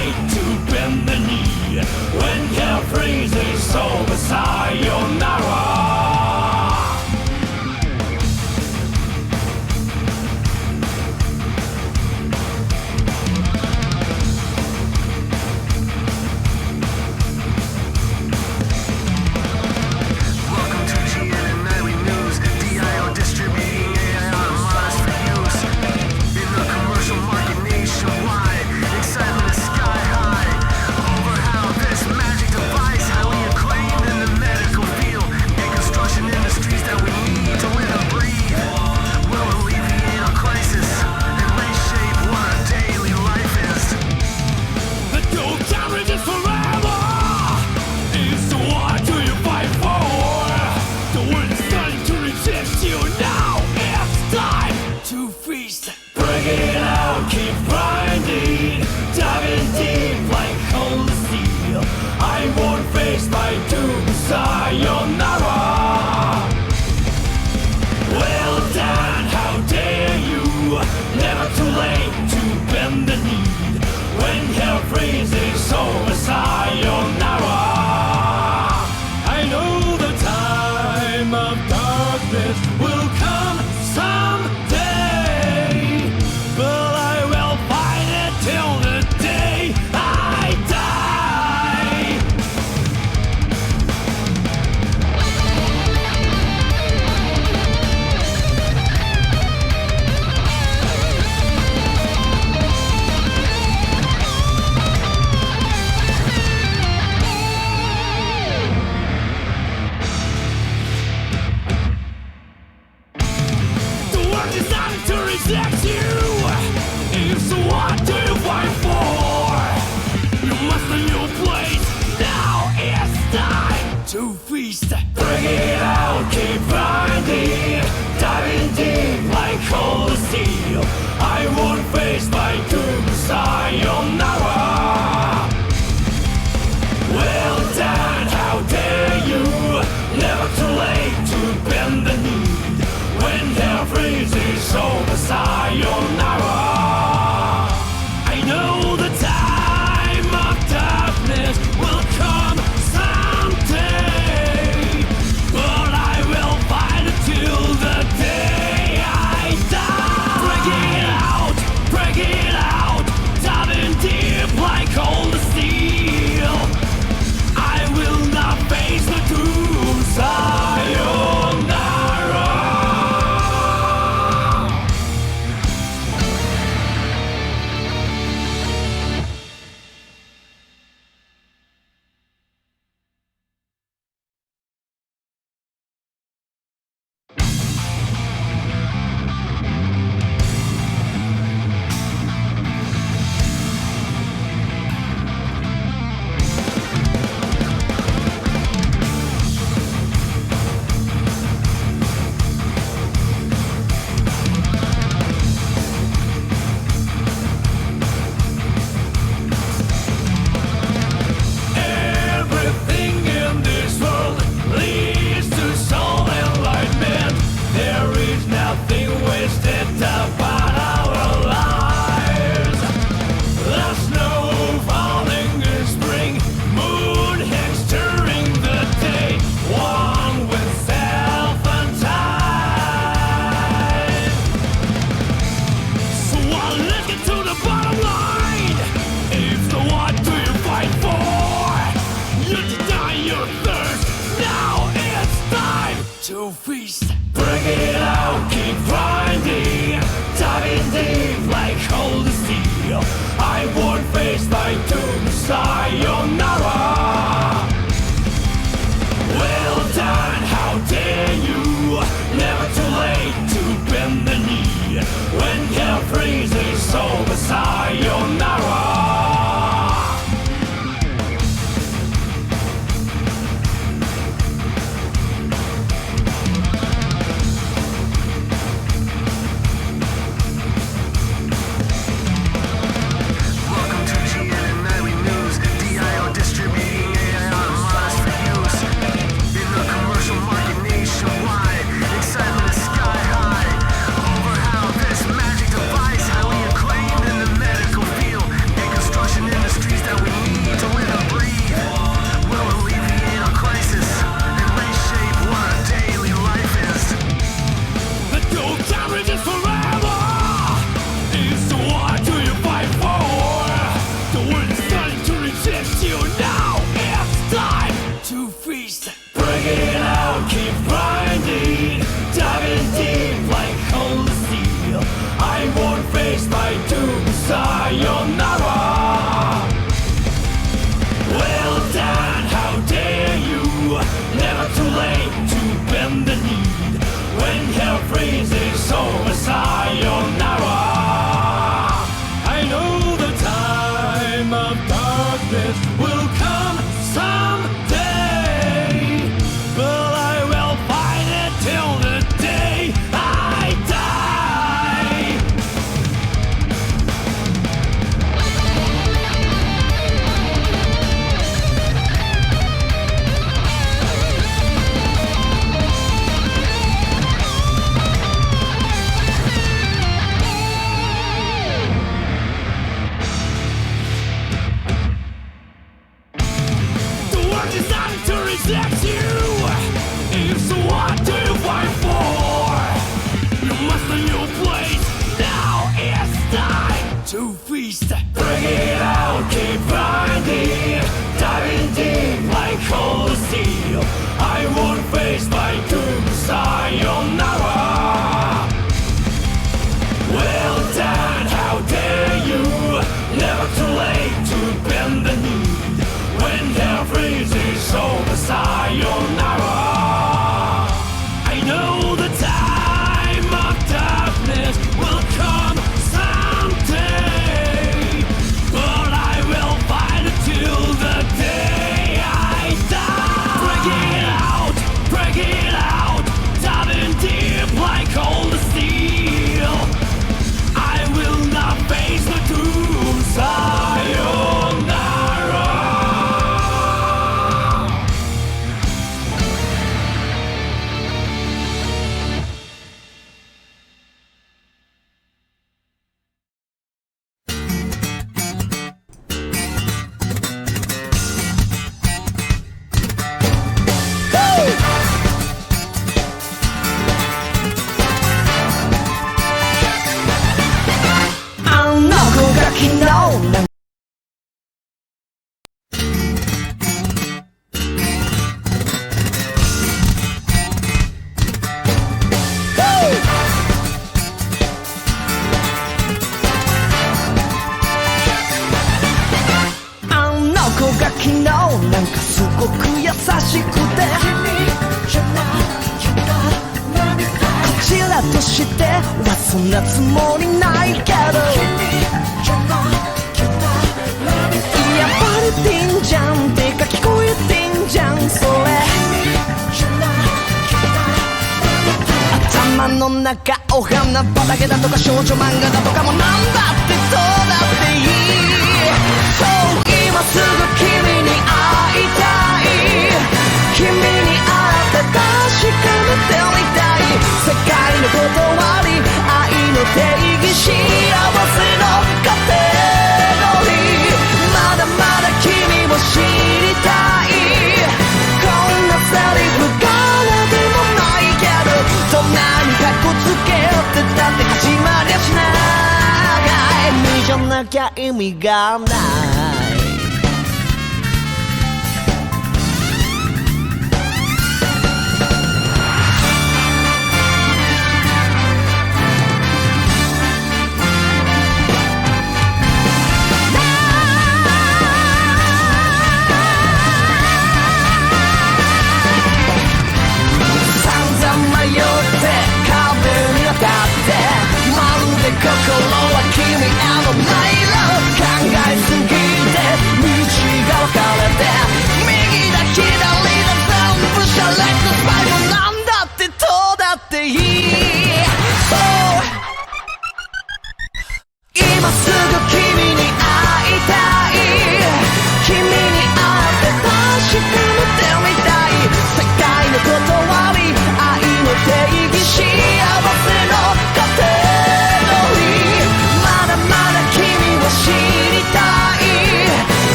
late to bend the knee. When hell freezes over sayonara. Bring it out, keep grinding, diving deep like cold steel. I won't face my doom, sayonara. Well done, how dare you? Never too late to bend the knee. When hell freezes over sayonara. I know the time of darkness will come someday. freezes over sayonara. I know the time of darkness will come someday, but I will fight it till the day I die. The world is not to reject you. It's what to fight for. You must know your place. Now it's time to feast. Bring it out, keep grinding, diving deep like cold steel. I won't face my doom, sayonara. Well done, how dare you? Never too late to bend the knee. When hell freezes over sayonara. I know the time of darkness will come someday, but I will fight it till the day I die. Break it out, diving deep like cold steel. I will not face the doom, sayonara.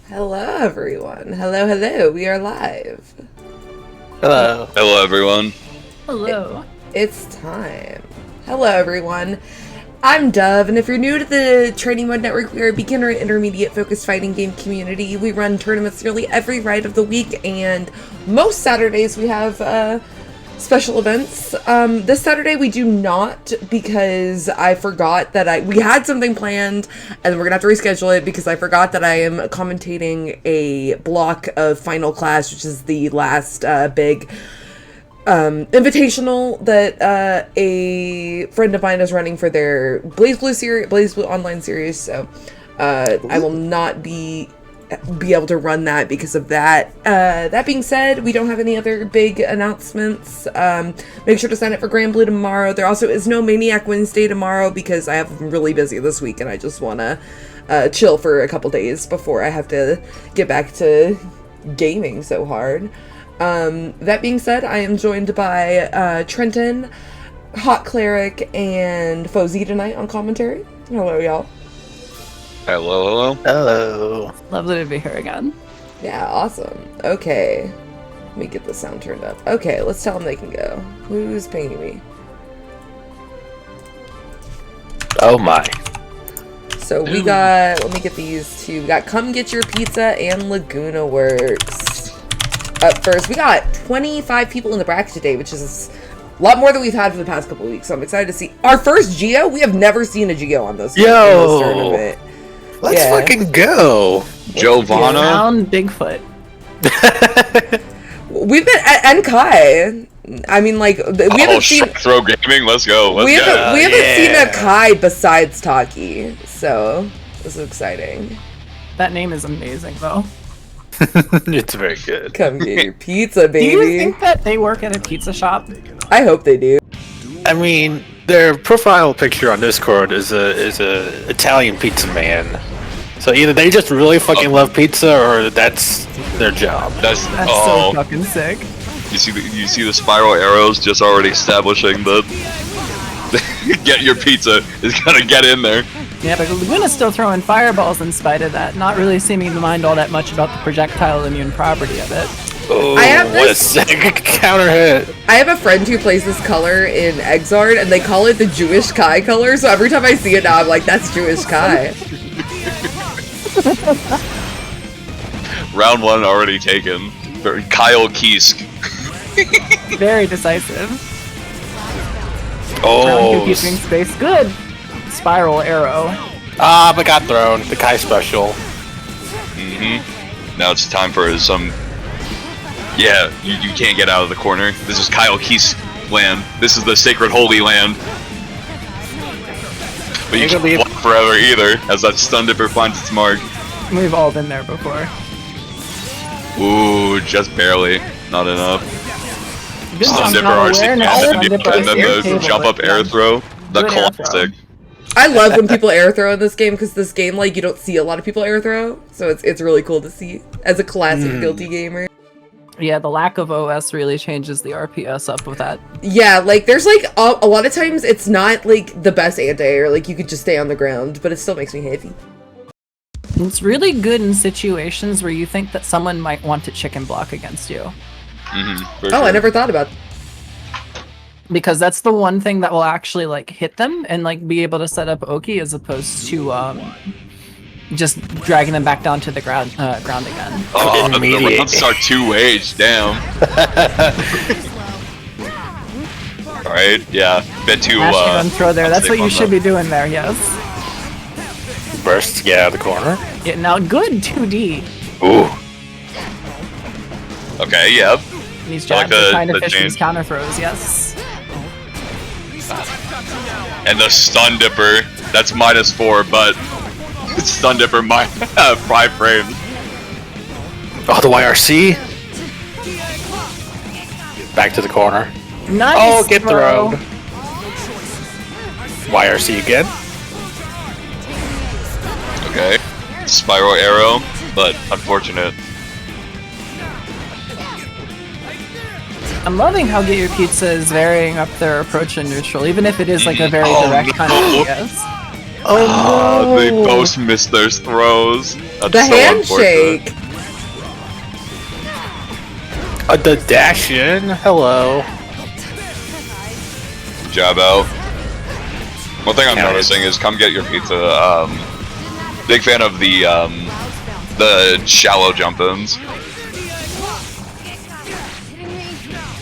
Hello, everyone. Hello. We are live. Hello. Hello, everyone. Hello. It's time. Hello, everyone. I'm Dove, and if you're new to the Training Mode Network, we are a beginner and intermediate focused fighting game community. We run tournaments nearly every night of the week, and most Saturdays we have special events. This Saturday we do not, because I forgot that we had something planned, and we're gonna have to reschedule it because I forgot that I am commentating a block of Final Clash, which is the last big invitational that a friend of mine is running for their Blaze Blue online series. So I will not be able to run that because of that. That being said, we don't have any other big announcements. Make sure to sign up for Grand Blue tomorrow. There also is no Maniac Wednesday tomorrow because I have really busy this week and I just want to chill for a couple days before I have to get back to gaming so hard. That being said, I am joined by Trenton, Hot Cleric, and Fozy tonight on commentary. Hello, y'all. Hello. Hello. Lovely to be here again. Yeah, awesome. Okay. Let me get the sound turned up. Okay, let's tell them they can go. Who's pinging me? Oh my. So we got, let me get these two. We got Come Get Your Pizza and Laguna Works. Up first, we got 25 people in the bracket today, which is a lot more than we've had for the past couple of weeks. So I'm excited to see our first Geo. We have never seen a Geo on this tournament. Let's fucking go. Giovanna. Down Bigfoot. We've been and Kai. I mean, like we haven't seen Throw Gaming. Let's go. We haven't seen a Kai besides Taki, so this is exciting. That name is amazing, though. It's very good. Come get your pizza, baby. Do you think that they work at a pizza shop? I hope they do. I mean, their profile picture on Discord is a Italian pizza man. So either they just really fucking love pizza, or that's their job. That's so fucking sick. You see the spiral arrows just already establishing the get your pizza is gonna get in there. Yeah, but Laguna's still throwing fireballs in spite of that, not really seeming to mind all that much about the projectile immune property of it. Oh, I have what a sick counter hit. I have a friend who plays this color in Exard, and they call it the Jewish Kai color, so every time I see it now, I'm like, that's Jewish Kai. Round one already taken. Kyle Kiesk. Very decisive. Oh, Keeping space. Good. Spiral arrow. Ah, but got thrown. The Kai special. Now it's time for some. Yeah, you can't get out of the corner. This is Kyle Kiesk land. This is the sacred holy land. But you can't block forever either, as that stun dipper finds its mark. We've all been there before. Ooh, just barely. Not enough. Good Stun dipper RC, and then the jump up air throw. The classic. I love when people air throw in this game, because this game, like, you don't see a lot of people air throw, so it's really cool to see as a classic guilty gamer. Yeah, the lack of OS really changes the RPS up with that. Yeah, like, there's, like, a lot of times it's not, like, the best anti-air, like, you could just stay on the ground, but it still makes me happy. It's really good in situations where you think that someone might want to chicken block against you. Sure. I never thought about that. Because that's the one thing that will actually, like, hit them and, like, be able to set up Oki as opposed to, just dragging them back down to the ground again. Oh, the rounds are 2-age, damn. Alright, yeah, bit too, and throw there, that's what you should be doing there, yes. Burst, get out of the corner. Yeah, now good 2D. Ooh. Okay, yep. These jabs are kind of fish these counter throws, yes. And the stun dipper, that's -4, but stun dipper 5 frames. Oh, the YRC. Back to the corner. Nice. Oh, get thrown. YRC again. Okay. Spiral arrow, but unfortunate. I'm loving how Get Your Pizza is varying up their approach in neutral, even if it is like a very direct kind of yes. Oh no! They both missed their throws. That's the so handshake! The dash in. Hello. Jab out. One thing I'm noticing is come get your pizza. Big fan of the shallow jump-ins.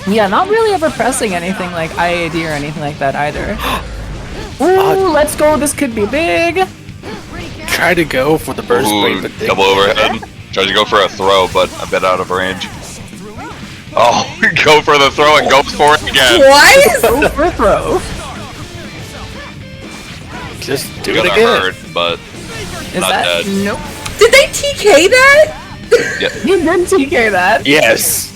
Yeah, not really ever pressing anything like IAD or anything like that either. Ooh, let's go. This could be big. Try to go for the burst break, but double overhead. Tried to go for a throw, but a bit out of range. Oh, go for the throw and go for it again. Twice? Go for a throw. just do it Gonna again. hurt, but Is not that? dead. Nope. Did they TK that? Yeah. You did TK that. Yes.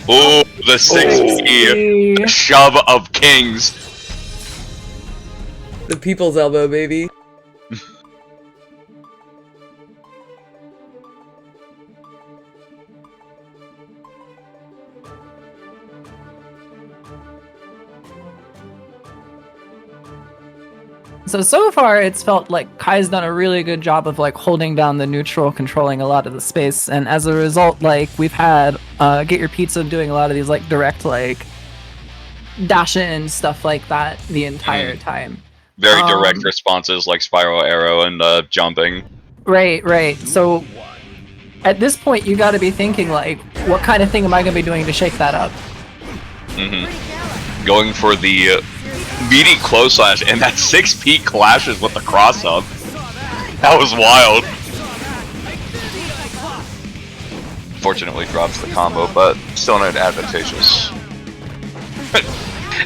Ooh, the 6P shove of kings. The people's elbow, baby. So far it's felt like Kai's done a really good job of like holding down the neutral, controlling a lot of the space, and as a result, like we've had Get Your Pizza doing a lot of these like direct like dash in stuff like that the entire time. Very direct responses like spiral arrow and jumping. Right. So at this point you got to be thinking like, what kind of thing am I going to be doing to shake that up? Going for the meaty close slash, and that 6P clashes with the cross up. That was wild. Fortunately drops the combo, but still not advantageous.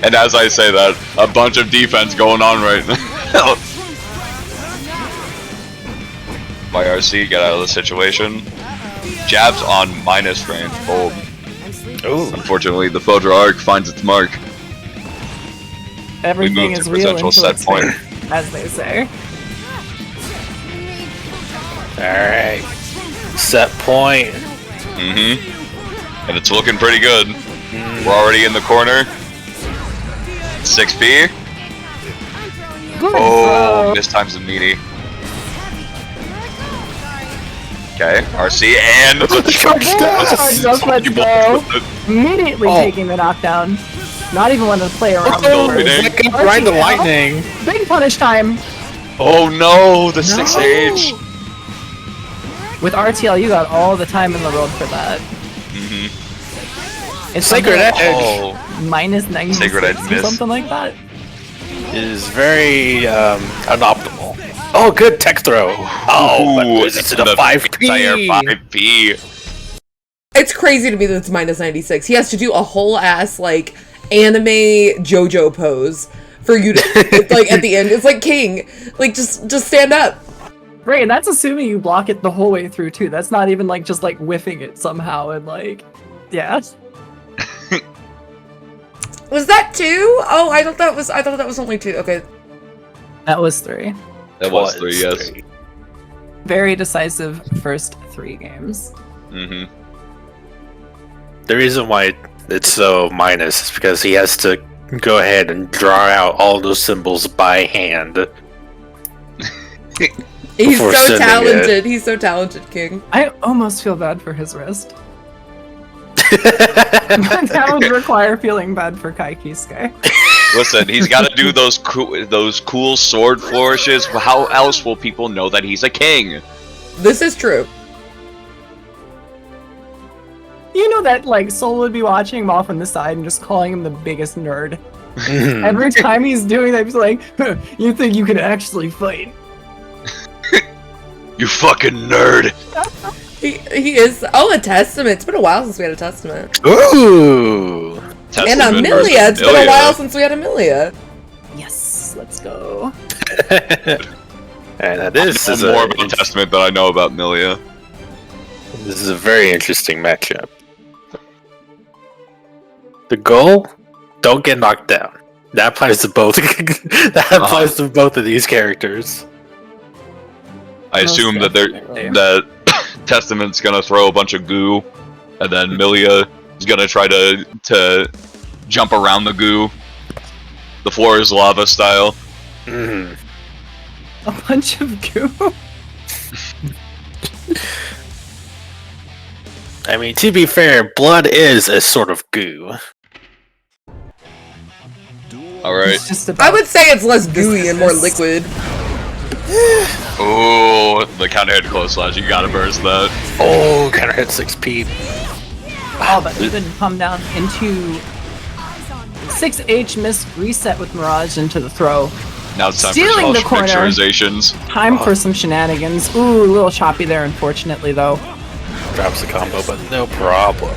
And as I say that, a bunch of defense going on right now. YRC, get out of the situation. Jabs on minus range, bold. Ooh. Unfortunately, the Fodra arc finds its mark. Everything moved is to real potential until set it's point. fake, as they say. Alright. Set point. And it's looking pretty good. We're already in the corner. 6P. Good Oh, throw. this time's the meaty. Okay, RC and the Let's go. Immediately taking the knockdown. Not even wanting to play around. Oh, Right in. second grind the lightning. Big punish time. Oh no, the 6H. With RTL, you got all the time in the world for that. It's Sacred something Edge Oh, like minus 96 Sacred Edge or miss. something like that. is very unoptimal. Oh, good tech throw. Oh, but loses to the 5P. entire 5P. It's crazy to me that it's minus 96. He has to do a whole ass, like, anime JoJo pose for you to, like, at the end. It's like, King, like, just stand up. Right, and that's assuming you block it the whole way through, too. That's not even, like, just, like, whiffing it somehow and, like, yeah. Was that 2? Oh, I thought that was only 2. Okay. That was 3. That was 3, yes. Very decisive first 3 games. The reason why it's so minus is because he has to go ahead and draw out all those symbols by hand. He's Before so sending talented. He's so talented, King. I almost feel bad for his wrist. That would require feeling bad for Kai Kisuke. Listen, he's got to do those cool sword flourishes. How else will people know that he's a king? This is true. You know that, like, Soul would be watching him off on the side and just calling him the biggest nerd. Every time he's doing that, he's like, huh, you think you can actually fight? You fucking nerd. He is. Oh, a testament. It's been a while since we had a testament. Ooh! And Testament Amelia. versus It's been a Amelia. while since we had Amelia. Yes, let's go. And this is more about Testament than I know about Milia. This is a very interesting matchup. The goal: don't get knocked down. That applies to both. That applies to both of these characters. I assume that that Testament's gonna throw a bunch of goo, and then Milia is gonna try to jump around the goo. The floor is lava style. Mm. A bunch of goo. I mean, to be fair, blood is a sort of goo. Alright. It's just about I would say it's less gooey and more liquid. Ooh, the counter hit close slash. You gotta burst that. Oh, counter hit 6P. Oh, but he couldn't come down into 6H missed reset with Mirage into the throw. Now it's time Stealing for the some corner. miniaturizations. Time for some shenanigans. Ooh, a little choppy there, unfortunately, though. Drops the combo, but no problem.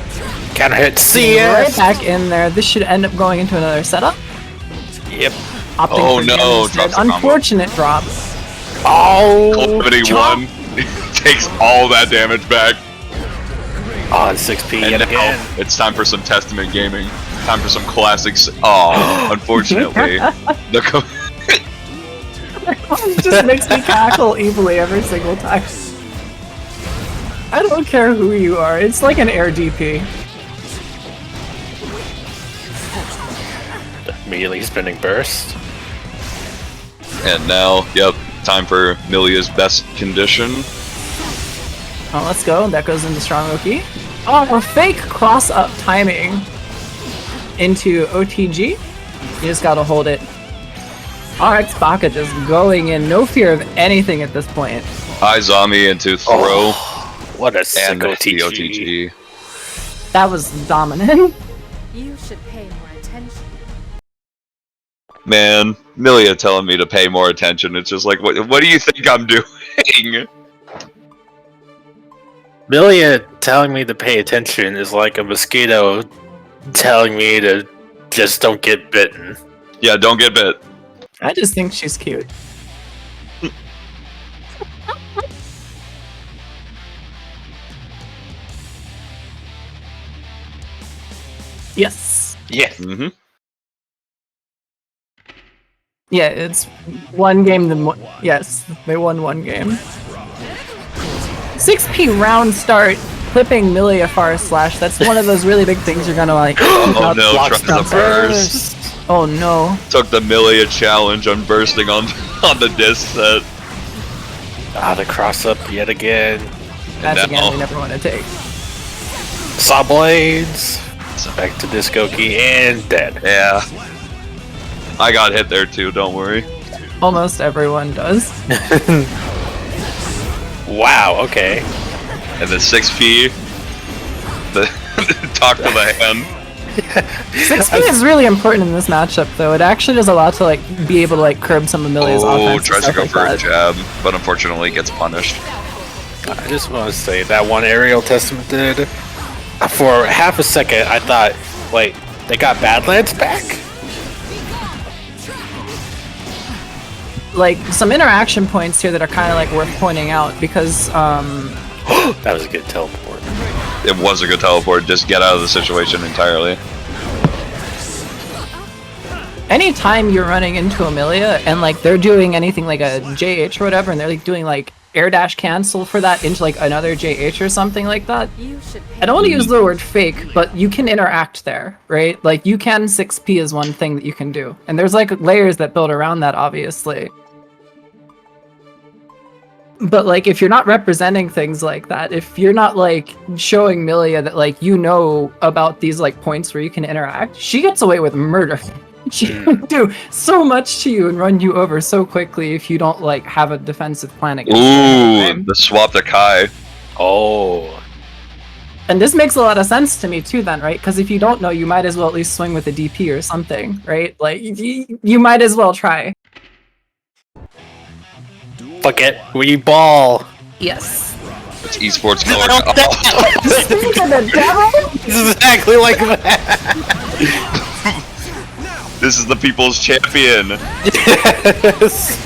Counter hit Right CS. back in there. This should end up going into another setup. Yep. Opting Oh, for no, damage drops the instead. combo. Unfortunate drop. Oh. Calamity chop. 1 takes all that damage back. On 6P And yet now again. it's time for some Testament gaming. Time for some classics. Oh, unfortunately. It just makes me cackle evilly every single time. I don't care who you are. It's like an air DP. Immediately spinning burst. And now, yep, time for Milia's best condition. Oh, let's go. That goes into strong Oki. Oh, a fake cross-up timing into OTG. You just gotta hold it. RX Baka just going in, no fear of anything at this point. Izami into throw Oh, what a sick and the OTG. OTG. That was dominant. You should pay more attention. Man, Milia telling me to pay more attention. It's just like, what do you think I'm doing? Milia telling me to pay attention is like a mosquito telling me to just don't get bitten. Yeah, don't get bit. I just think she's cute. Yes. Yeah. Mm-hmm. Yeah, it's one game then one. Yes, they won one game. 6P round start, clipping Milia far slash. That's one of those really big things you're gonna like. Oh no, Blocks tries the the burst. Oh no. Took the Milia challenge on bursting on the disc set. Ah, the cross up yet again. That's a now- game we never want to take. Saw blades. So back to Disco Key and dead. Yeah. I got hit there too, don't worry. Almost everyone does. Wow, okay. And the 6P, the talk to the hand. 6P is really important in this matchup, though. It actually does a lot to like be able to like curb some of Milia's Oh, offense. tries and to go stuff for a like jab, but unfortunately gets punished. I just want to say that one aerial testament did. For half a second, I thought, wait, they got Badlands back? Like some interaction points here that are kind of like worth pointing out because That was a good teleport. It was a good teleport, just get out of the situation entirely. anytime you're running into Amelia and like they're doing anything like a JH or whatever, and they're like doing like air dash cancel for that into like another JH or something like that. You should pay I don't want to use the word fake, but you can interact there, right? Like you can 6P is one thing that you can do, and there's like layers that build around that, obviously. But like if you're not representing things like that, if you're not like showing Milia that like you know about these like points where you can interact, she gets away with murder. She can do so much to you and run you over so quickly if you don't like have a defensive plan against her. Ooh, the swap to Kai. Oh. And this makes a lot of sense to me too then, right? Because if you don't know, you might as well at least swing with a DP or something, right? Like you might as well try. Fuck it, we ball. Yes. It's esports color. Oh. The devil? This is exactly like that. This is the people's champion. Yes.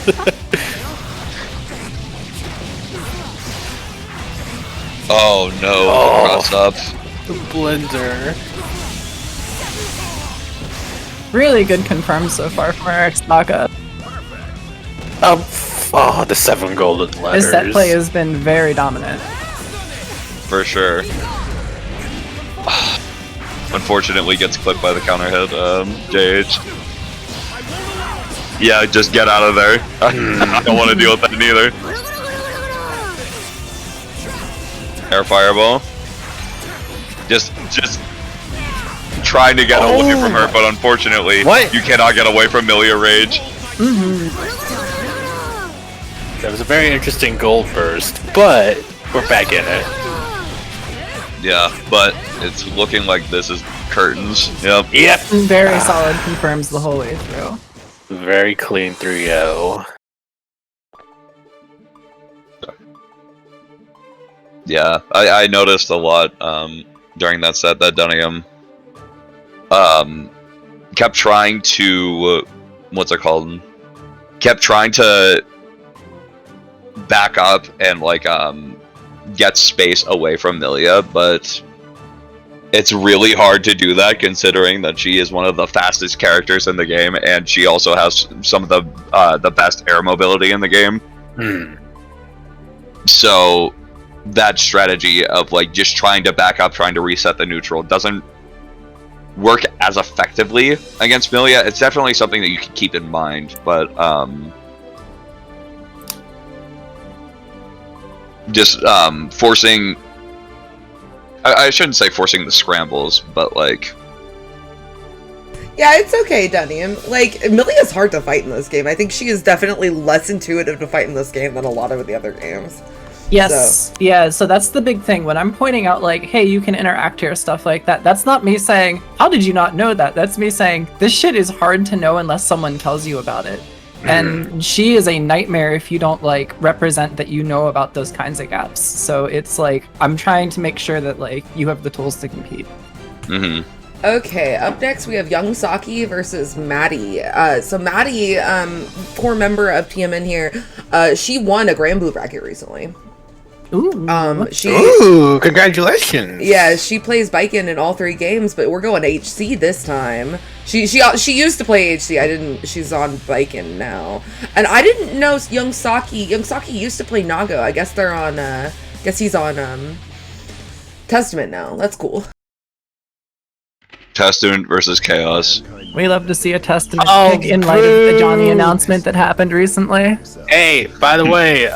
Oh no, Oh. cross up. Blender. Really good confirmed so far from our ex-Baka. Oh, the 7 golden letters. His set play has been very dominant. For sure. Unfortunately gets clipped by the counter hit, JH. Yeah, just get out of there. I don't want to deal with that neither. Air fireball. Just trying to get away from her, but unfortunately, What? you cannot get away from Milia Rage. That was a very interesting gold burst, but we're back in it. Yeah, but it's looking like this is curtains. Yep. Yep. Very solid, confirms the whole way through. Very clean 3-0. Yeah, I noticed a lot during that set that Dunniam kept trying to what's it called? Kept trying to back up and like get space away from Milia, but it's really hard to do that considering that she is one of the fastest characters in the game, and she also has some of the best air mobility in the game. So that strategy of like just trying to back up, trying to reset the neutral doesn't work as effectively against Milia. It's definitely something that you can keep in mind, but just forcing, I shouldn't say forcing the scrambles, but like, Yeah, it's okay, Dunniam. Like, Milia's hard to fight in this game. I think she is definitely less intuitive to fight in this game than a lot of the other games. Yes, yeah, so that's the big thing. When I'm pointing out, like, hey, you can interact here, stuff like that, that's not me saying, how did you not know that? That's me saying, this shit is hard to know unless someone tells you about it. And she is a nightmare if you don't, like, represent that you know about those kinds of gaps. So it's like, I'm trying to make sure that, like, you have the tools to compete. Okay, up next we have Young Saki versus Maddie. So Maddie, core member of TMN here, she won a Grand Blue bracket recently. Ooh. Ooh, congratulations! Yeah, she plays Baiken in all 3 games, but we're going HC this time. She used to play HC. She's on Baiken now. And I didn't know Young Saki used to play Nago. I guess they're on guess he's on Testament now. That's cool. Testament versus Chaos. We love to see a Testament Oh, pick in light of the Johnny announcement that happened recently. Hey, by the way,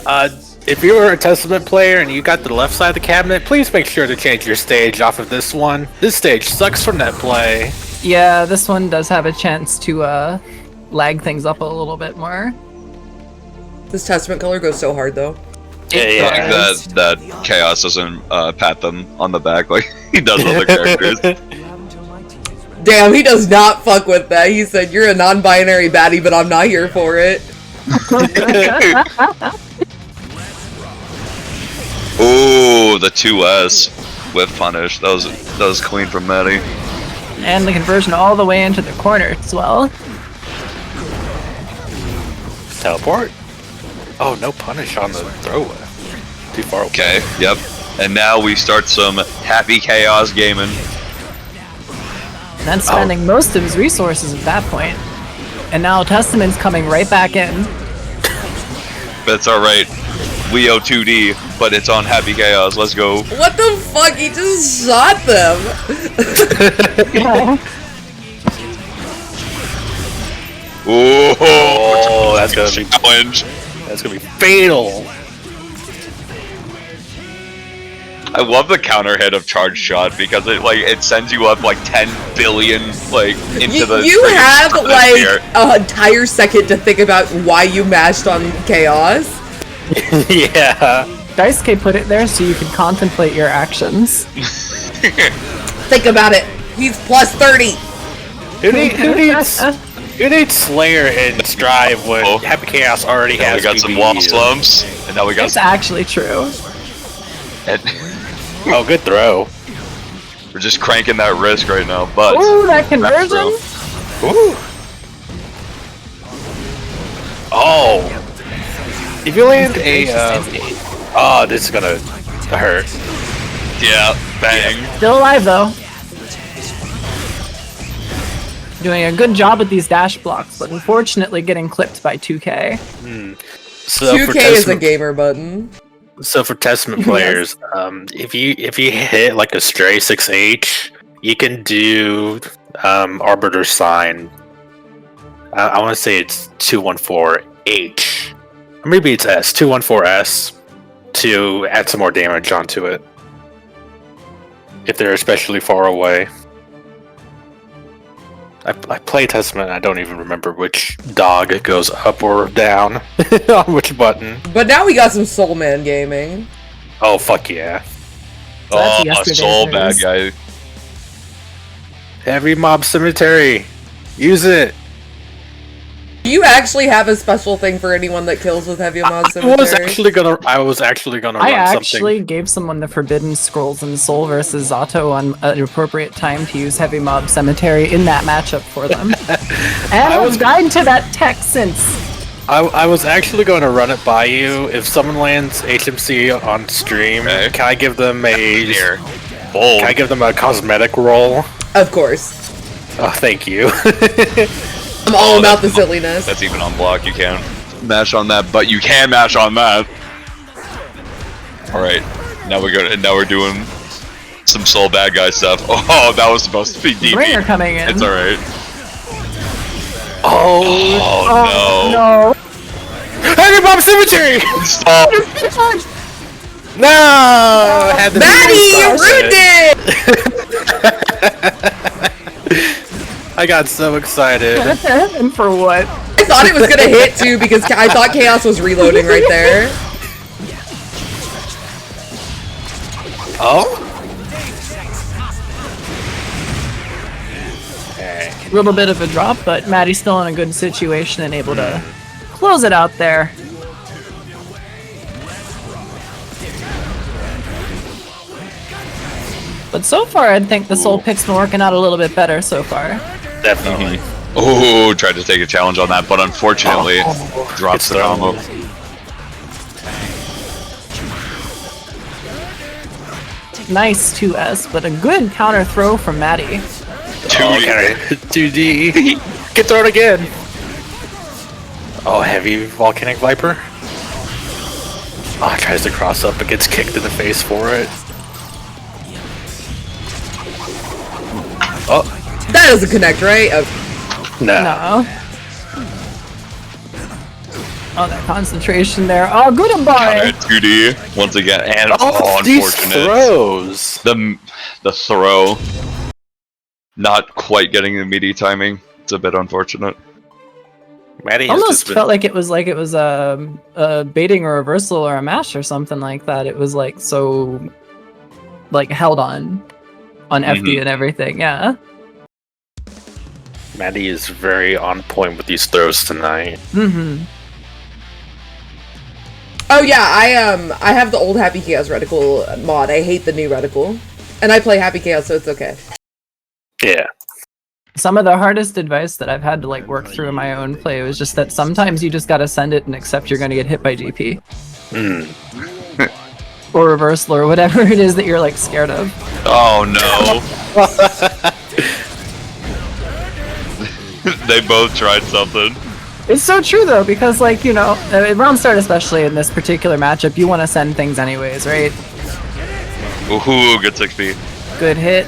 if you were a Testament player and you got the left side of the cabinet, please make sure to change your stage off of this one. This stage sucks for net play. Yeah, this one does have a chance to lag things up a little bit more. This Testament color goes so hard though. I like that Chaos doesn't pat them on the back like he does other characters. Damn, he does not fuck with that. He said, "You're a non-binary baddie, but I'm not here for it." Ooh, the 2S with punish. That was clean from Maddie. And the conversion all the way into the corner as well. Teleport? Oh, no punish on the throwaway. Too far away. Okay, yep. And now we start some happy Chaos gaming. And then spending most of his resources at that point. And now Testament's coming right back in. That's alright. We owe 2D, but it's on Happy Chaos. Let's go. What the fuck? He just shot them. Ooh, Oh, that's gonna be challenge. That's gonna be fatal. I love the counter hit of charge shot because it sends you up like 10 billion into the. You have atmosphere. an entire second to think about why you mashed on Chaos. Yeah. Daisuke put it there so you can contemplate your actions. Think about it. He's plus 30. Who needs Slayer and Strive when Happy Chaos already Now has we got some BBU? wall slumps, and now we got It's some. actually true. Oh, good throw. We're just cranking that risk right now, but. Ooh, that conversion! Ooh. Oh. If you land a oh, this is gonna hurt. Yeah, bang. Still alive though. Doing a good job with these dash blocks, but unfortunately getting clipped by 2K. So 2K is a gamer button. So for Testament players, if you hit like a stray 6H, you can do Arbiter Sign. I want to say it's 214H. Or maybe it's S, 214S, to add some more damage onto it. If they're especially far away. I play Testament. I don't even remember which dog goes up or down on which button. But now we got some Soul Man gaming. Oh fuck yeah! So that's Oh, yesterday's soul bad news. guy. Heavy Mob Cemetery, use it. Do you actually have a special thing for anyone that kills with Heavy Mod I was Cemetery? actually gonna I run actually gave someone the Forbidden Scrolls and Soul versus Zato on an appropriate time to use Heavy Mob Cemetery in that matchup for them. And I was guiding to that tech since. I was actually going to run it by you. If someone lands HMC on stream, Okay. can I give them a Here. Bold. Can I give them a cosmetic roll? Of course. Oh, thank you. I'm all about the that's- silliness. That's even on block. You can mash on that, but you can mash on that. All right, now we're doing some soul bad guy stuff. Oh, that was supposed to be DP. Bringer coming in. It's all right. Oh, Oh, No. Heavy Mob Cemetery! no! Stop! No! Had the Maddie, you ruined it! I got so excited. And for what? I thought it was gonna hit too because I thought Chaos was reloading right there. Oh? A little bit of a drop, but Maddie's still in a good situation and able to close it out there. But so far, I think the soul pick's been working out a little bit better so far. Definitely. Oh, tried to take a challenge on that, but unfortunately, drops the thrown. combo. Nice 2S, but a good counter throw from Maddie. 2D. Get thrown again. Oh, heavy volcanic viper. Oh, tries to cross up but gets kicked in the face for it. Oh, That doesn't connect, right? Oh, no. No. Oh, that concentration there. Oh, goodbye. 2D once again, and Oh, these unfortunate. throws. The throw, not quite getting the meaty timing. It's a bit unfortunate. Maddie has Almost just been... felt like it was a baiting or reversal or a mash or something like that. It was like so, like held on FD and everything. Yeah. Maddie is very on point with these throws tonight. Mm-hmm. Oh yeah, I have the old Happy Chaos reticle mod. I hate the new reticle, and I play Happy Chaos, so it's okay. Yeah. Some of the hardest advice that I've had to like work through in my own play was just that sometimes you just gotta send it and accept you're gonna get hit by GP. Or reversal or whatever it is that you're like scared of. Oh no! They both tried something. It's so true though, because like, you know, round start especially in this particular matchup, you want to send things anyways, right? Ooh, good 6P. Good hit.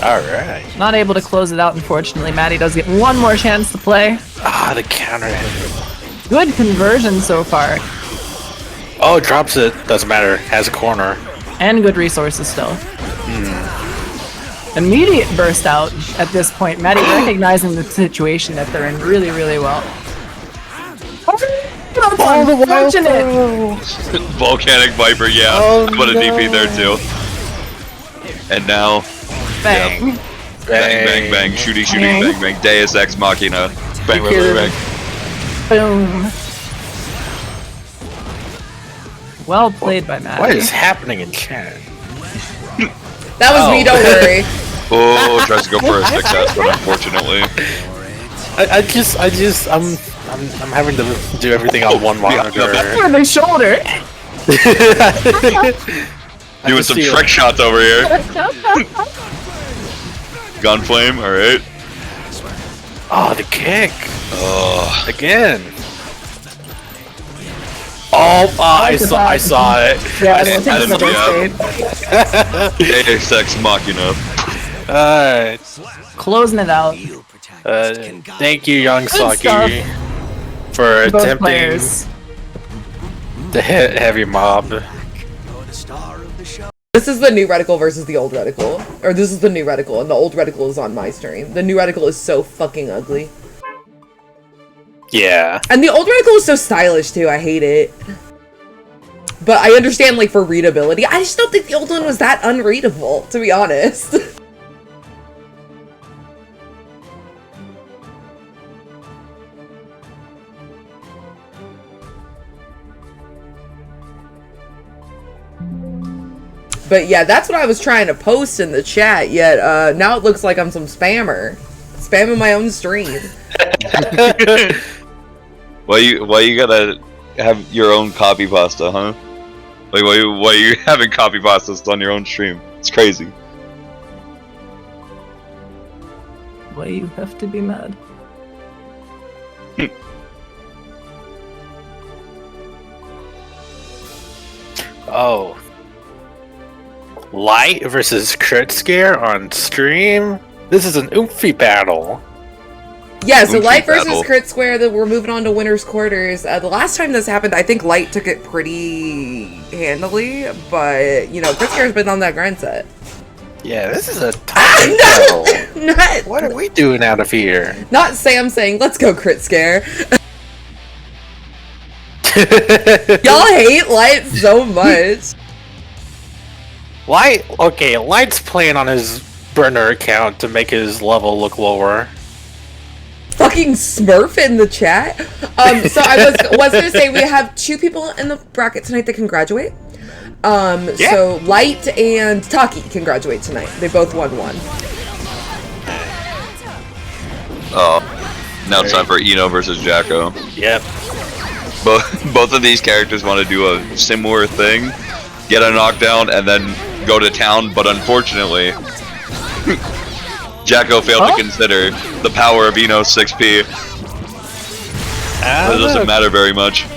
Alright. Not able to close it out, unfortunately. Maddie does get one more chance to play. Ah, the counter hit. Good conversion so far. Oh, drops it. Doesn't matter. Has a corner. And good resources still. Immediate burst out at this point. Maddie recognizing the situation that they're in really, really well. Oh, unfortunate! Volcanic Viper, yeah. Oh, Put a DP there too. And now, Bang. bang, bang, bang, shooty, Bang. bang, bang, Deus Ex Machina. Bang, bang, bang, bang. Boom. Well played by Maddie. What is happening in chat? That was me, don't worry. Oh, tries to go for a 6S, but unfortunately. I'm having to do everything on one monitor. On the shoulder. Doing some trick shots over here. Gunflame, alright. Oh, the kick. Oh, Again. Oh, I saw it. Yeah, I didn't think it's see the it. Deus Ex Machina. Alright. Closing it out. Thank you, Young stuff. Saki, for Both attempting players. to hit Heavy Mob. This is the new reticle versus the old reticle. Or this is the new reticle, and the old reticle is on my stream. The new reticle is so fucking ugly. Yeah. And the old reticle is so stylish, too. I hate it. But I understand, like, for readability. I just don't think the old one was that unreadable, to be honest. But yeah, that's what I was trying to post in the chat, yet now it looks like I'm some spammer. Spamming my own stream. Why you gotta have your own copy pasta, huh? Like why you having copy pastas on your own stream? It's crazy. Why you have to be mad? Oh. Light versus Crit Scare on stream? This is an oomphy battle. Yeah, so Oomphy Light versus battle. Crit Square, that we're moving on to winner's quarters. The last time this happened, I think Light took it pretty handily, but, you know, Crit Square's been on that grind set. Yeah, this is a tight battle. Not, What are we doing out of here? not Sam saying, let's go Crit Scare. Y'all hate Light so much. Light, okay, Light's playing on his burner account to make his level look lower. Fucking Smurf in the chat. So I was gonna say we have 2 people in the bracket tonight that can graduate. So Light and Taki can graduate tonight. They both won 1. Oh, now it's time for Eno versus Jacko. Yep. Both of these characters want to do a similar thing, get a knockdown, and then go to town. But unfortunately, Jacko failed to consider the power of Eno's 6P. It doesn't matter very much.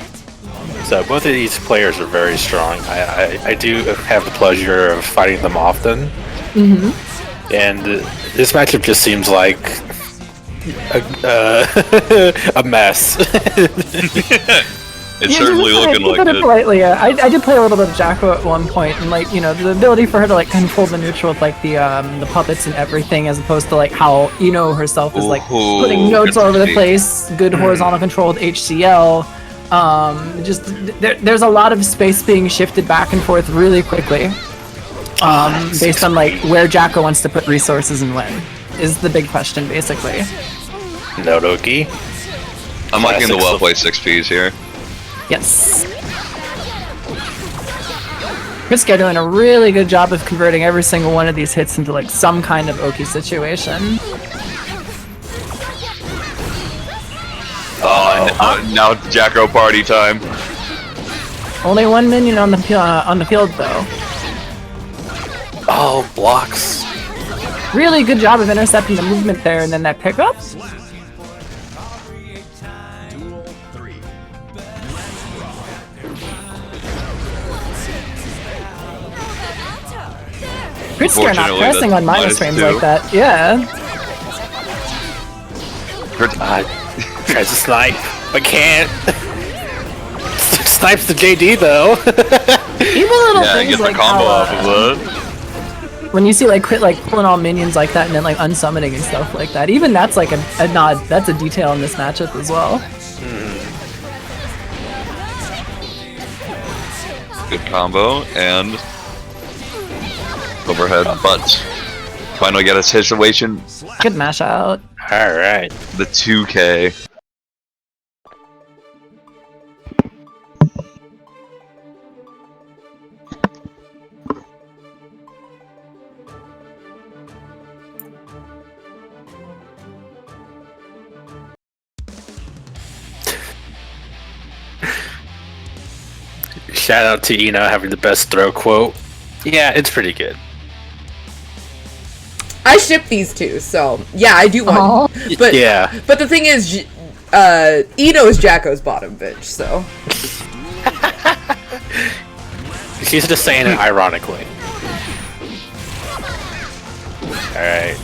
So both of these players are very strong. I do have the pleasure of fighting them often. Mm-hmm. And this matchup just seems like a mess. It's certainly looking like it. it. Politely, yeah. I did play a little bit of Jacko at one point, and like, you know, the ability for her to like control the neutral with like the puppets and everything, as opposed to like how Eno herself is like Ooh, putting notes all over the good place, good horizontal control with HCL. There's a lot of space being shifted back and forth really quickly, based on like where Jacko wants to put resources and when is the big question, basically. No Doki. I'm liking the Classic well-played 6Ps here. Yes. Kriska doing a really good job of converting every single one of these hits into like some kind of Oki situation. Oh, now it's Jacko party time. Only 1 minion on the field though. Oh, blocks. Really good job of intercepting the movement there, and then that pickup. Kriska not Unfortunately, pressing that's on minus frames -2. like that. Yeah. Tries to snipe, but can't. Snipes the JD though. Even little Yeah, things get the like combo how, off of that. when you see like Crit like pulling all minions like that and then like unsummoning and stuff like that, even that's like a nod. That's a detail in this matchup as well. Good combo and overhead butts. Finally get a situation. Good mash out. All right. The 2K. Shout out to Eno having the best throw quote. Yeah, it's pretty good. I ship these 2, so yeah, I do want. Aw. But Yeah. but the thing is, Eno is Jacko's bottom bitch, so. She's just saying it ironically. All right.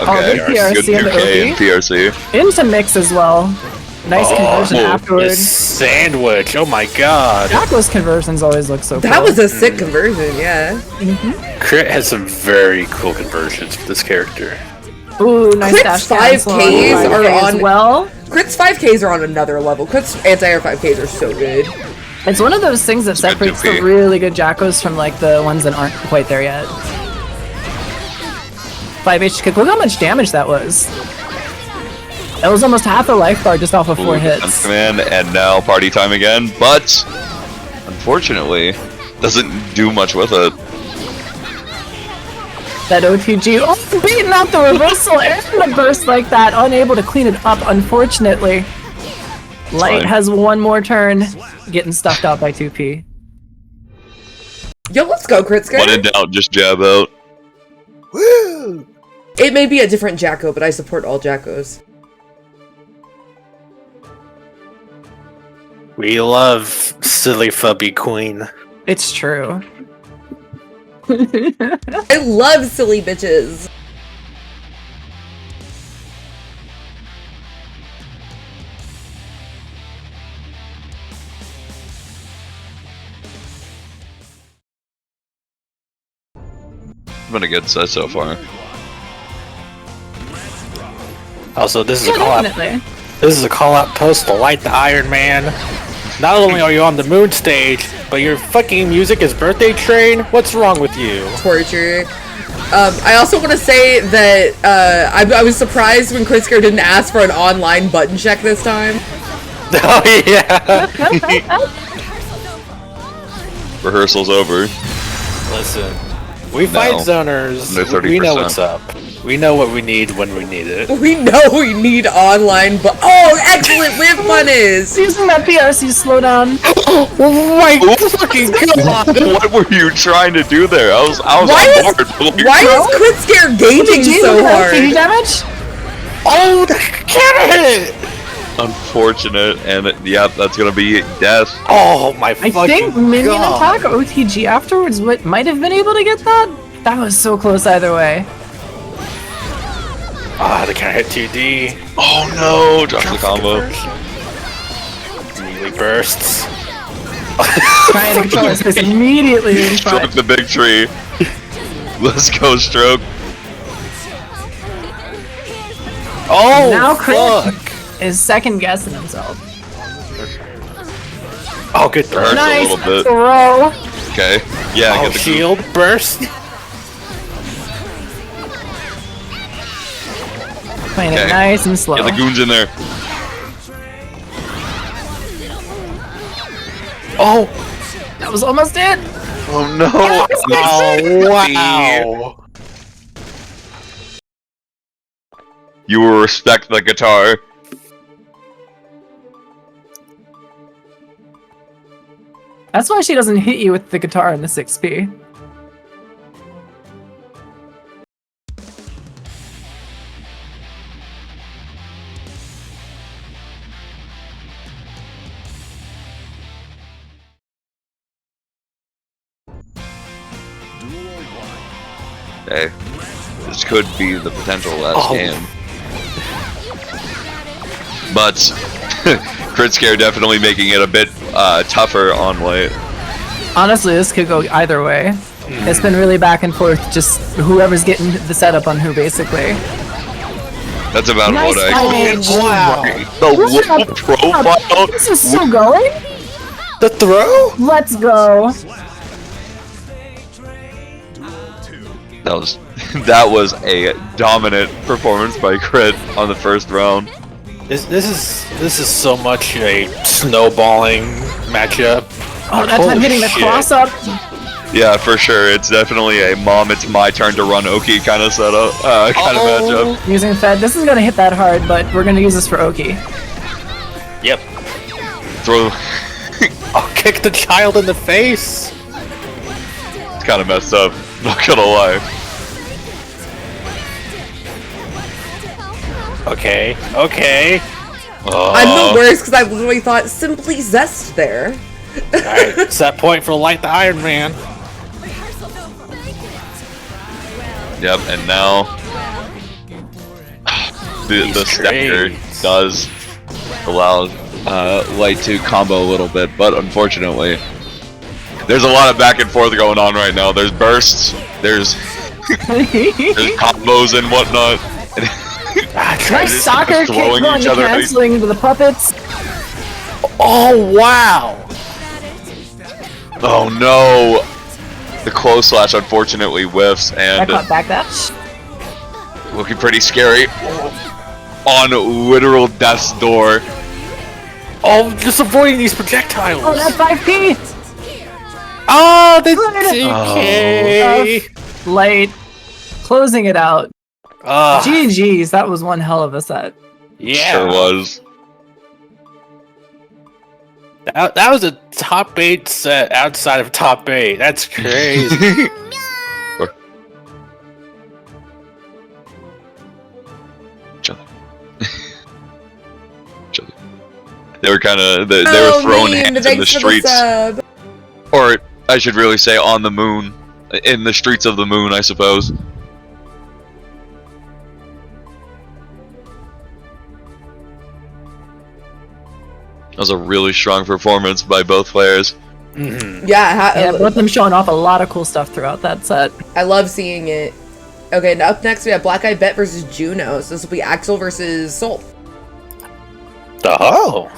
Okay, the PRC good and the 2K and OP. PRC. Into mix as well. Nice conversion cool. The afterwards. sandwich. Oh my god. Jacko's conversions always look so cool. That was a sick conversion, yeah. Crit has some very cool conversions for this character. Ooh, nice Crit's dash cancel 5Ks on are 5K on- as well. Crit's 5Ks are on another level. Crit's anti-air 5Ks are so good. It's one of those things that It's good separates to the be. really good Jackos from like the ones that aren't quite there yet. 5H kick. Look how much damage that was. That was almost half a life bar just off of 4 Ooh, hits. defense command, and now party time again, but unfortunately, doesn't do much with it. That OTG, beating out the reversal and the burst like that, unable to clean it up, unfortunately. Light fine. has one more turn, getting stuffed out by 2P. Yo, let's go, Crit Scare. When in doubt, just jab out. It may be a different Jacko, but I support all Jackos. We love silly fubby queen. It's true. I love silly bitches. It's been a good set so far. Also, this is a Yeah, call out. definitely. This is a call out post to Light the Iron Man. Not only are you on the moon stage, but your fucking music is Birthday Train. What's wrong with you? Torture. I also want to say that I was surprised when Crit Scare didn't ask for an online button check this time. Oh yeah. Rehearsal's over. Listen, we fight zoners. Under We know 30%. what's up. We know what we need when we need it. We know we need online, but oh, excellent whip punish! Using that PRC slowdown. Oh my fucking god! What were you trying to do there? I was Why on is- board. but like- Why is Crit Scare gauging so hard? TD damage? Oh, get it! Unfortunate, and yeah, that's gonna be death. Oh my I fucking think minion god! attack OTG afterwards might have been able to get that. That was so close either way. Ah, they can't hit 2D. Oh no, drop the combo. Melee bursts. Trying to control his space immediately in Stroke front. the big tree. Let's go, stroke. Oh, Now Crit fuck! is second guessing himself. Oh, good throw. Hurts a Nice little bit. throw. Okay, yeah, Oh, get the shield burst. Playing it Okay. nice and slow. Get the goons in there. Oh, That was almost it. Oh no! oh wow! You will respect the guitar. That's why she doesn't hit you with the guitar in the 6P. Okay, this could be the potential last Oh. game. But Crit Scare definitely making it a bit tougher on Light. Honestly, this could go either way. It's been really back and forth, just whoever's getting the setup on who, basically. That's about Nice what I timing. Wow! The low profile. This is still going? The throw? Let's go. That was a dominant performance by Crit on the first round. This is so much a snowballing matchup. Oh, that time Holy hitting the shit. cross up. Yeah, for sure. It's definitely a mom, it's my turn to run Oki kind of setup, kind of matchup. Using Fed. This is gonna hit that hard, but we're gonna use this for Oki. Yep. Throw. Oh, kick the child in the face. It's kind of messed up. Not gonna lie. Okay. Okay. I'm the worst because I literally thought simply zest there. All right. It's that point for Light the Iron Man. Yep, and now the Scepter does allow Light to combo a little bit, but unfortunately, there's a lot of back and forth going on right now. There's bursts, there's combos and whatnot. Nice soccer kick going to canceling into the puppets. Oh wow! Oh no! The close slash unfortunately whiffs I and caught back dash. looking pretty scary on literal death's door. Oh, just avoiding these projectiles. Oh, that's 5P! Oh, that's Oh. okay. Light. Closing it out. Ah, GG's, that was one hell of a set. yeah. Sure was. That was a top 8 set outside of top 8. That's crazy. They were kind of they were throwing hands in the streets, or I should really say on the moon, in the streets of the moon, I suppose. That was a really strong performance by both players. Mhm. Yeah, both of them showing off a lot of cool stuff throughout that set. I love seeing it. Okay, now up next we have Black Eye Bet versus Juno. So this will be Axel versus Soul. Oh.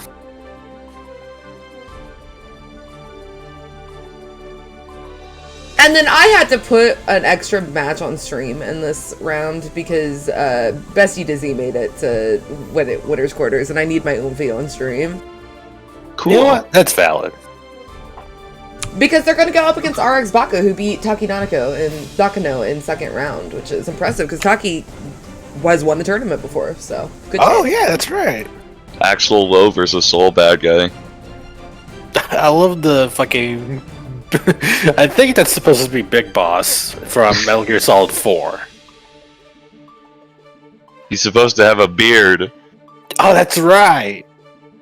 And then I had to put an extra match on stream in this round because Bestie Dizzy made it to winner's quarters, and I need my Umfi on stream. Cool. You know what? That's valid. Because they're going to go up against RX Baka, who beat Taki Nakano in second round, which is impressive because Taki has won the tournament before, so good Oh job. yeah, that's right. Axel Low versus Soul Bad Guy. I love the fucking. I think that's supposed to be Big Boss from Metal Gear Solid 4. He's supposed to have a beard. Oh, that's right.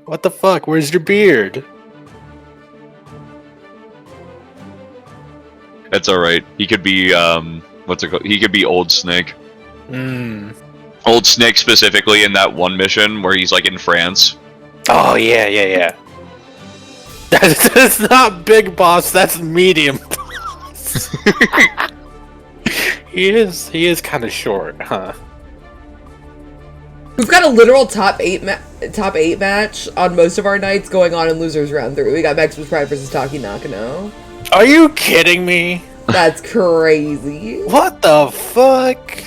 What the fuck? Where's your beard? That's all right. He could be what's it called? He could be Old Snake. Hmm. Old Snake specifically in that one mission where he's like in France. Oh yeah. That's not Big Boss. That's Medium Boss. He is kind of short, huh? We've got a literal top eight match on most of our nights going on in losers round 3. We got Maximus Pride versus Taki Nakano. Are you kidding me? That's crazy. What the fuck?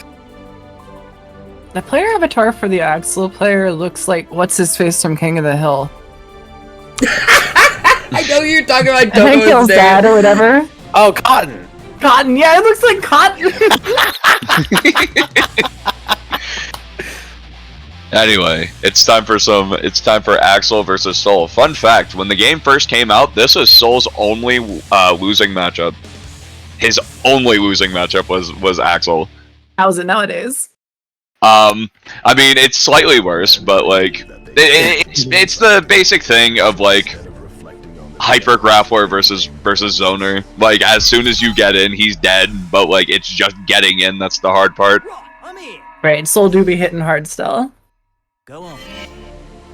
The player avatar for the Axel player looks like what's his face from King of the Hill. I know who you're talking about. I I don't think know his his dad name. or whatever. Oh, Cotton. Cotton, yeah, it looks like Cotton. Anyway, it's time for Axel versus Soul. Fun fact, when the game first came out, this was Soul's only losing matchup. His only losing matchup was Axel. How's it nowadays? I mean, it's slightly worse, but like it's the basic thing of like Hyper Grappler versus Zoner. Like as soon as you get in, he's dead, but like it's just getting in that's the hard part. Right, Soul do be hitting hard still. Go on.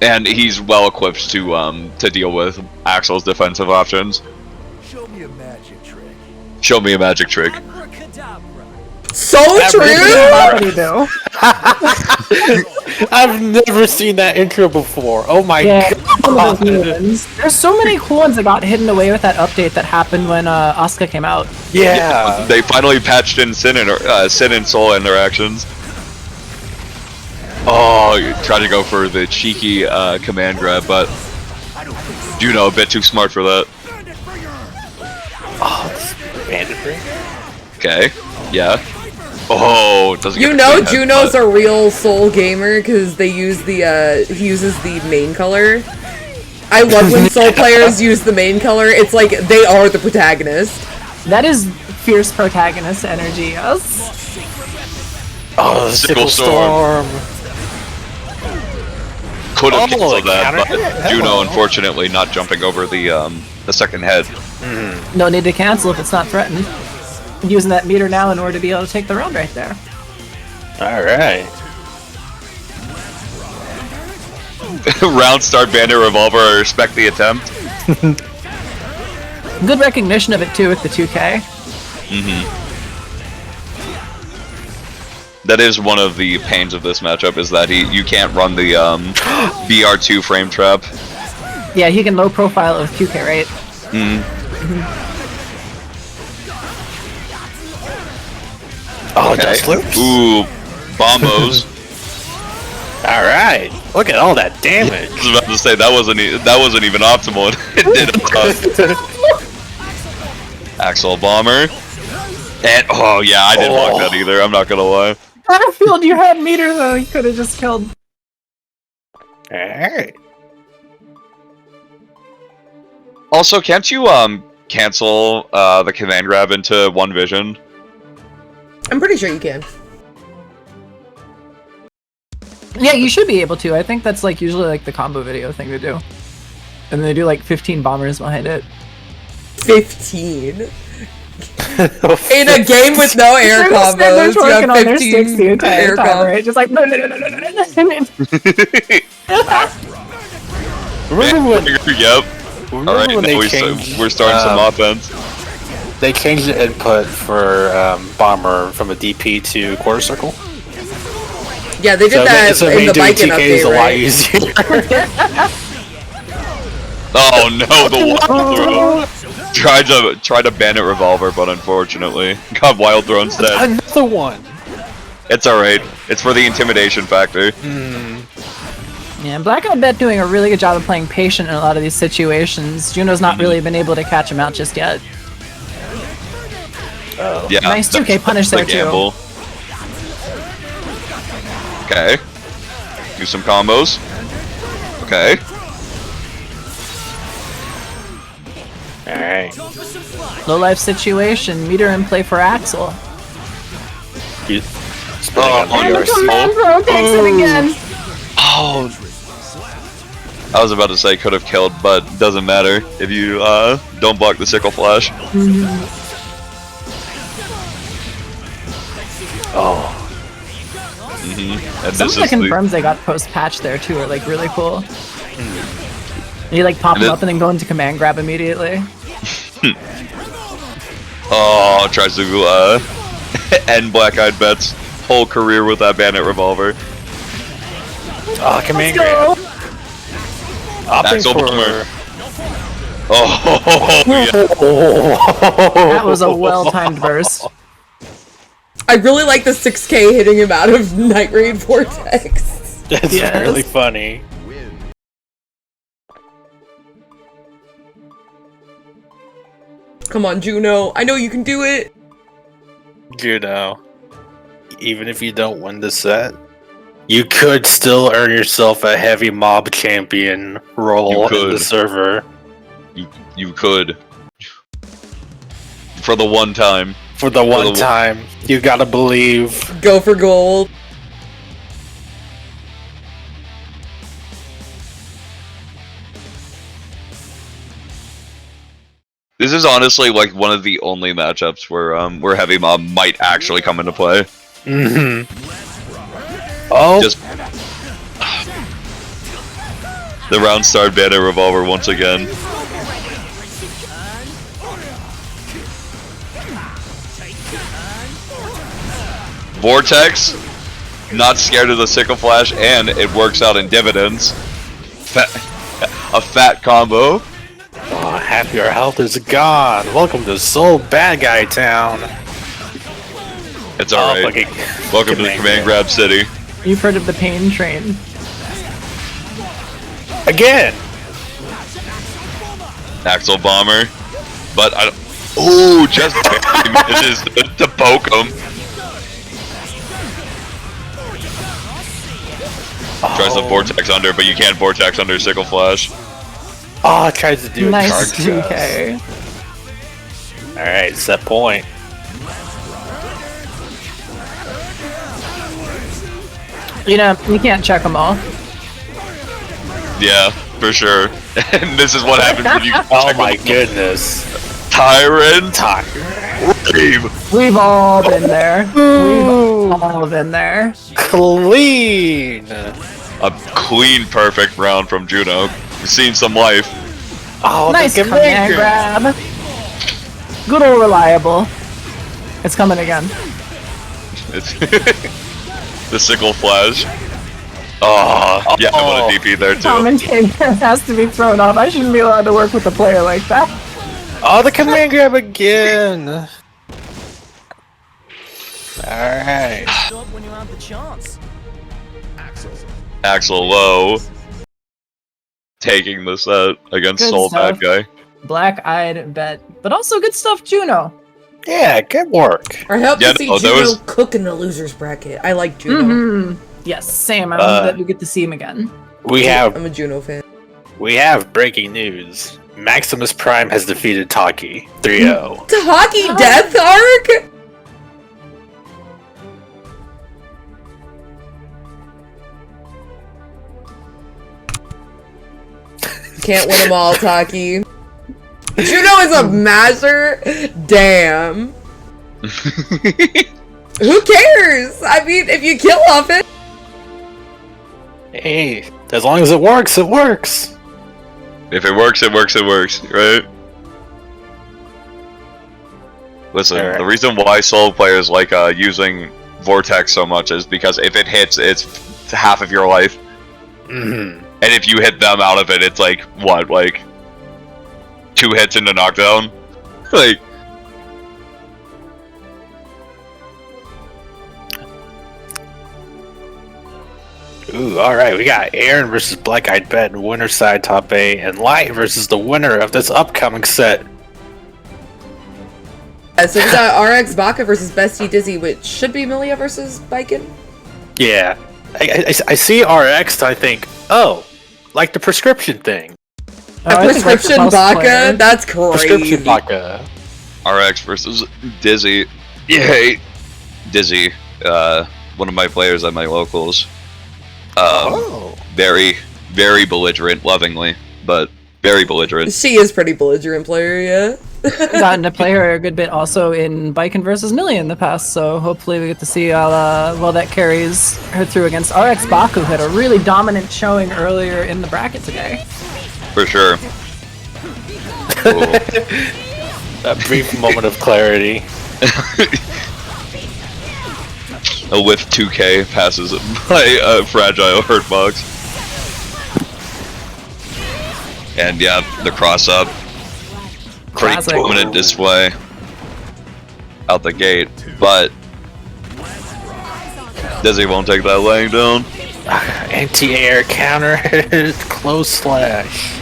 And he's well equipped to deal with Axel's defensive options. Show me a magic trick. Show me a magic trick. Abracadabra. So true. What do you do? I've never seen that intro before. Oh my Yeah, some of god. those new ones. There's so many cool ones that got hidden away with that update that happened when Asuka came out. Yeah. They finally patched in Sin and Soul interactions. Oh, you tried to go for the cheeky command grab, but Juno a bit too smart for that. Oh, bandit ring. Okay, yeah. Oh, it doesn't. You get know the clean head, Juno's but- a real Soul gamer because they use he uses the main color. I love when Soul players use the main color. It's like they are the protagonist. That is fierce protagonist energy, yes. Oh, the Sickle sickle Storm. storm. Could have Oh, canceled that, counter but hit? Juno Hello. unfortunately not jumping over the second head. No need to cancel if it's not threatened. Using that meter now in order to be able to take the round right there. All right. Round start bandit revolver. I respect the attempt. Good recognition of it too with the 2K. That is one of the pains of this matchup, is that you can't run the BR2 frame trap. Yeah, he can low profile it with 2K, right? Oh, Okay. just loops. Ooh, bombos. All right, look at all that damage. I was about to say that wasn't even optimal. It did a ton. Axel bomber. And oh yeah, I didn't block that either. I'm not gonna lie. Battlefield, you had meter though. You could have just killed. All right. Also, can't you cancel the command grab into one vision? I'm pretty sure you can. Yeah, you should be able to. I think that's like usually like the combo video thing to do. And they do like 15 bombers behind it. 15. In a game with no air combos, you have 15 air combos. Right? Just like no. Remember when? Yep. Remember Alright, when now they changed? we're starting some offense. They changed the input for bomber from a DP to quarter circle. Yeah, they did that so in the doing Viking TK is update, a lot right? easier. Oh no, the wild throw. Tried to bandit revolver, but unfortunately got wild throw instead. Another one. It's alright. It's for the intimidation factor. Yeah, Black Eyed Bet doing a really good job of playing patient in a lot of these situations. Juno's not really been able to catch him out just yet. Yeah, Nice 2K that's punish the there too. gamble. Okay. Do some combos. Okay. All right. Low life situation. Meter in play for Axel. You spinning on Oh, the you're RC. Bro takes it again. Oh. I was about to say could have killed, but doesn't matter if you don't block the sickle flash. Oh. And Some this of the is confirms they got post patch there too are like really cool. You like pop And them it- up and then go into command grab immediately. Oh, tries to end Black Eyed Bet's whole career with that bandit revolver. Oh, command Go! grab. Opting Axel for. bomber. Oh, yeah. That was a well-timed burst. I really like the 6K hitting him out of Night Raid Vortex. That's Yes. really funny. Come on, Juno. I know you can do it. You know, even if you don't win the set, you could still earn yourself a heavy mob champion role in the server. You could. For the one time. For the one time, you gotta believe. Go for gold. This is honestly like one of the only matchups where heavy mob might actually come into play. Oh, Just the round star bandit revolver once again. Vortex, not scared of the sickle flash, and it works out in dividends. A fat combo. oh, half your health is gone. Welcome to Soul Bad Guy Town. It's alright. fucking Welcome to the Command Grab City. You've heard of the pain train. Again. Axel bomber. But I don't. Ooh, just barely manages to poke him. Tries to vortex under, but you can't vortex under sickle flash. Oh, it tries to do a Nice charge. 2K. Alright, set point. You know, you can't check them all. Yeah, for sure. And this is what happens when you Oh check my them. goodness. Tyrant. Rave. We've all been there. We've all been there. Clean. A clean, perfect round from Juno. We've seen some life. Oh, Nice the command grab. Good old reliable. It's coming again. It's the sickle flash. Oh, yeah, what a DP there too. Commentator has to be thrown off. I shouldn't be allowed to work with a player like that. Oh, the command grab again. Alright. When you have the chance. Axel Low taking the set against Good Soul stuff. Bad Guy. Black-eyed bet, but also good stuff, Juno. Yeah, good work. I hope Yeah, to see no, there Juno was- cook in the losers bracket. I like Juno. Mm-hmm. Yes, same. I love that we get to see him again. I'm a Juno fan. We have breaking news. Maximus Prime has defeated Taki 3-0. The hockey death arc? Can't win them all, Taki. Juno is a master. Damn. Who cares? I mean, if you kill off it. Hey, as long as it works, it works. If it works, it works, it works, right? Listen, Alright. the reason why solo players like using Vortex so much is because if it hits, it's half of your life. Mm-hmm. And if you hit them out of it, it's like, what, like 2 hits into knockdown? Like, Ooh, alright, we got Aaron versus Black Eyed Bet, winner side top 8, and Light versus the winner of this upcoming set. So we got RX Baka versus Bestie Dizzy, which should be Milia versus Biken. Yeah. I see RX, I think, oh, like the prescription thing. A prescription Baka? That's crazy. Prescription Baka. RX versus Dizzy. Yay! Dizzy, one of my players at my locals. Very, very belligerent, lovingly, but very belligerent. She is pretty belligerent player, yeah. Gotten to play her a good bit also in Biken versus Millie in the past, so hopefully we get to see how well that carries her through against RX Baku, who had a really dominant showing earlier in the bracket today. For sure. That brief moment of clarity. A whiff 2K passes by a fragile hurt box. And yeah, the cross up. Pretty Classic. dominant display out the gate, but Dizzy won't take that laying down. Anti-air counter, close slash.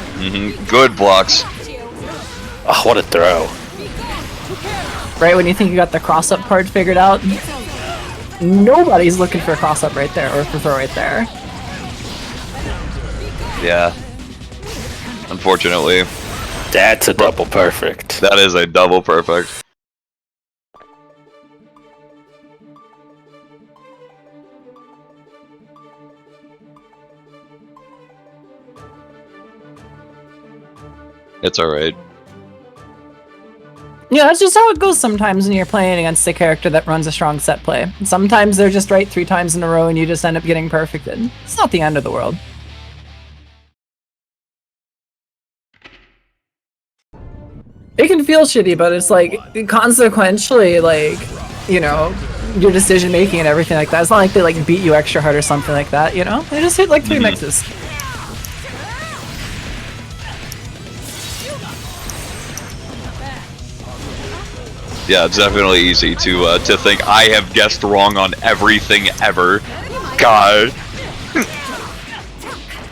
Good blocks. Oh, what a throw. Right when you think you got the cross-up part figured out, nobody's looking for a cross-up right there, or for throw right there. Yeah. Unfortunately, That's a double perfect. that is a double perfect. It's alright. Yeah, that's just how it goes sometimes when you're playing against a character that runs a strong set play. Sometimes they're just right 3 times in a row and you just end up getting perfected. It's not the end of the world. It can feel shitty, but it's like, consequentially, like, you know, your decision making and everything like that. It's not like they like beat you extra hard or something like that, you know? They just hit like 3 mixes. Yeah, it's definitely easy to think I have guessed wrong on everything ever. God.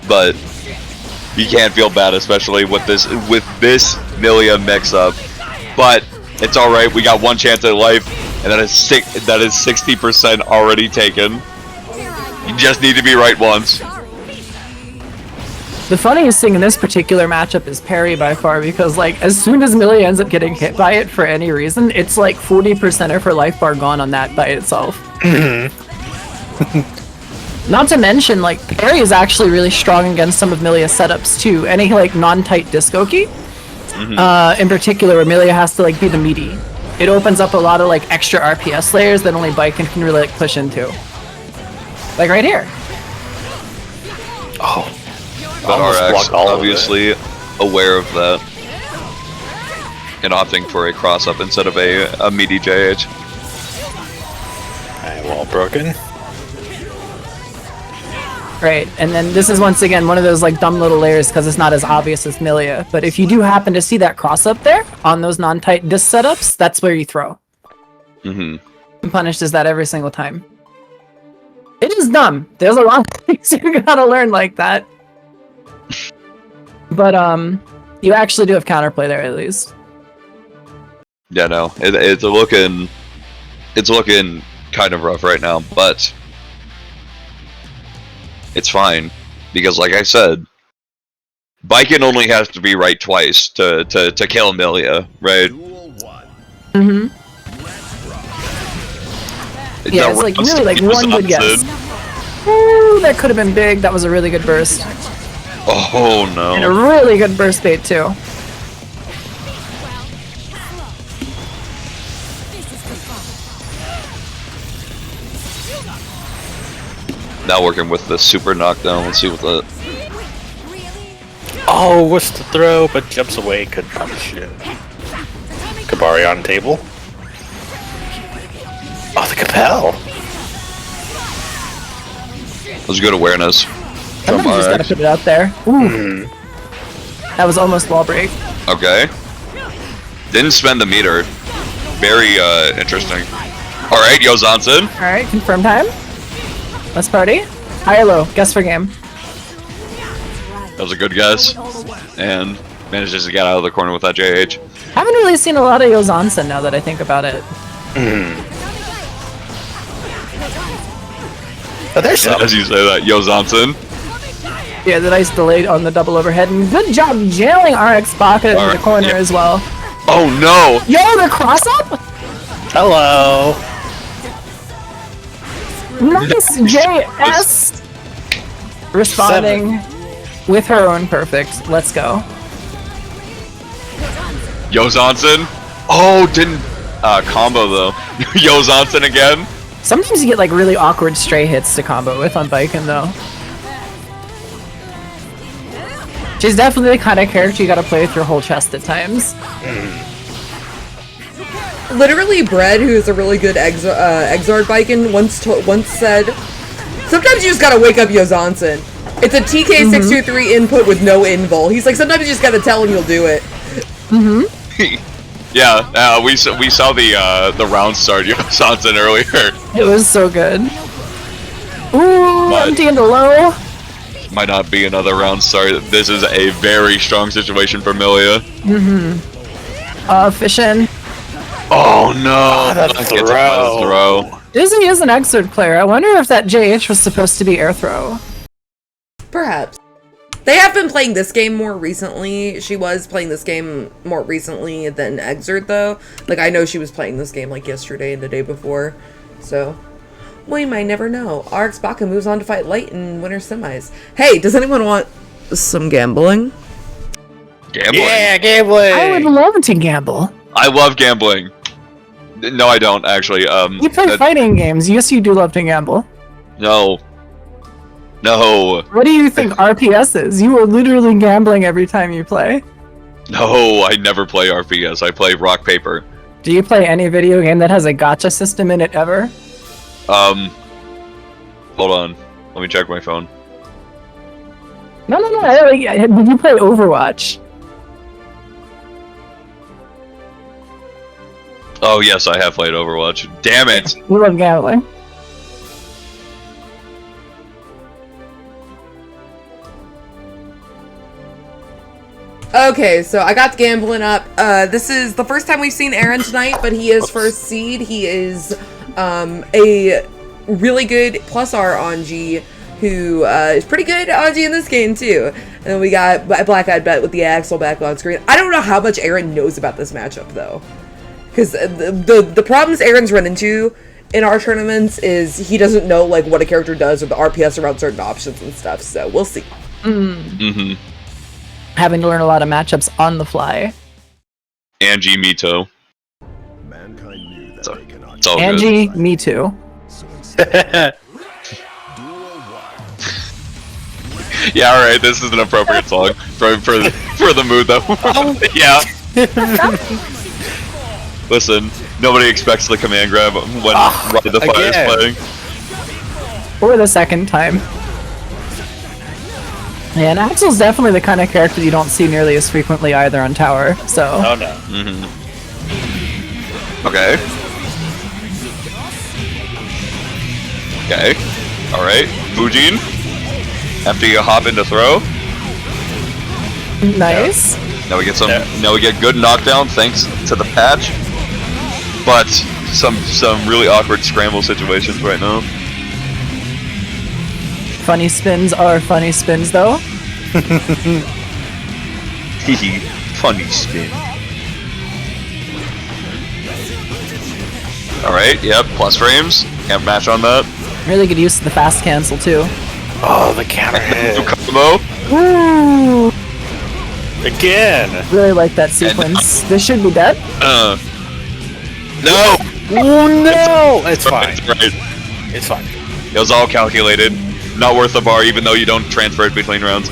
But you can't feel bad, especially with this Milia mix-up. But it's all right. We got one chance at life, and that is 60% already taken. You just need to be right once. The funniest thing in this particular matchup is parry by far, because like as soon as Millie ends up getting hit by it for any reason, it's like 40% of her life bar gone on that by itself. Not to mention, like, parry is actually really strong against some of Milia's setups too. Any like non-tight disco-key, in particular, where Milia has to like be the meaty. It opens up a lot of like extra RPS layers that only Biken can really like push into. Like right here. Oh, But almost RX blocked all of obviously aware of that and opting for a cross up instead of a meaty JH. Alright, wall broken. Right, and then this is once again one of those like dumb little layers because it's not as obvious as Milia. But if you do happen to see that cross up there on those non-tight disc setups, that's where you throw. Mm-hmm. And punished as that every single time. It is dumb. There's a lot of things you gotta learn like that. But you actually do have counterplay there at least. Yeah, no, it's looking kind of rough right now, but it's fine because, like I said, Biken only has to be right twice to kill Milia, right? Mm-hmm. Yeah, it's like really like one good guess. Ooh, that could have been big. That was a really good burst. Oh no. And a really good burst bait too. Now working with the super knockdown. Let's see what the. Oh, what's the throw? But jumps away. Couldn't punish it. Kabari on table. Oh, the Capel. That was good awareness. Sometimes you just gotta put it out there. Ooh. That was almost wall break. Okay. Didn't spend the meter. Very interesting. Alright, Yozansen. Alright, confirm time. Let's party. High or low? Guess for game. That was a good guess. And manages to get out of the corner with that JH. Haven't really seen a lot of Yozansen now that I think about it. Oh, there's some. As you say that, Yozansen. Yeah, the nice delay on the double overhead, and good job jailing RX Baka in the corner as well. Oh no! Yo, the cross up? Hello. Nice JS! Responding with her own perfect. Let's go. Yozansen. Oh, didn't combo though. Yozansen again. Sometimes you get like really awkward stray hits to combo with on Biken though. She's definitely the kind of character you gotta play with your whole chest at times. Literally, Bread, who is a really good Exard Biken, once said, sometimes you just gotta wake up Yozansen. It's a TK623 input with no invul. He's like, sometimes you just gotta tell him you'll do it. Yeah, we saw the round start Yozansen earlier. It was so good. Ooh, empty into low. Might not be another round start. This is a very strong situation for Milia. Fishin. Oh no! that throw. Dizzy is an Exard player. I wonder if that JH was supposed to be air throw. Perhaps. They have been playing this game more recently. She was playing this game more recently than Exard, though. Like, I know she was playing this game, like, yesterday and the day before. So, we might never know. RX Baka moves on to fight Light in winter semis. Hey, does anyone want some gambling? Gambling? Yeah, gambling. I would love to gamble. I love gambling. No, I don't, actually. You play fighting games. Yes, you do love to gamble. No. No. What do you think RPS is? You are literally gambling every time you play. No, I never play RPS. I play rock, paper. Do you play any video game that has a gacha system in it ever? Hold on. Let me check my phone. No. Did you play Overwatch? Oh, yes, I have played Overwatch. Damn it! You love gambling. Okay, so I got the gambling up. This is the first time we've seen Aaron tonight, but he is first seed. He is a really good plus R on G, who is pretty good on G in this game too. And then we got Black Eyed Bet with the Axel back on screen. I don't know how much Aaron knows about this matchup though, because the problems Aaron's run into in our tournaments is he doesn't know like what a character does or the RPS around certain options and stuff. So we'll see. Having to learn a lot of matchups on the fly. Angie Mito. It's all Angie, good. me too. Yeah, all right. This is an appropriate song for the mood, though. Yeah. Listen, nobody expects the command grab when Ride the Fire is playing. For the second time. Yeah, and Axel's definitely the kind of character you don't see nearly as frequently either on Tower, so... Oh no. Okay. Okay. Alright. Fujin. After you hop into throw. Nice. Now we get some. Now we get good knockdown thanks to the patch. But some really awkward scramble situations right now. Funny spins are funny spins, though. Hehe. Funny spin. Alright, yep, plus frames. Can't match on that. Really good use of the fast cancel, too. Oh, the counter hit. Combo. Woo! Again. Really like that sequence. This should be dead. No! Oh no! It's fine. It's right. It's fine. It was all calculated. Not worth the bar, even though you don't transfer it between rounds.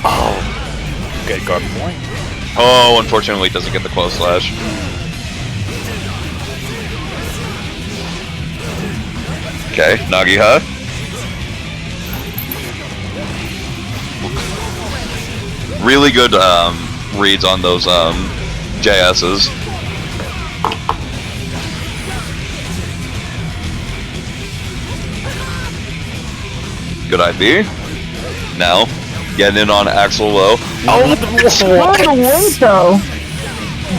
Oh. Good guard point. Oh, unfortunately, it doesn't get the close slash. Okay, Nagiha. Really good reads on those JS's. Good IB. Now, getting in on Axel low. Oh, What a win, though.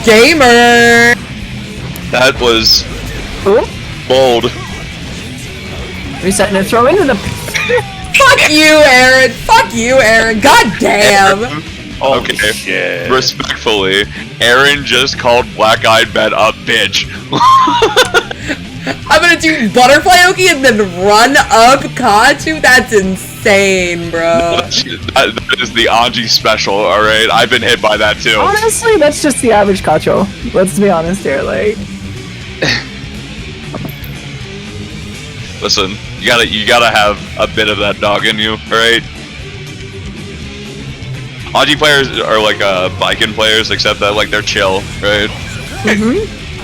Gamer! That was Ooh. bold. Resetting and throw into the... Fuck you, Aaron! Fuck you, Aaron! God damn! Okay, shit. respectfully, Aaron just called Black Eyed Ben a bitch. I'm gonna do Butterfly Oki and then run up Kachu? That's insane, bro. that is the Anji special, alright? I've been hit by that too. Honestly, that's just the average Kacho. Let's be honest here, like... Listen, you gotta have a bit of that dog in you, alright? Anji players are like Viking players, except that like they're chill, right?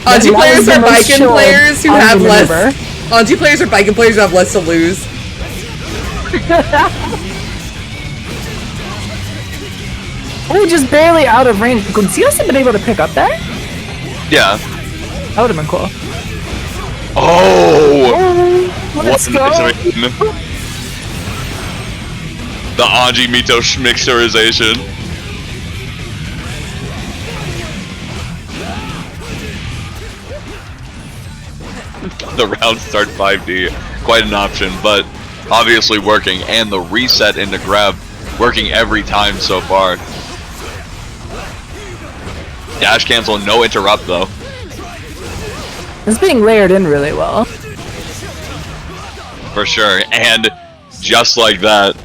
Anji players are Viking chill players who Anji have less. maneuver. Anji players are Viking players who have less to lose. Oh, just barely out of range. Could Zeus have been able to pick up that? Yeah. That would have been cool. Oh! Let's go. The Anji Mito schmixerization. The round start 5D. Quite an option, but obviously working. And the reset into grab working every time so far. Dash cancel, no interrupt though. It's being layered in really well. For sure. And just like that,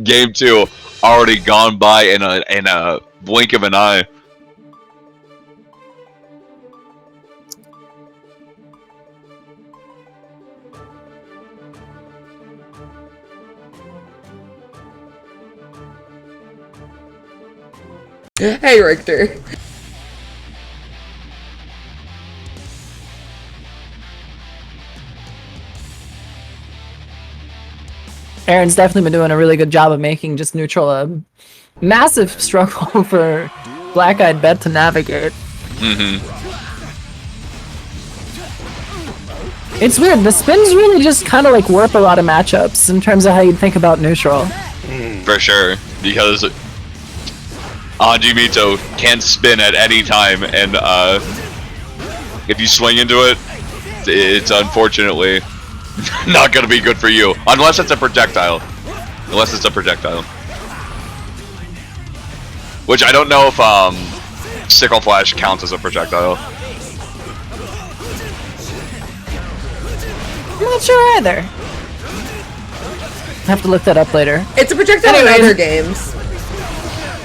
game 2 already gone by in a blink of an eye. Hey, Richter. Aaron's definitely been doing a really good job of making just neutral a massive struggle for Black Eyed Bet to navigate. It's weird, the spins really just kind of like warp a lot of matchups in terms of how you'd think about neutral. For sure. Because Anji Mito can spin at any time, and if you swing into it, it's unfortunately not gonna be good for you. Unless it's a projectile. Which I don't know if Sickle Flash counts as a projectile. I'm not sure either. Have to look that up later. It's a projectile in other games.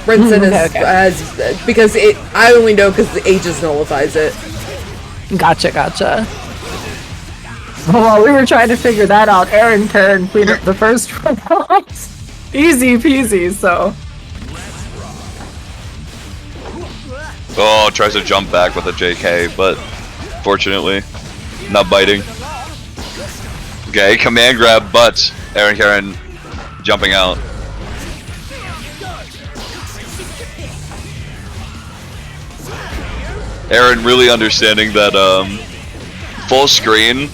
Rinsen is because I only know because the Aegis nullifies it. Gotcha. While we were trying to figure that out, Aaron cleaned up the first one. Easy peasy, so. Oh, tries to jump back with a JK, but fortunately, not biting. Okay, command grab, but Aaron jumping out. Aaron really understanding that full screen,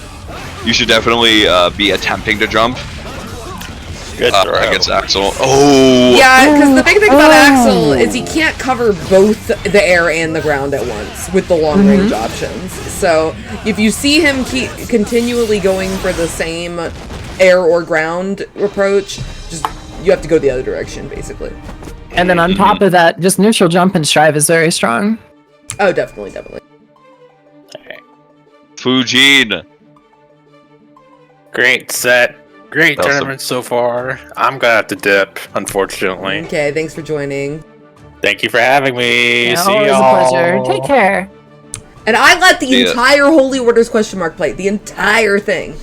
you should definitely be attempting to jump. Good throw. Against Axel. Oh! Yeah, because the big thing about Axel is he can't cover both the air and the ground at once with the long range options. So if you see him keep continually going for the same air or ground approach, just you have to go the other direction, basically. And then on top of that, just neutral jump and strive is very strong. Oh, definitely. Fujin. Great set. Great Awesome. tournament so far. I'm gonna have to dip, unfortunately. Okay, thanks for joining. Thank you for having me. Yeah, See always y'all. a pleasure. Take care. And I let the Yeah. entire Holy Orders question mark play. The entire thing.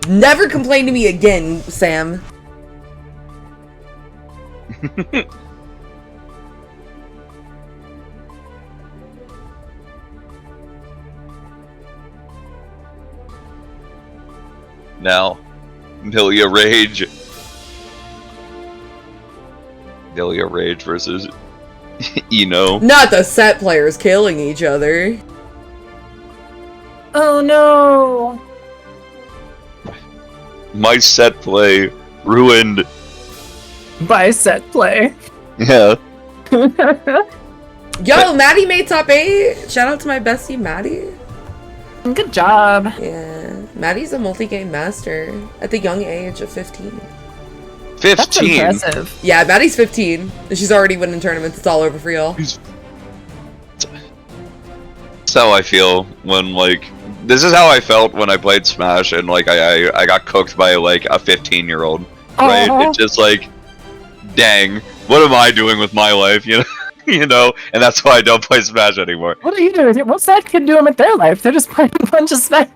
Never complain to me again, Sam. Now, Milia Rage. Milia Rage versus Eno. Not the set players killing each other. Oh no! My set play ruined. By set play. Yeah. Yo, Maddie made top 8. Shout out to my bestie, Maddie. Good job. Yeah, Maddie's a multi-game master at the young age of 15. 15. That's impressive. Yeah, Maddie's 15. She's already winning tournaments. It's all over for y'all. That's how I feel when, like, this is how I felt when I played Smash and, like, I got cooked by, like, a 15-year-old, right? Aw. It's just like, dang, what am I doing with my life, you know? You know, and that's why I don't play Smash anymore. What are you doing? What's that kid doing with their life? They're just playing a bunch of Smash.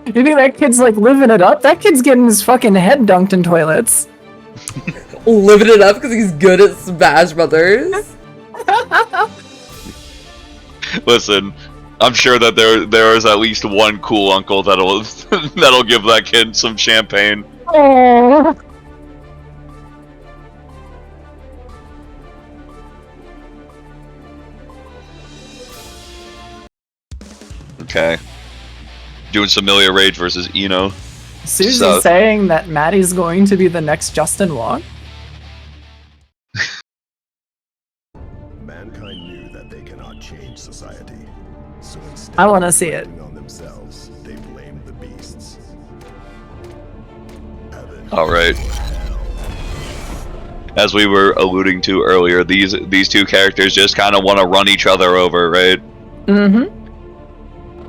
You think that kid's like living it up? That kid's getting his fucking head dunked in toilets. Living it up because he's good at Smash Brothers. Listen, I'm sure that there is at least one cool uncle that'll that'll give that kid some champagne. Oh. Okay. Doing some Milia Rage versus Eno. Susie's So- saying that Maddie's going to be the next Justin Wong. Mankind knew that they cannot change society, so instead I wanna of see it. reflecting on themselves, they blamed the beasts. Heaven All right. As we were alluding to earlier, these two characters just kind of want to run each other over, right? Mm-hmm.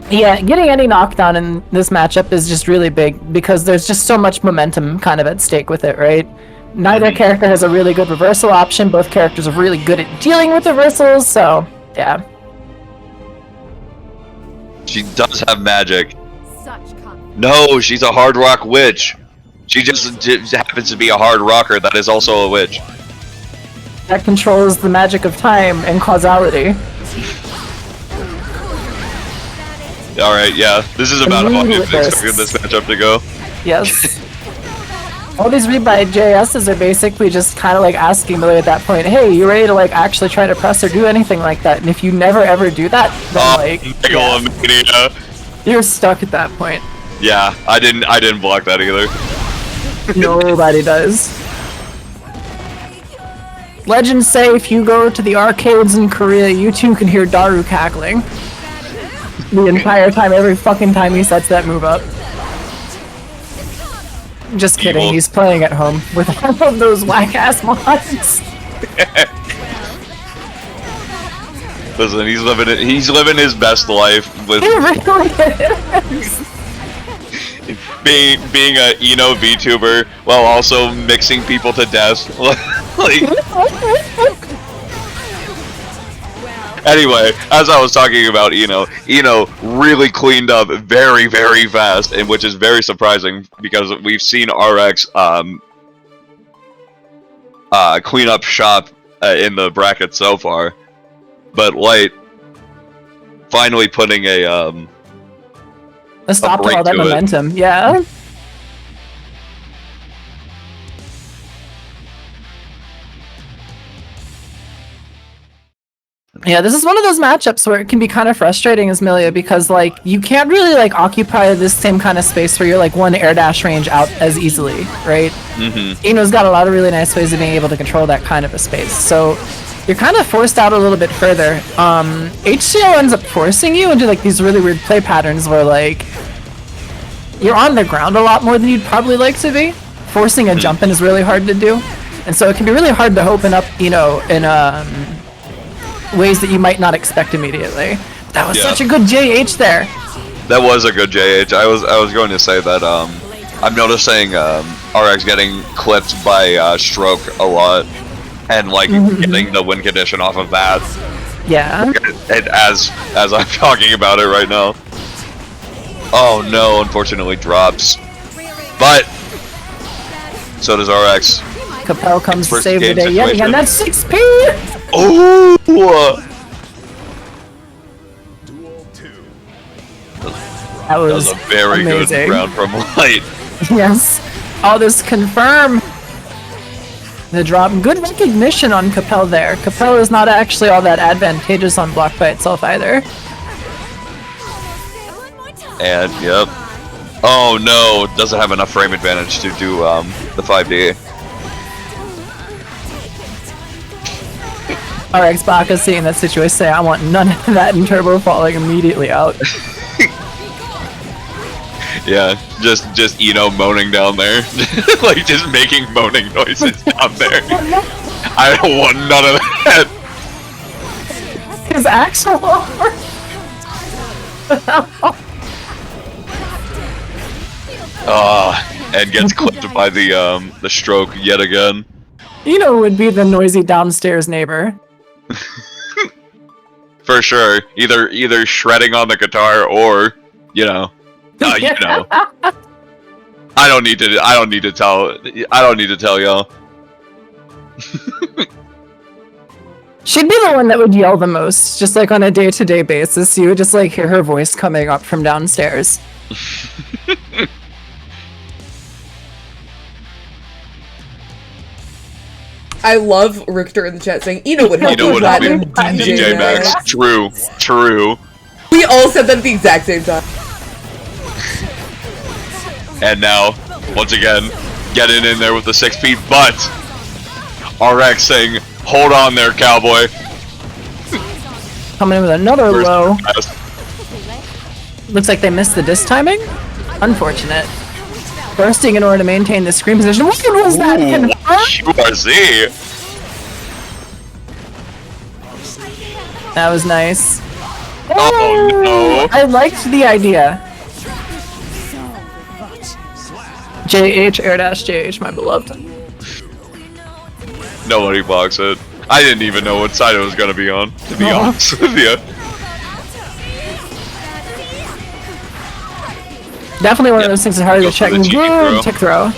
Yeah, getting any knockdown in this matchup is just really big because there's just so much momentum kind of at stake with it, right? Neither character has a really good reversal option. Both characters are really good at dealing with reversals, so yeah. She does have magic. Such confidence. No, she's a hard rock witch. She just happens to be a hard rocker that is also a witch. That controls the magic of time and causality. All right, yeah, this is about how I Ooh, expected this matchup to go. Yes. All these rebuy JSs are basically just kind of like asking Millie at that point, hey, you ready to like actually try to press or do anything like that? And if you never ever do that, then like Megalomania. you're stuck at that point. Yeah, I didn't block that either. Nobody does. Legends say if you go to the arcades in Korea, you too can hear Daru cackling. The entire time, every fucking time he sets that move up. Just kidding, Evil. he's playing at home with all of those whack-ass mods. Listen, he's living his best life with He really is. being a Eno VTuber while also mixing people to death. Like, Anyway, as I was talking about Eno really cleaned up very, very fast, and which is very surprising because we've seen RX clean up shop in the bracket so far, but Light finally putting a stop to break all that to it. momentum. Yeah. Yeah, this is one of those matchups where it can be kind of frustrating as Milia because like you can't really like occupy this same kind of space where you're like one air dash range out as easily, right? Mm-hmm. Eno's got a lot of really nice ways of being able to control that kind of a space. So you're kind of forced out a little bit further. HCO ends up forcing you into like these really weird play patterns where like you're on the ground a lot more than you'd probably like to be. Forcing a jump in is really hard to do. And so it can be really hard to open up, in ways that you might not expect immediately. That was such a good JH there. That was a good JH. I was going to say that I'm noticing RX getting clipped by stroke a lot, and like getting the win condition off of that. Yeah. And as I'm talking about it right now. Oh no! Unfortunately, drops. But so does RX. Capel comes to First save the game day yet again. situation. That's 6P. Oh! Duel 2. That That was was a very amazing. good round from Light. Yes. All this confirm. The drop. Good recognition on Capel there. Capel is not actually all that advantageous on block by itself either. And yep. Oh no! Doesn't have enough frame advantage to do the 5D. RX Baka seeing that situation say, I want none of that, and Turbo falling immediately out. Yeah, just moaning down there, like just making moaning noises down there. I don't want none of that. His actual And gets clipped by the stroke yet again. would be the noisy downstairs neighbor. For sure, either shredding on the guitar or, I don't need to tell y'all. She'd be the one that would yell the most, just like on a day-to-day basis. You would just like hear her voice coming up from downstairs. I love Richter in the chat saying, Eno would help Eno with would that help in DJ Max. True. We all said that at the exact same time. And now, once again, getting in there with the 6 feet, but RX saying, hold on there, cowboy. Coming in with another First low. pass. Looks like they missed the disc timing. Unfortunate. Bursting in order to maintain the screen position. What was that? Confirmed? QRZ. That was nice. Oh no. I liked the idea. JH, air dash JH, my beloved. Nobody blocks it. I didn't even know what side it was gonna be on, to be honest with you. Definitely one of those things that's hard to Go for check. the cheeky Good throw. tick throw.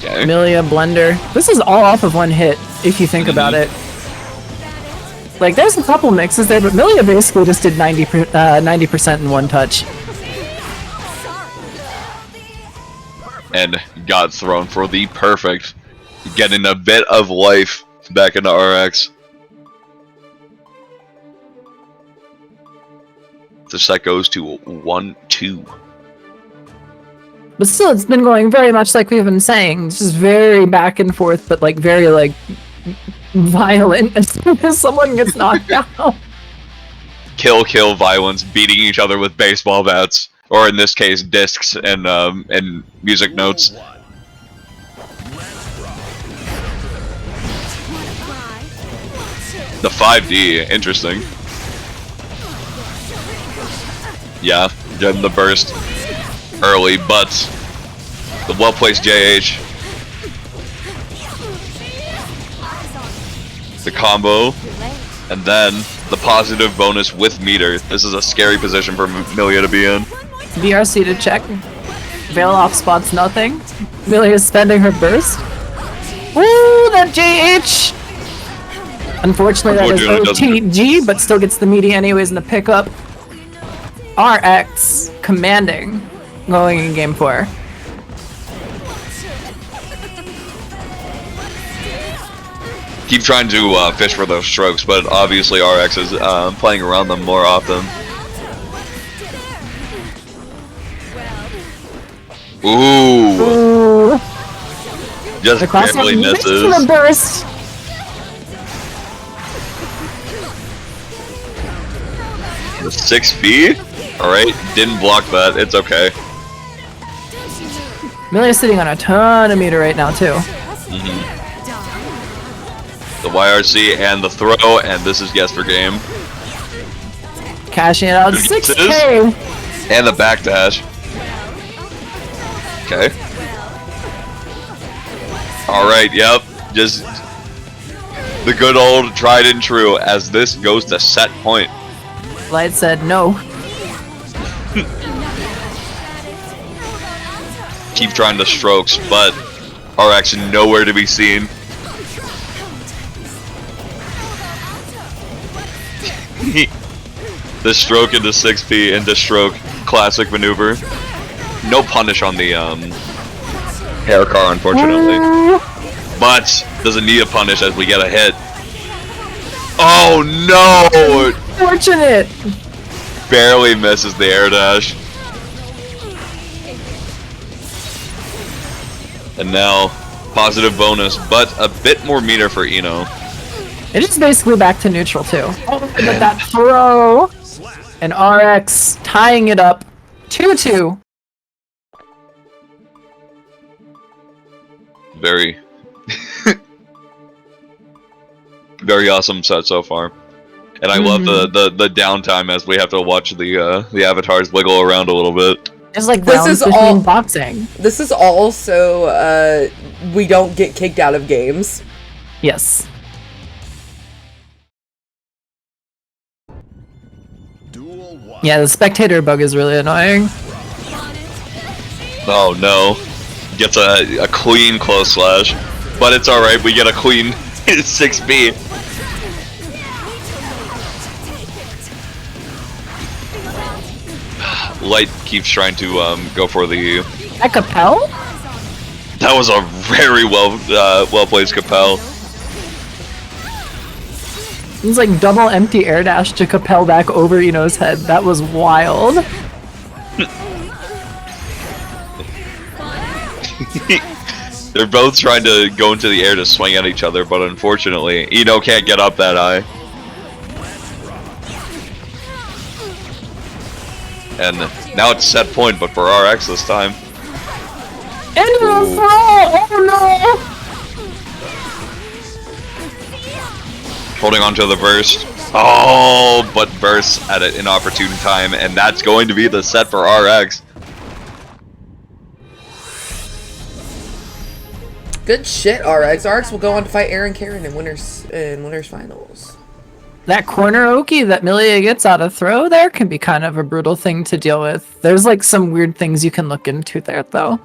Okay. Milia, Blender. This is all off of one hit, if you think about it. Like, there's a couple mixes there, but Milia basically just did 90% in one touch. And got thrown for the perfect, getting a bit of life back into RX. The set goes to 1-2. But still, it's been going very much like we've been saying. It's just very back and forth, but like very like violent as soon as someone gets knocked down. Kill violence, beating each other with baseball bats, or in this case, discs and music notes. The 5D, interesting. Yeah, getting the burst early, but the well-placed JH the combo, Too late. and then the positive bonus with meter. This is a scary position for Milia to be in. BRC to check. Veil off spots nothing. Milia is spending her burst. Ooh, that JH! Unfortunately, that is OTG, but still gets the meaty anyways in the pickup. RX commanding going in game 4. Keep trying to fish for those strokes, but obviously RX is playing around them more often. Ooh. Just barely misses. The burst. The 6B? Alright, didn't block that. It's okay. Milia's sitting on a ton of meter right now, too. The YRC and the throw, and this is yes for game. Cashing it out. 6K! And the backdash. Okay. Alright, yep. Just the good old tried and true as this goes to set point. Light said no. Keep trying the strokes, but RX nowhere to be seen. The stroke into 6P into stroke, classic maneuver. No punish on the hair car, unfortunately. But doesn't need a punish as we get a hit. Oh no! Fortunate! Barely misses the air dash. And now, positive bonus, but a bit more meter for Eno. It is basically back to neutral too. Oh, but that throw! And RX tying it up 2-2. Very, very awesome set so far. And I love the downtime as we have to watch the avatars wiggle around a little bit. It's like This rounds is between all- boxing. This is all so we don't get kicked out of games. Yes. Duel 1. Yeah, the spectator bug is really annoying. Oh no. Gets a clean close slash. But it's alright, we get a clean 6B. Light keeps trying to go for the... At Capel? That was a very well placed Capel. It's like double empty air dash to Capel back over Eno's head. That was wild. They're both trying to go into the air to swing at each other, but unfortunately, Eno can't get up that high. And now it's set point, but for RX this time. Into the throw! Oh no! Holding on to the burst. Oh, but bursts at an inopportune time, and that's going to be the set for RX. Good shit, RX. RX will go on to fight Aaron Karen in winners finals. That corner Oki that Milia gets out of throw there can be kind of a brutal thing to deal with. There's like some weird things you can look into there though.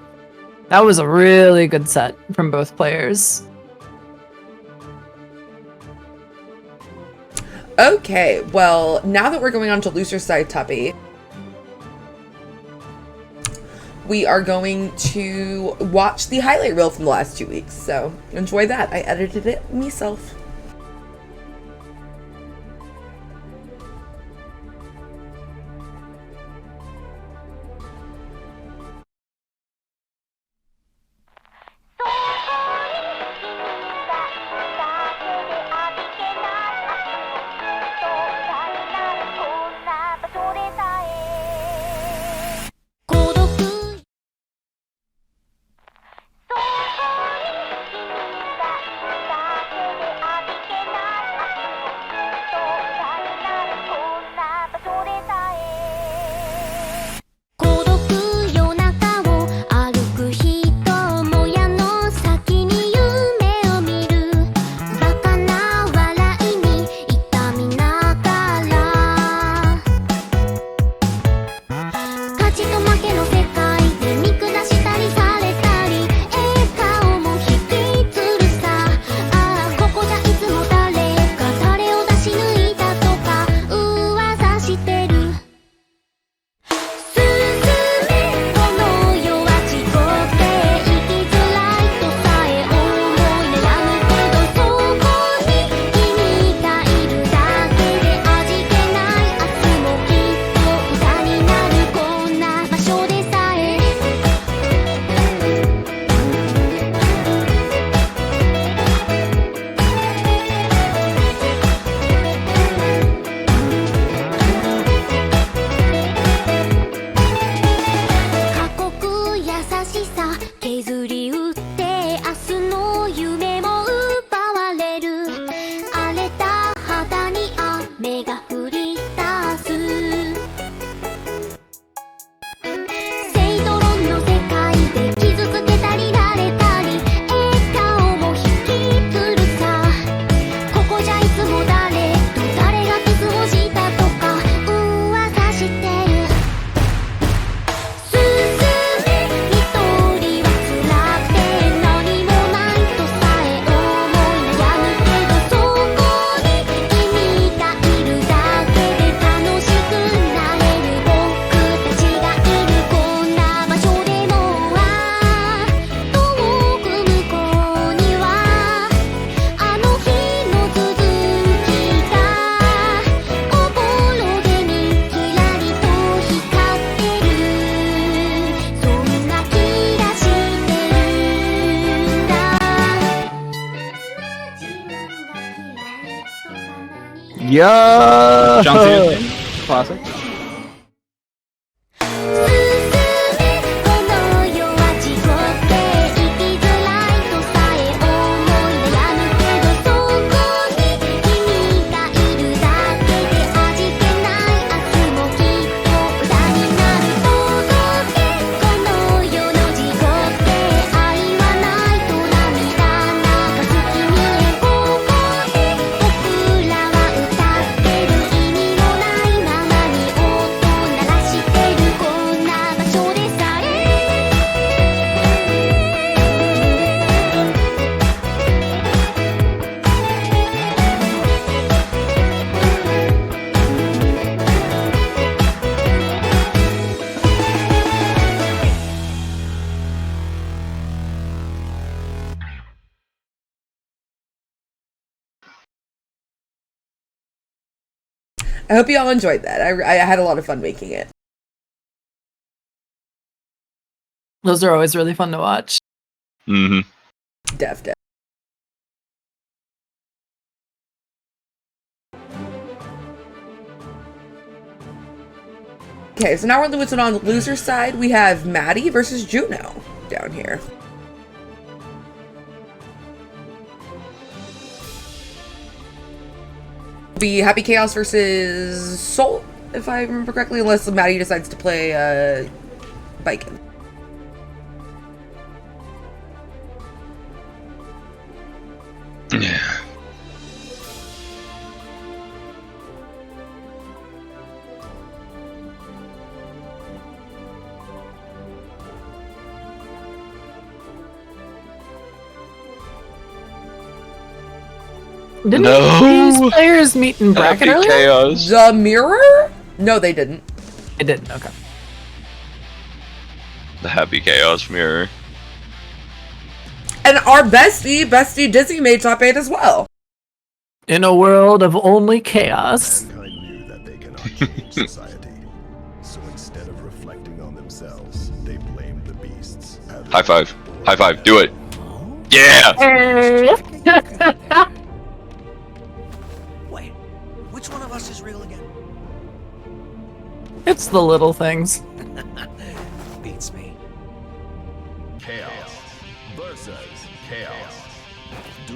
That was a really good set from both players. Okay, well, now that we're going on to loser side Tuppy, we are going to watch the highlight reel from the last 2 weeks. So enjoy that. I edited it myself. Yeah. John Cena theme. Classic. この世は地獄で生きづらいとさえ思い悩むけどそこに君がいるだけで味気ない明日もきっと裏になる届けこの世の地獄で愛はないと涙流す君へここで僕らは歌ってる意味のないままに音鳴らしてるこんな場所でさえI hope you all enjoyed that. I had a lot of fun making it. Those are always really fun to watch. Mm-hmm. Def. Okay, so now we're moving on the loser side. We have Maddie versus Juno down here. Be Happy Chaos versus Soul, if I remember correctly, unless Maddie decides to play Biken. Yeah. Didn't No. these players meet in bracket Happy earlier? Chaos. The Mirror? No, they didn't. It didn't. Okay. The Happy Chaos mirror. And our bestie Dizzy made top 8 as well. In a world of only chaos. Mankind knew that they cannot change society. So instead of reflecting on themselves, they blamed the beasts. High five. High five. Do it. Yeah. Wait, which one of us is real again? It's the little things. Beats me. Chaos versus chaos.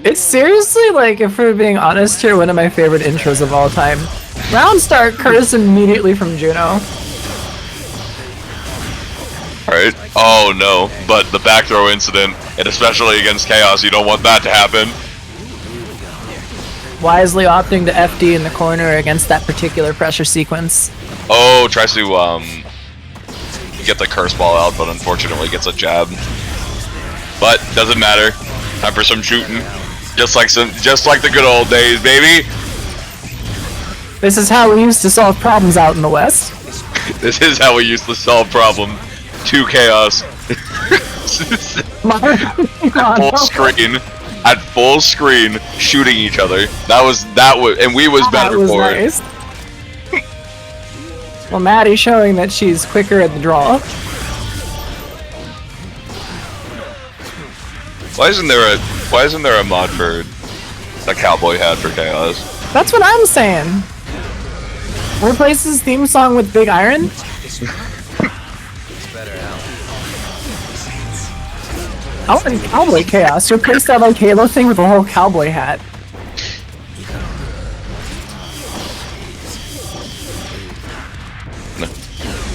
It's seriously, like, if we're being honest here, one of my favorite intros of all time. Round start, Curtis immediately from Juno. Alright. Oh no. But the back throw incident, and especially against Chaos, you don't want that to happen. Wisely opting to FD in the corner against that particular pressure sequence. Oh, tries to get the curse ball out, but unfortunately gets a jab. But doesn't matter. Time for some shooting. Just like the good old days, baby. This is how we used to solve problems out in the West. This is how we used to solve problem. 2 Chaos. Full screen. At full screen, shooting each other. That was, and we was better That was for it. nice. Well, Maddie showing that she's quicker at the draw. Why isn't there a mod for the cowboy hat for Chaos? That's what I'm saying. Replace his theme song with Big Iron. I want Cowboy Chaos. Replace that like Halo thing with a whole cowboy hat.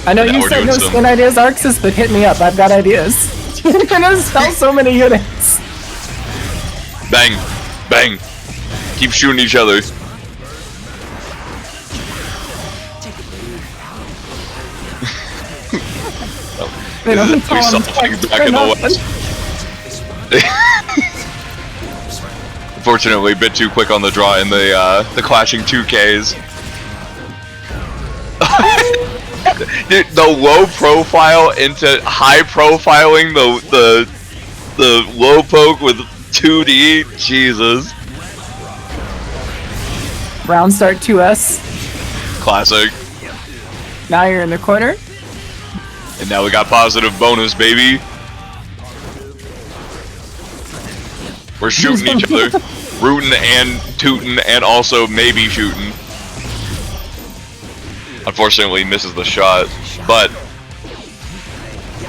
I know Now you we're said doing no some- skin ideas, Arxis, but hit me up. I've got ideas. You're gonna sell so many units. Bang, bang. Keep shooting each other. They don't call We them saw things for back in the nothing. West. Unfortunately, a bit too quick on the draw in the clashing 2Ks. Dude, the low profile into high profiling the low poke with 2D, Jesus. Round start 2S. Classic. Now you're in the corner. And now we got positive bonus, baby. We're shooting each other, rooting and tooting, and also maybe shooting. Unfortunately, misses the shot, but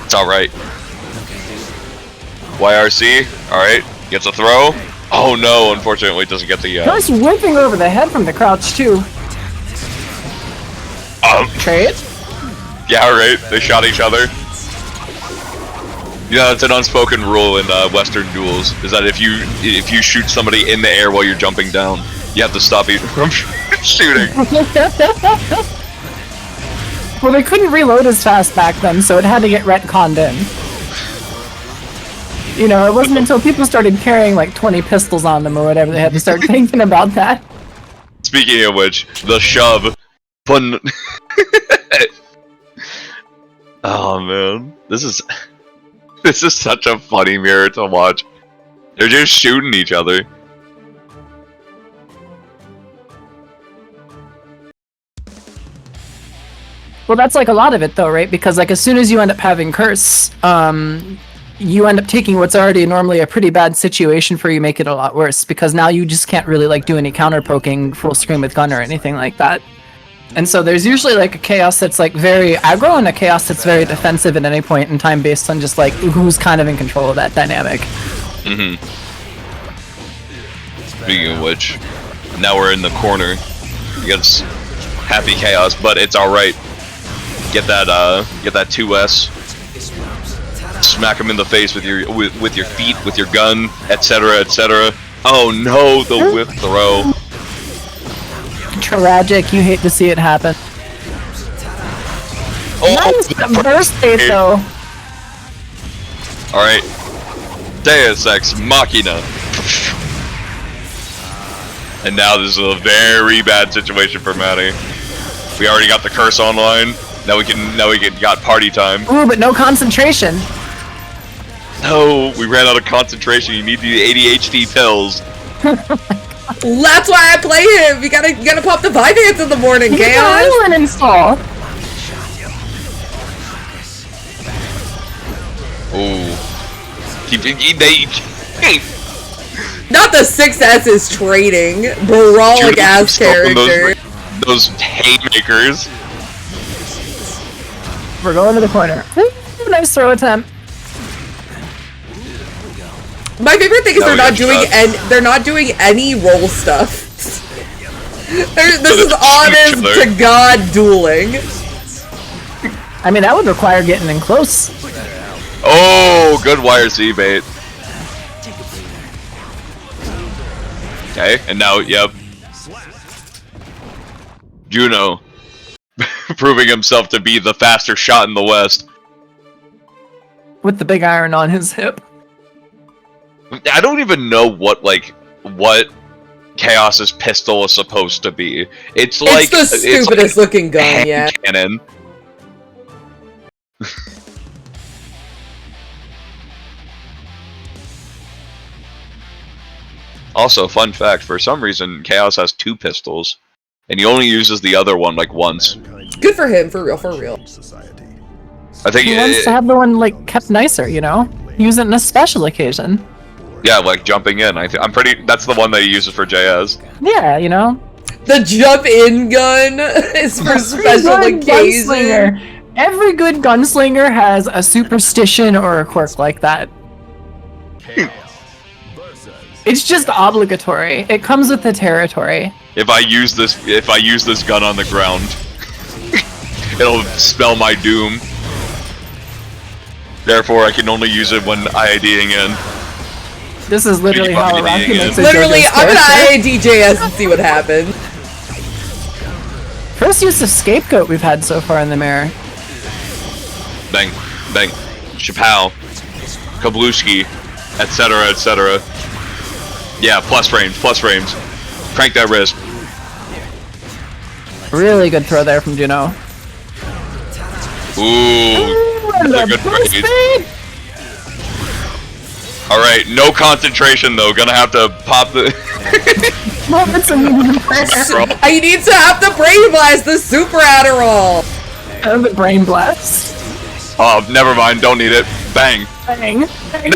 it's alright. YRC, alright, gets a throw. Oh no, unfortunately doesn't get the Nice whipping over the head from the crouch too. Trade? Yeah, right, they shot each other. Yeah, it's an unspoken rule in Western duels, is that if you shoot somebody in the air while you're jumping down, you have to stop each from shooting. Well, they couldn't reload as fast back then, so it had to get retconned in. You know, it wasn't until people started carrying like 20 pistols on them or whatever they had to start thinking about that. Speaking of which, the shove. Pun. Oh man, this is such a funny mirror to watch. They're just shooting each other. Well, that's like a lot of it though, right? Because like as soon as you end up having curse, you end up taking what's already normally a pretty bad situation for you, make it a lot worse, because now you just can't really like do any counter poking full screen with gun or anything like that. And so there's usually like a chaos that's like very aggro and a chaos that's very defensive at any point in time based on just like who's kind of in control of that dynamic. Speaking of which, now we're in the corner against Happy Chaos, but it's alright. Get that 2S. Smack him in the face with your feet, with your gun, etc., etc. Oh no, the whip throw. Tragic, you hate to see it happen. Oh, Nice burst fate though. Alright. Deus Ex Machina. And now this is a very bad situation for Maddie. We already got the curse online. Now we got party time. Ooh, but no concentration. No, we ran out of concentration. You need the ADHD pills. That's why I play him. You gotta pop the Vyvanse in the morning, Chaos. Island install. Ooh. Not the 6S is trading. Brawlic ass character. Those haymakers. We're going to the corner. Ooh, nice throw attempt. My favorite thing is they're not doing any roll stuff. This is honest to God dueling. I mean, that would require getting in close. Oh, good YRC bait. Okay, and now, yep. Juno proving himself to be the faster shot in the West. With the big iron on his hip. I don't even know what Chaos's pistol is supposed to be. It's like the stupidest looking gun, yeah. Cannon. Also, fun fact, for some reason, Chaos has 2 pistols, and he only uses the other one like once. Good for him, for real, for real. I think He wants to have the one like kept nicer, you know? Use it on a special occasion. Yeah, like jumping in. I'm pretty. That's the one that he uses for JS. Yeah, you know? The jump in gun is for special occasion. Every good gunslinger has a superstition or a quirk like that. It's just obligatory. It comes with the territory. If I use this gun on the ground, it'll spell my doom. Therefore, I can only use it when IIDing in. This is literally how Iraqi makes a Literally, JoJo's I'm gonna character. IID JS and see what happens. First use of scapegoat we've had so far in the mirror. Bang, bang, Chappelle, Kabluski, etc., etc. Yeah, plus frames. Crank that wrist. Really good throw there from Juno. Ooh, that's a good trade. Alright, no concentration though, gonna have to pop the... I need to have the Brain Blast, the Super Adderall! The Brain Blast. Oh, never mind, don't need it. Bang. Bang.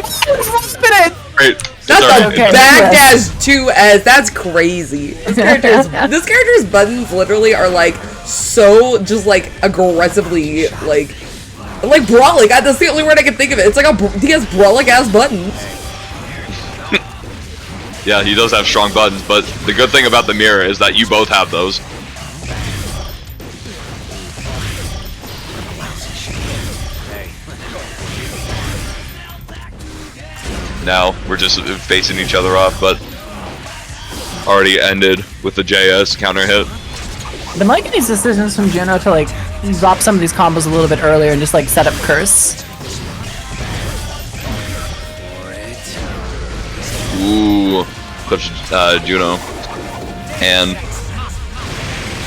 Spin it! Great. That's a Okay, backdash 2S. That's crazy. This character's buttons literally are like so just like aggressively like brawling. That's the only word I can think of it. It's like he has brawling ass buttons. Yeah, he does have strong buttons, but the good thing about the mirror is that you both have those. Now we're just facing each other off, but already ended with the JS counter hit. Been liking these decisions from Juno to like drop some of these combos a little bit earlier and just like set up curse. Ooh, clutch Juno, and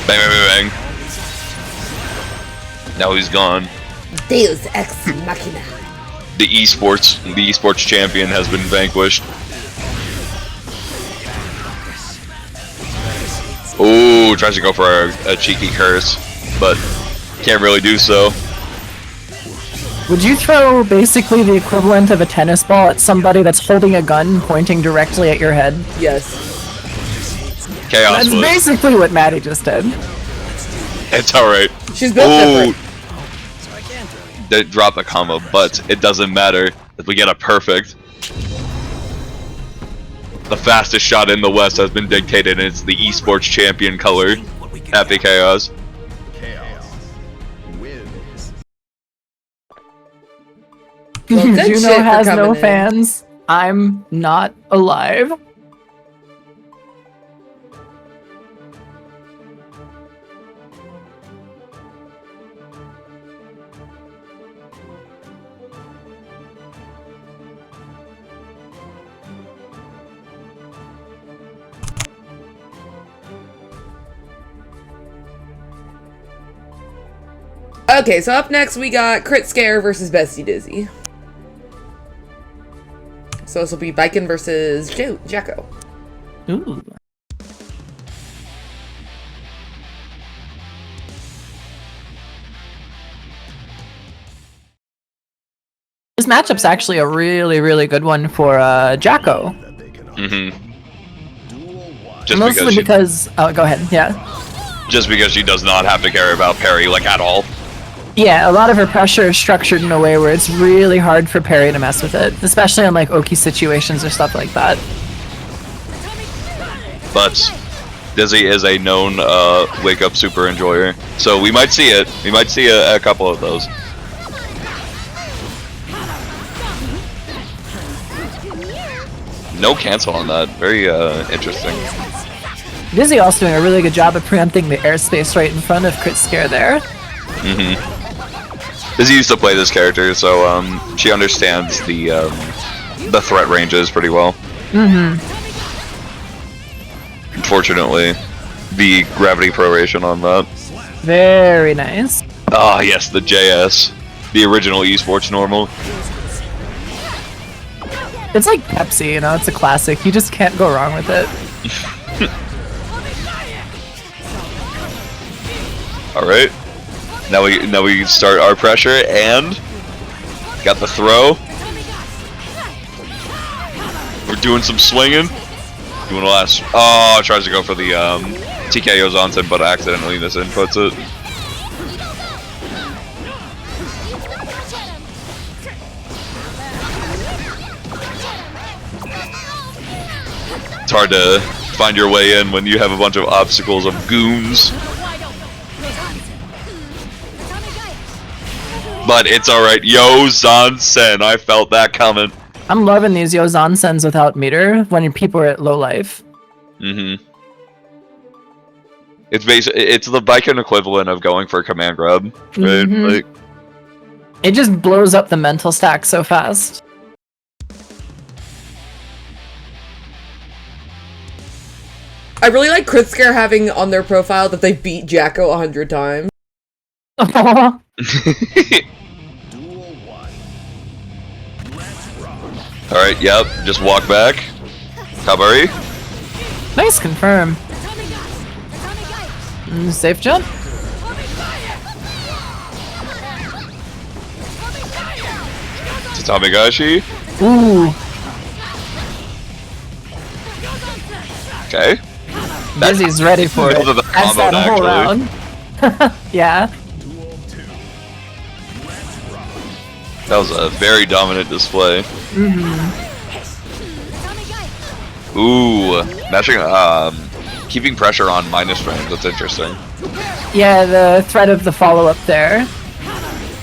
bang, bang, bang, bang. Now he's gone. Deus ex machina. The esports champion has been vanquished. Ooh, tries to go for a cheeky curse, but can't really do so. Would you throw basically the equivalent of a tennis ball at somebody that's holding a gun pointing directly at your head? Yes. Chaos That's was. basically what Maddie just did. It's alright. She's built different. They drop the combo, but it doesn't matter if we get a perfect. The fastest shot in the West has been dictated, and it's the esports champion color. Happy Chaos. Chaos wins. Well, good shit Juno for has no coming in. fans. I'm not alive. Okay, so up next we got Crit Scare versus Bestie Dizzy. So this will be Viking versus Jacko. Ooh. This matchup's actually a really, really good one for Jacko. Just Mostly because oh, go ahead. Yeah. Just because she does not have to care about parry like at all. Yeah, a lot of her pressure is structured in a way where it's really hard for Perry to mess with it, especially in like Oki situations or stuff like that. But Dizzy is a known wake up super enjoyer, so we might see it. We might see a couple of those. No cancel on that. Very interesting. Dizzy also doing a really good job of preempting the airspace right in front of Crit Scare there. Dizzy used to play this character, so she understands the threat ranges pretty well. Unfortunately, the gravity proration on that. Very nice. Ah, yes, the JS, the original esports normal. It's like Pepsi, you know, it's a classic. You just can't go wrong with it. All right, now we start our pressure and got the throw. We're doing some swinging. Doing the last. Oh, tries to go for the TKO Zonson, but accidentally misinputs it. It's hard to find your way in when you have a bunch of obstacles of goons. But it's alright. Yo, Zonsen, I felt that coming. I'm loving these Yozan-sens without meter when people are at low life. It's it's the Viking equivalent of going for a command grab, right? Like, It just blows up the mental stack so fast. I really like Crit Scare having on their profile that they beat Jacko 100 times. Aw. alright, yep, just walk back. Kabari. Nice confirm. Safe jump. Tatamigashi. Ooh. Okay. Dizzy's ready for it. Those are the As that combos, whole actually. round. Yeah. That was a very dominant display. Ooh, matching, keeping pressure on minus frames. That's interesting. Yeah, the threat of the follow-up there.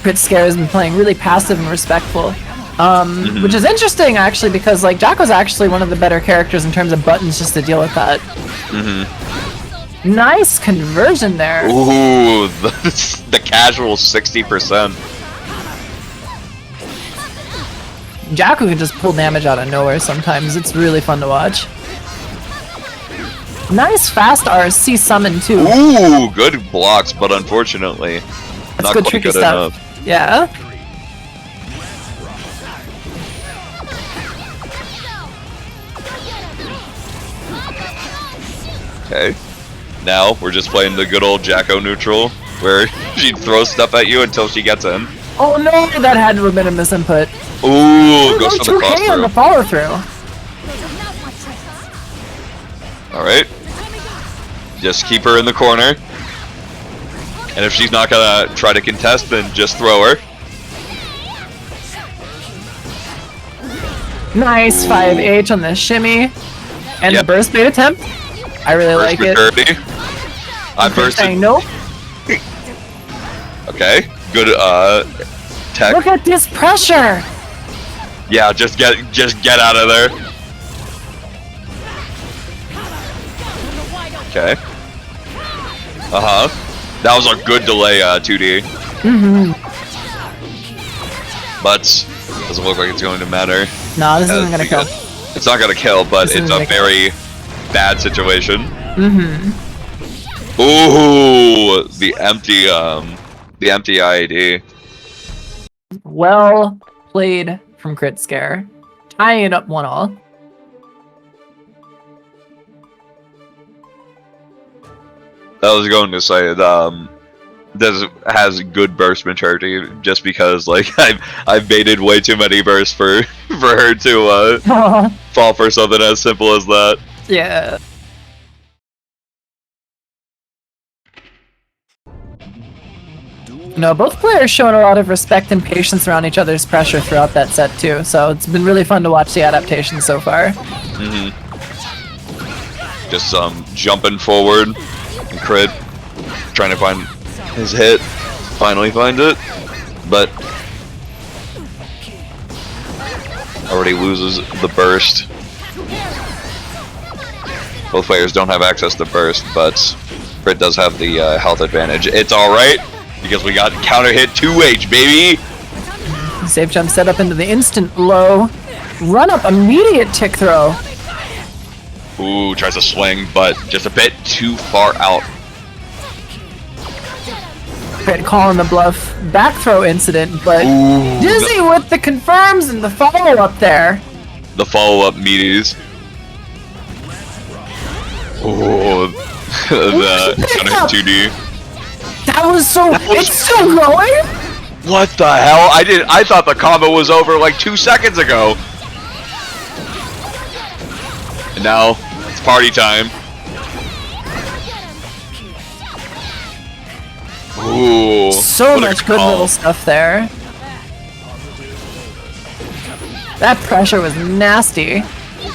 Crit Scare has been playing really passive and respectful. Which is interesting, actually, because, like, Jacko's actually one of the better characters in terms of buttons just to deal with that. Nice conversion there. Ooh, the casual 60%. Jacko can just pull damage out of nowhere sometimes. It's really fun to watch. Nice fast RC summon, too. Ooh, good blocks, but unfortunately, That's not good quite tricky good stuff. enough. Yeah. Okay. Now, we're just playing the good old Jacko neutral, where she throws stuff at you until she gets in. Oh no, that had to have been a misinput. Ooh, goes for the 2K on the cross follow-through. through. Alright. Just keep her in the corner. And if she's not gonna try to contest, then just throw her. Nice 5H on the shimmy. And the burst bait attempt. I really Burst like with it. Kirby. I bursted. Saying no. Okay, good tech. Look at this pressure. Yeah, just get out of there. Okay. That was a good delay, 2D. But doesn't look like it's going to matter. No, this isn't gonna kill. It's not gonna kill, but This it's isn't a gonna kill. very bad situation. Ooh, the empty IAD. Well played from Crit Scare. Tying it up 1-all. I was going to say this has good burst maturity, just because like I've baited way too many bursts for her to fall for something as simple as that. Yeah. No, both players showing a lot of respect and patience around each other's pressure throughout that set too, so it's been really fun to watch the adaptation so far. Just jumping forward and crit, trying to find his hit. Finally find it, but already loses the burst. Both players don't have access to burst, but Crit does have the health advantage. It's alright, because we got counter hit 2H, baby! Safe jump set up into the instant low. Run up immediate tick throw. Ooh, tries to swing, but just a bit too far out. Crit calling the bluff. Back throw incident, but Ooh, Dizzy with the confirms and the follow up there. the follow-up meaties. Ooh, the counter hit 2D. That was so. It's still going? What the hell? I thought the combo was over like 2 seconds ago. And now it's party time. Ooh. So what a much good call. little stuff there. That pressure was nasty.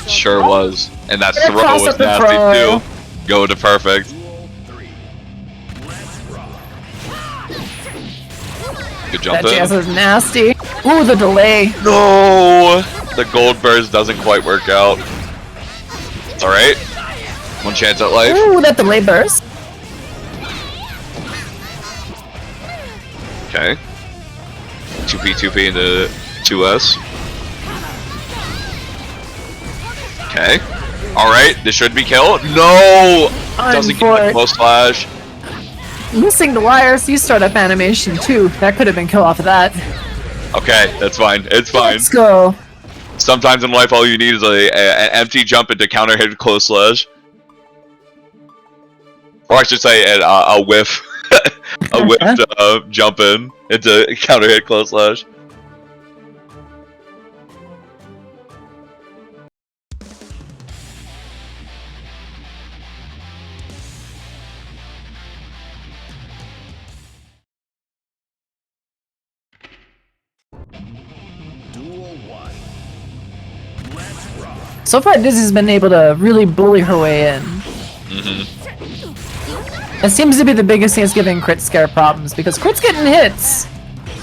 Sure was. And that Gonna throw toss was up the nasty throw. too. Go to perfect. Good jump That jazz in. was nasty. Ooh, the delay. No! The gold burst doesn't quite work out. It's alright. One chance at life. Ooh, that delay burst. Okay. 2P into 2S. Okay. Alright, this should be kill. No! Doesn't get the close flash. Missing the wires, you startup animation too. That could have been kill off of that. Okay, that's fine. It's fine. Let's go. Sometimes in life, all you need is an empty jump into counter hit close slash. Or I should say a whiff. A whiffed jump in into counter hit close slash. So far, Dizzy's been able to really bully her way in. It seems to be the biggest thing that's giving Crit Scare problems, because Crit's getting hits!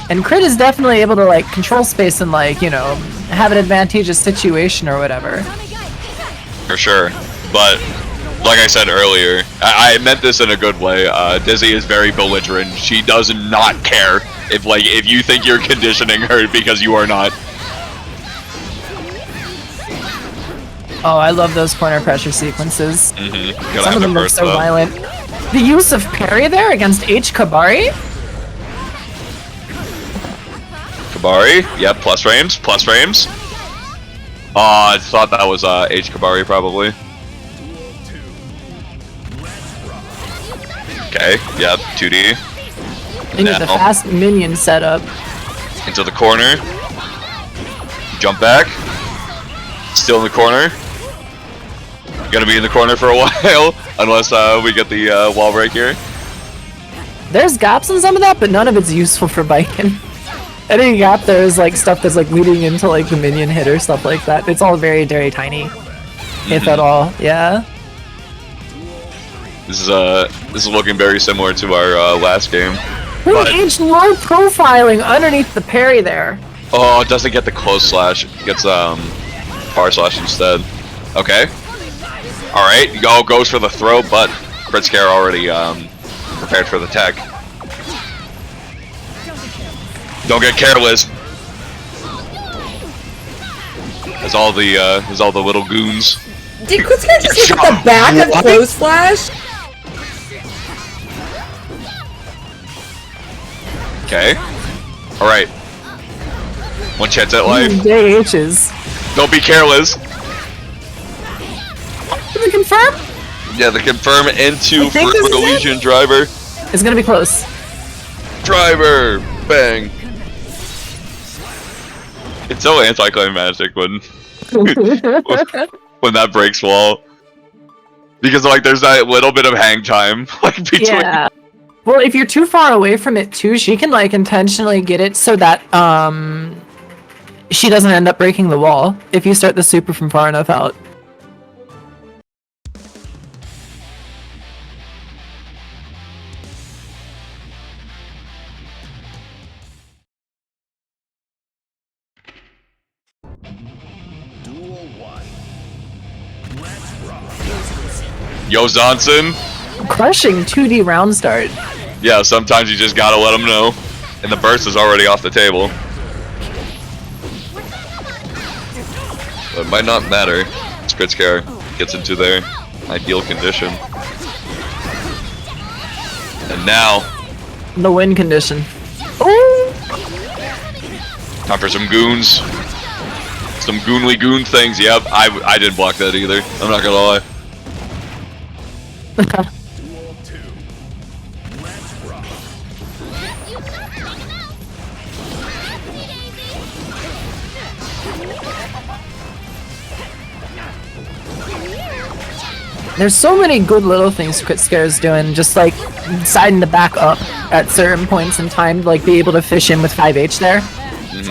And Crit is definitely able to, like, control space and, like, you know, have an advantageous situation or whatever. For sure. But, like I said earlier, I meant this in a good way. Dizzy is very belligerent. She does not care if you think you're conditioning her because you are not. Oh, I love those corner pressure sequences. Gotta Some have of the them look burst so up. violent. The use of parry there against H. Kabari? Kabari, yep, plus frames, plus frames. I thought that was H. Kabari probably. Okay, yep, 2D. Into the fast minion setup. Into the corner. Jump back. Still in the corner. Gonna be in the corner for a while, unless we get the wall break here. There's gaps in some of that, but none of it's useful for biking. Any gap there is like stuff that's like leading into like the minion hit or stuff like that. It's all very, very tiny, if at all. Yeah. This is looking very similar to our last game. But H low profiling underneath the parry there. Oh, it doesn't get the close slash. It gets power slash instead. Okay. All right. Goes for the throw, but Crit Scare already prepared for the tech. Don't get careless. There's all the little goons. Did Crit Scare just hit the back of close flash? Okay. All right. One chance at life. JH's. Don't be careless. Did we confirm? Yeah, the confirm into think this is Forever it? Legion driver. It's gonna be close. Driver! Bang! It's so anticlimactic when when that breaks wall. Because like there's that little bit of hang time like between. Yeah. Well, if you're too far away from it too, she can like intentionally get it so that she doesn't end up breaking the wall if you start the super from far enough out. Duel 1. Let's rock. Yo Johnson. Crushing 2D round start. Yeah, sometimes you just gotta let them know. And the burst is already off the table. But it might not matter. Crit Scare gets into their ideal condition. And now, The win condition. Ooh! time for some goons. Some goonly goon things. Yep, I didn't block that either. I'm not gonna lie. Duel 2. Let's rock. There's so many good little things Crit Scare's doing, just like deciding to back up at certain points in time, like be able to fish in with 5H there,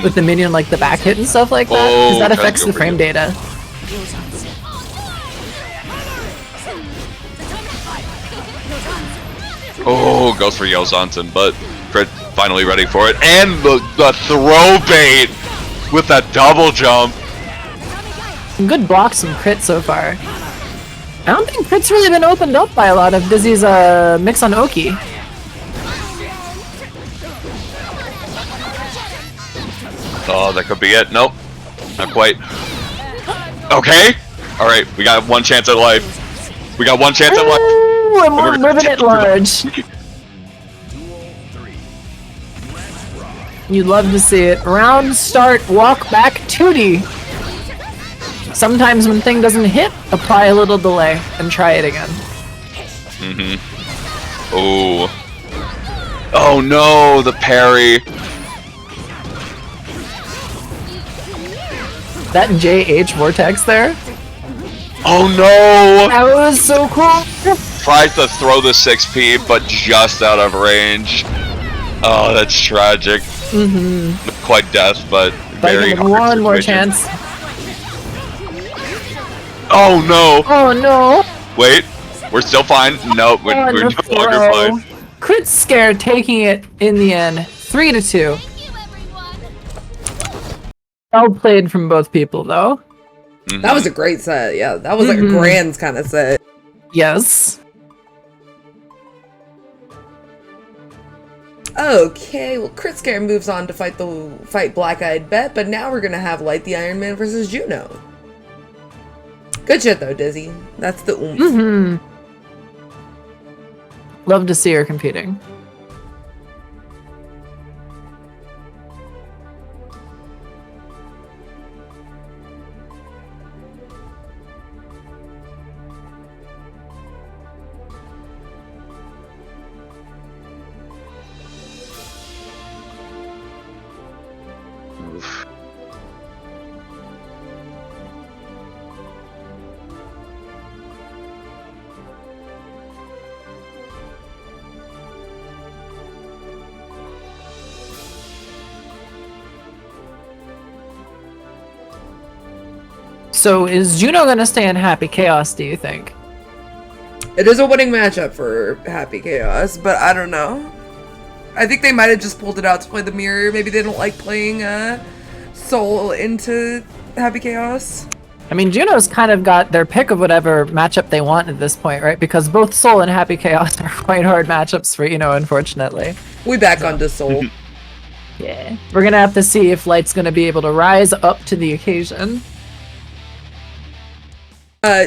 with the minion like the back hit and stuff like that, because that trying to affects go the for frame you. data. Oh, goes for Yozanton, but Crit finally ready for it. And the throw bait with that double jump. Some good blocks from Crit so far. I don't think Crit's really been opened up by a lot of Dizzy's mix on Oki. Oh, that could be it. Nope, not quite. Okay. All right, we got one chance at life. We got one chance at life. Ooh, and we're living it large. Duel 3. Let's rock. You'd love to see it. Round start, walk back 2D. Sometimes when thing doesn't hit, apply a little delay and try it again. Oh. Oh no, the parry. That JH vortex there, Oh no. that was so cool. Tries to throw the 6P, but just out of range. Oh, that's tragic. Not quite death, but Like very hard one more situation. chance. Oh no! Oh no! Wait, we're still fine. No, we're On no the longer throw. fine. Crit Scare taking it in the end, 3-2. Well played from both people, though. That was a great set. Yeah, that was like a Grands kind of set. Yes. Okay, well, Crit Scare moves on to fight Black Eyed Bet, but now we're gonna have Light the Iron Man versus Juno. Good shit though, Dizzy. That's the oomph. Love to see her competing. So is Juno gonna stay in Happy Chaos, do you think? It is a winning matchup for Happy Chaos, but I don't know. I think they might have just pulled it out to play the mirror. Maybe they don't like playing Soul into Happy Chaos. I mean, Juno's kind of got their pick of whatever matchup they want at this point, right? Because both Soul and Happy Chaos are quite hard matchups for, unfortunately. We back onto Soul. Yeah. We're gonna have to see if Light's gonna be able to rise up to the occasion.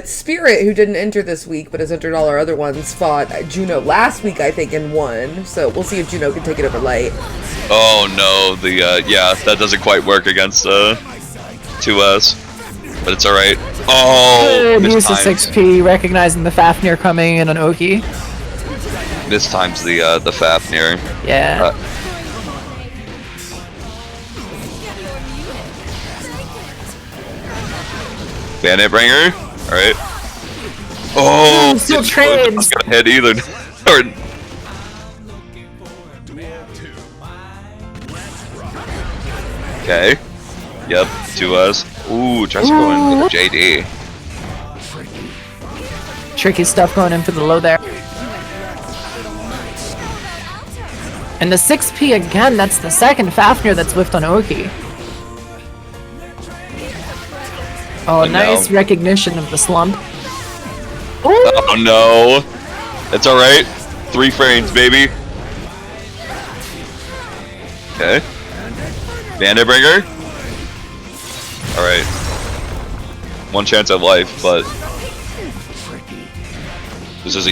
Spirit, who didn't enter this week but has entered all our other ones, fought Juno last week, I think, and won. So we'll see if Juno can take it over Light. Oh no, yeah, that doesn't quite work against 2S, but it's all right. Oh, Good use of 6P, recognizing the Fafnir coming in on Oki. This time's the Fafnir. Yeah. Bandit Bringer. All right. Oh, still it's trades. not gonna hit either. Or, okay. Yep. 2S. Ooh, tries to go in with JD. Tricky stuff going in for the low there. And the 6P again, that's the second Fafnir that's whiffed on Oki. Oh, nice recognition of the slump. Ooh. Oh no. It's alright. 3 frames, baby. Okay. Bandit Bringer. Alright. 1 chance at life, but this is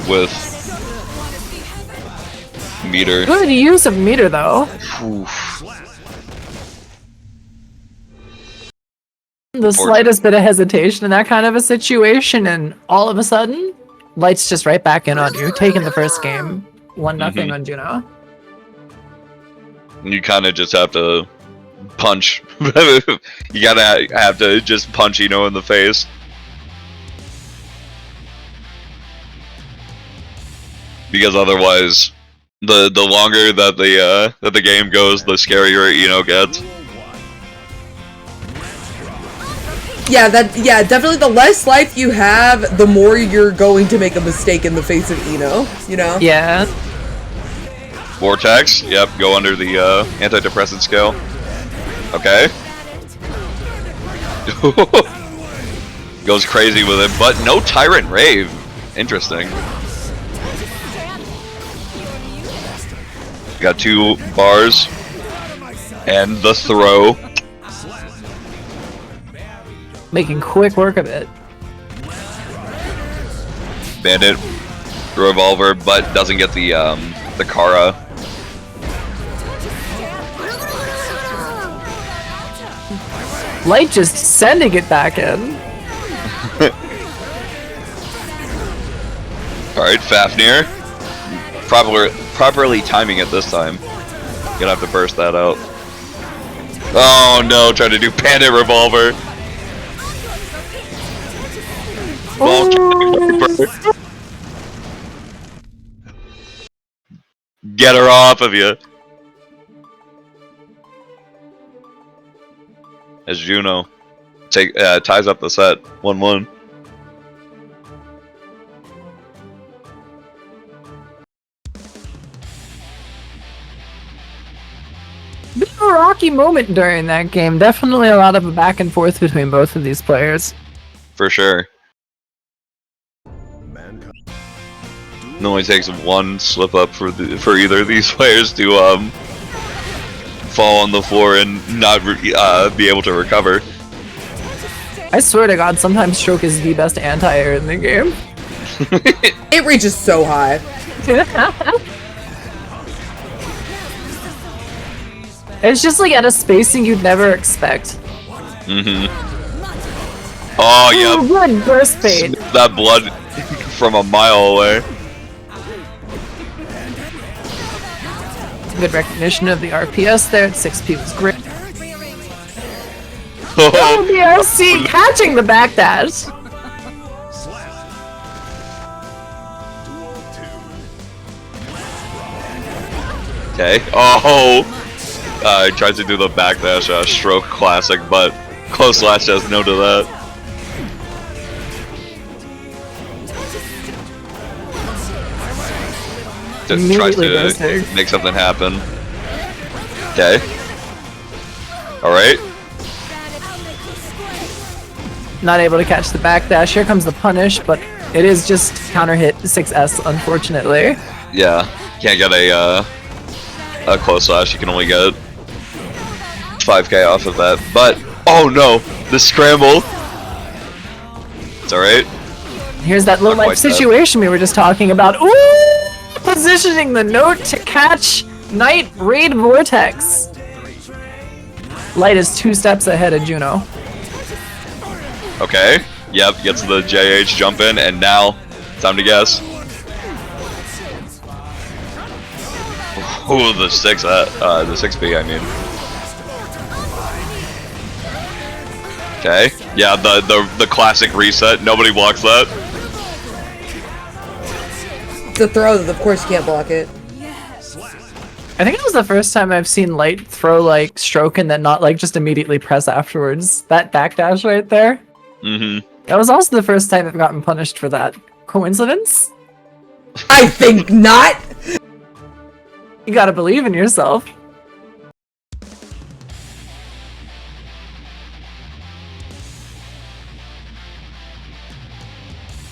with meter. Good use of meter though. Oof. The slightest bit of hesitation in that kind of a situation, and all of a sudden, Light's just right back in on you, taking the first game, 1-0 on Juno. You kind of just have to punch. You gotta have to just punch in the face. Because otherwise, the longer that the game goes, the scarier gets. Yeah, definitely the less life you have, the more you're going to make a mistake in the face of Eno, Yeah. Vortex, yep, go under the antidepressant scale. Okay. Goes crazy with it, but no Tyrant Rave. Interesting. Got 2 bars. And the throw. Making quick work of it. Bandit revolver, but doesn't get the Kara. Light just sending it back in. Alright, Fafnir. Properly timing it this time. Gonna have to burst that out. Oh no, trying to do Bandit revolver. Get her off of you. As Juno ties up the set 1-1. Bit of a rocky moment during that game. Definitely a lot of back and forth between both of these players. For sure. Mankind. It only takes one slip up for either of these players to fall on the floor and not be able to recover. I swear to God, sometimes Stroke is the best anti-air in the game. It reaches so high. It's just like at a spacing you'd never expect. Mm-hmm. Oh, Ooh, yeah. good burst bait. That blood from a mile away. Good recognition of the RPS there. 6P was great. Oh, Oh, BRC catching the backdash. okay. Oh, he tries to do the backdash stroke classic, but close slash says no to that. Just tries Immediately to ghosted. make something happen. Okay. Alright. Not able to catch the backdash. Here comes the punish, but it is just counter hit 6S, unfortunately. Yeah. Can't get a close slash. You can only get 5k off of that. But, oh no! The scramble! It's alright. Here's that low Not life quite that. situation we were just talking about. Ooh! Positioning the note to catch Knight Raid Vortex. Light is 2 steps ahead of Juno. Okay. Yep, gets the JH jump in, and now, time to guess. Ooh, the 6B, I mean. Okay. Yeah, the classic reset. Nobody blocks that. It's a throw, of course you can't block it. I think it was the first time I've seen Light throw like stroke and then not like just immediately press afterwards. That backdash right there. Mm-hmm. That was also the first time I've gotten punished for that. Coincidence? I think not! You gotta believe in yourself.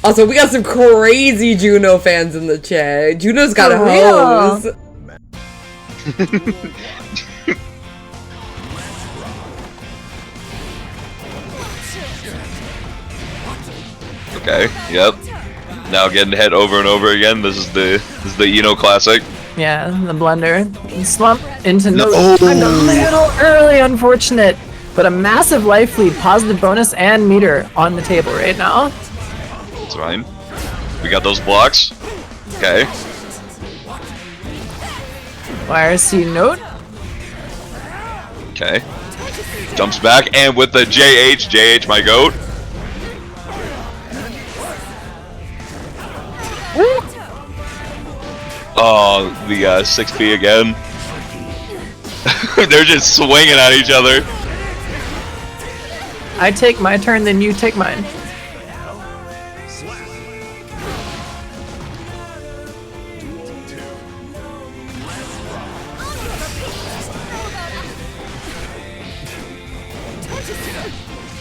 Also, we got some crazy Juno fans in the chat. Juno's got a For real? hose. Okay, yep. Now getting hit over and over again. This is the Eno classic. Yeah, the blender. Slump into no. No. I'm a little early, unfortunate. But a massive life lead, positive bonus, and meter on the table right now. It's fine. We got those blocks. Okay. YRC note. Okay. Jumps back and with the JH my goat. Oh, the 6P again. They're just swinging at each other. I take my turn, then you take mine.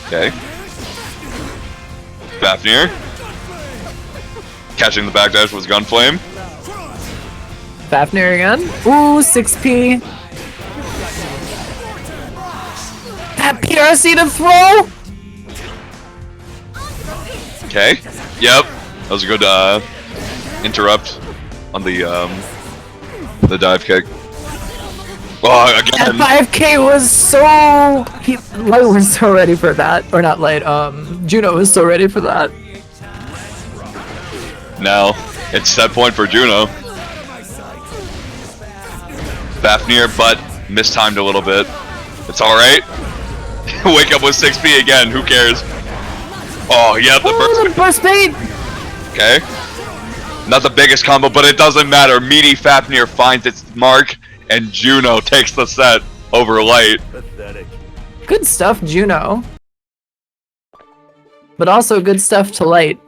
Okay. Fafnir. Catching the backdash with Gunflame. Fafnir again. Ooh, 6P. That PRC to throw! Okay. Yep. That was a good interrupt on the dive kick. Oh, again. That 5K was so... Light was so ready for that. Or not Light, Juno was so ready for that. Now, it's set point for Juno. Fafnir, but mistimed a little bit. It's alright. Wake up with 6P again, who cares? Oh, yeah, the burst. Burst bait! Okay. Not the biggest combo, but it doesn't matter. Meaty Fafnir finds its mark, and Juno takes the set over Light. Good stuff, Juno. But also good stuff to Light.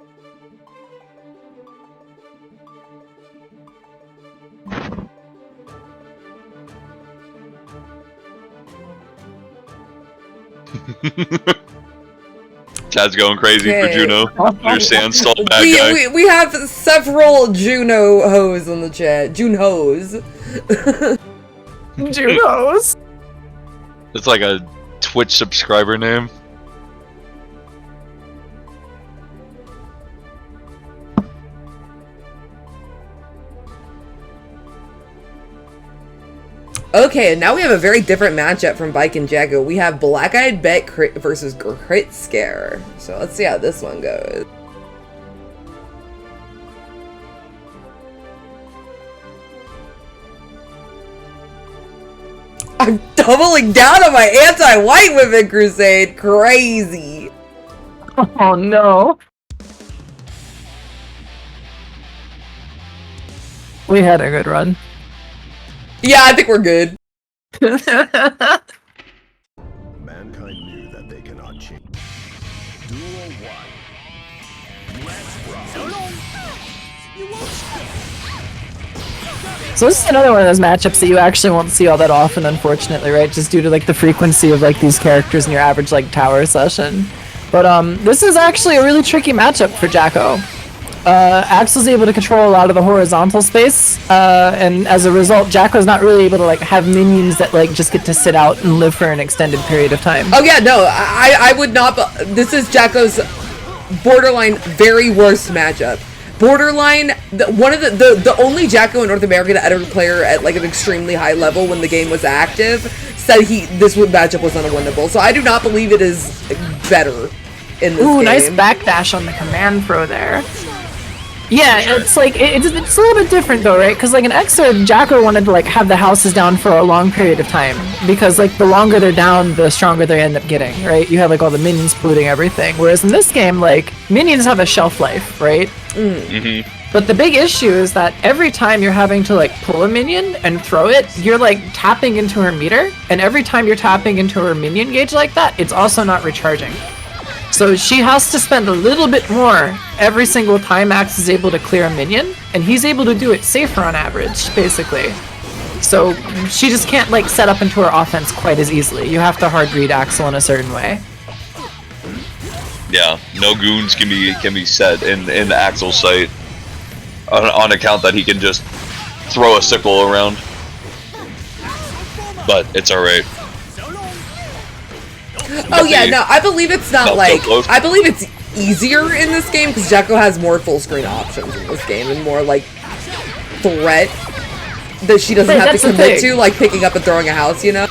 Chad's going crazy for Okay. Juno. Understand, stall bad guy. We have several Juno hoes in the chat. Junos. Junos. It's like a Twitch subscriber name. Okay, and now we have a very different matchup from Bike and Jacko. We have Black Eyed Bet versus Crit Scare. So let's see how this one goes. I'm doubling down on my anti-white women crusade. Crazy. Oh no. We had a good run. Yeah, I think we're good. Mankind knew that they cannot change. Duel 1. Let's rock. So this is another one of those matchups that you actually won't see all that often, unfortunately, right? Just due to like the frequency of like these characters in your average like tower session. But this is actually a really tricky matchup for Jacko. Axel's able to control a lot of the horizontal space, and as a result, Jacko's not really able to like have minions that like just get to sit out and live for an extended period of time. Oh yeah, no, I would not. This is Jacko's borderline very worst matchup. Borderline, one of the only Jacko in North America to ever player at like an extremely high level when the game was active said this matchup was unwinnable. So I do not believe it is better in this game. Nice backdash on the command throw there. Yeah, it's like it's a little bit different though, right? Because like in Xrd, Jacko wanted to like have the houses down for a long period of time because like the longer they're down, the stronger they end up getting, right? You have like all the minions polluting everything. Whereas in this game, like minions have a shelf life, right? But the big issue is that every time you're having to like pull a minion and throw it, you're like tapping into her meter, and every time you're tapping into her minion gauge like that, it's also not recharging. So she has to spend a little bit more every single time Axe is able to clear a minion, and he's able to do it safer on average, basically. So she just can't like set up into her offense quite as easily. You have to hard read Axel in a certain way. Yeah, no goons can be set in Axel's sight on account that he can just throw a sickle around. But it's alright. Oh yeah, no, I believe it's not like, I believe it's easier in this game because Jacko has more full screen options in this game and more like threat that she doesn't have to commit to, like picking up and throwing a house, you know?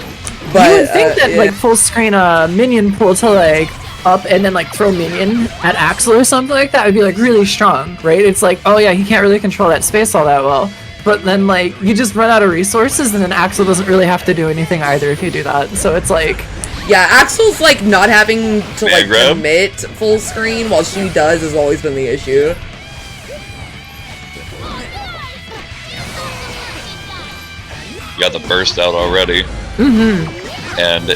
But you would think that like full screen minion pull to like up and then like throw minion at Axel or something like that would be like really strong, right? It's like, oh yeah, he can't really control that space all that well. But then like you just run out of resources and then Axel doesn't really have to do anything either if you do that. So it's like, yeah, Axel's like not having to like commit full screen while she does has always been the issue. You got the burst out already. And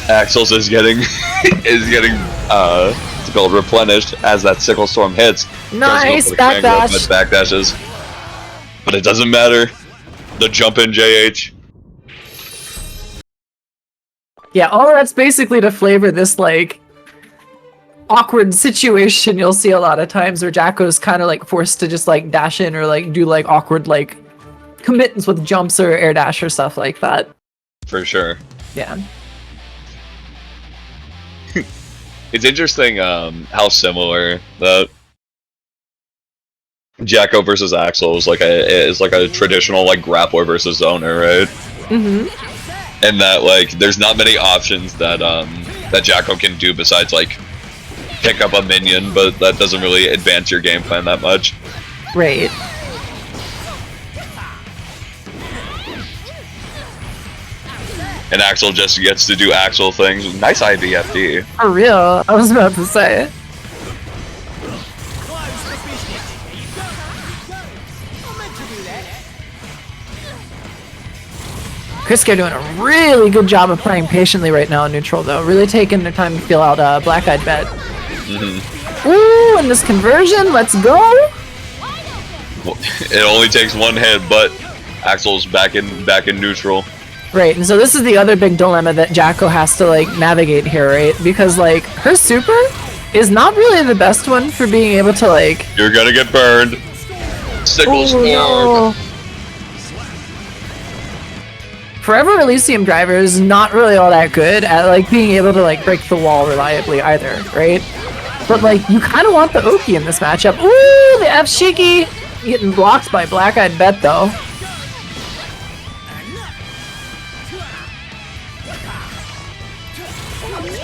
Axel's is getting what's it called, replenished as that sickle storm hits. nice backdash. Backdashes. But it doesn't matter. The jump in JH. Yeah, all that's basically to flavor this like awkward situation you'll see a lot of times where Jacko's kind of like forced to just like dash in or like do like awkward like commitments with jumps or air dash or stuff like that. For sure. Yeah. It's interesting how similar that Jacko versus Axel is like a traditional like grappler versus zoner, right? And that like there's not many options that that Jacko can do besides like pick up a minion, but that doesn't really advance your game plan that much. Right. And Axel just gets to do Axel things. Nice IBFD. For real, I was about to say it. Kriska doing a really good job of playing patiently right now in neutral though. Really taking their time to feel out Black Eyed Bet. Ooh, and this conversion, let's go! It only takes one hit, but Axel's back in neutral. Right, and so this is the other big dilemma that Jacko has to like navigate here, right? Because like her super is not really the best one for being able to like. You're gonna get burned. Sickle Spark. No. Forever Elysium driver is not really all that good at like being able to like break the wall reliably either, right? But like you kind of want the Oki in this matchup. Ooh, the F Shiki getting blocked by Black Eyed Bet though.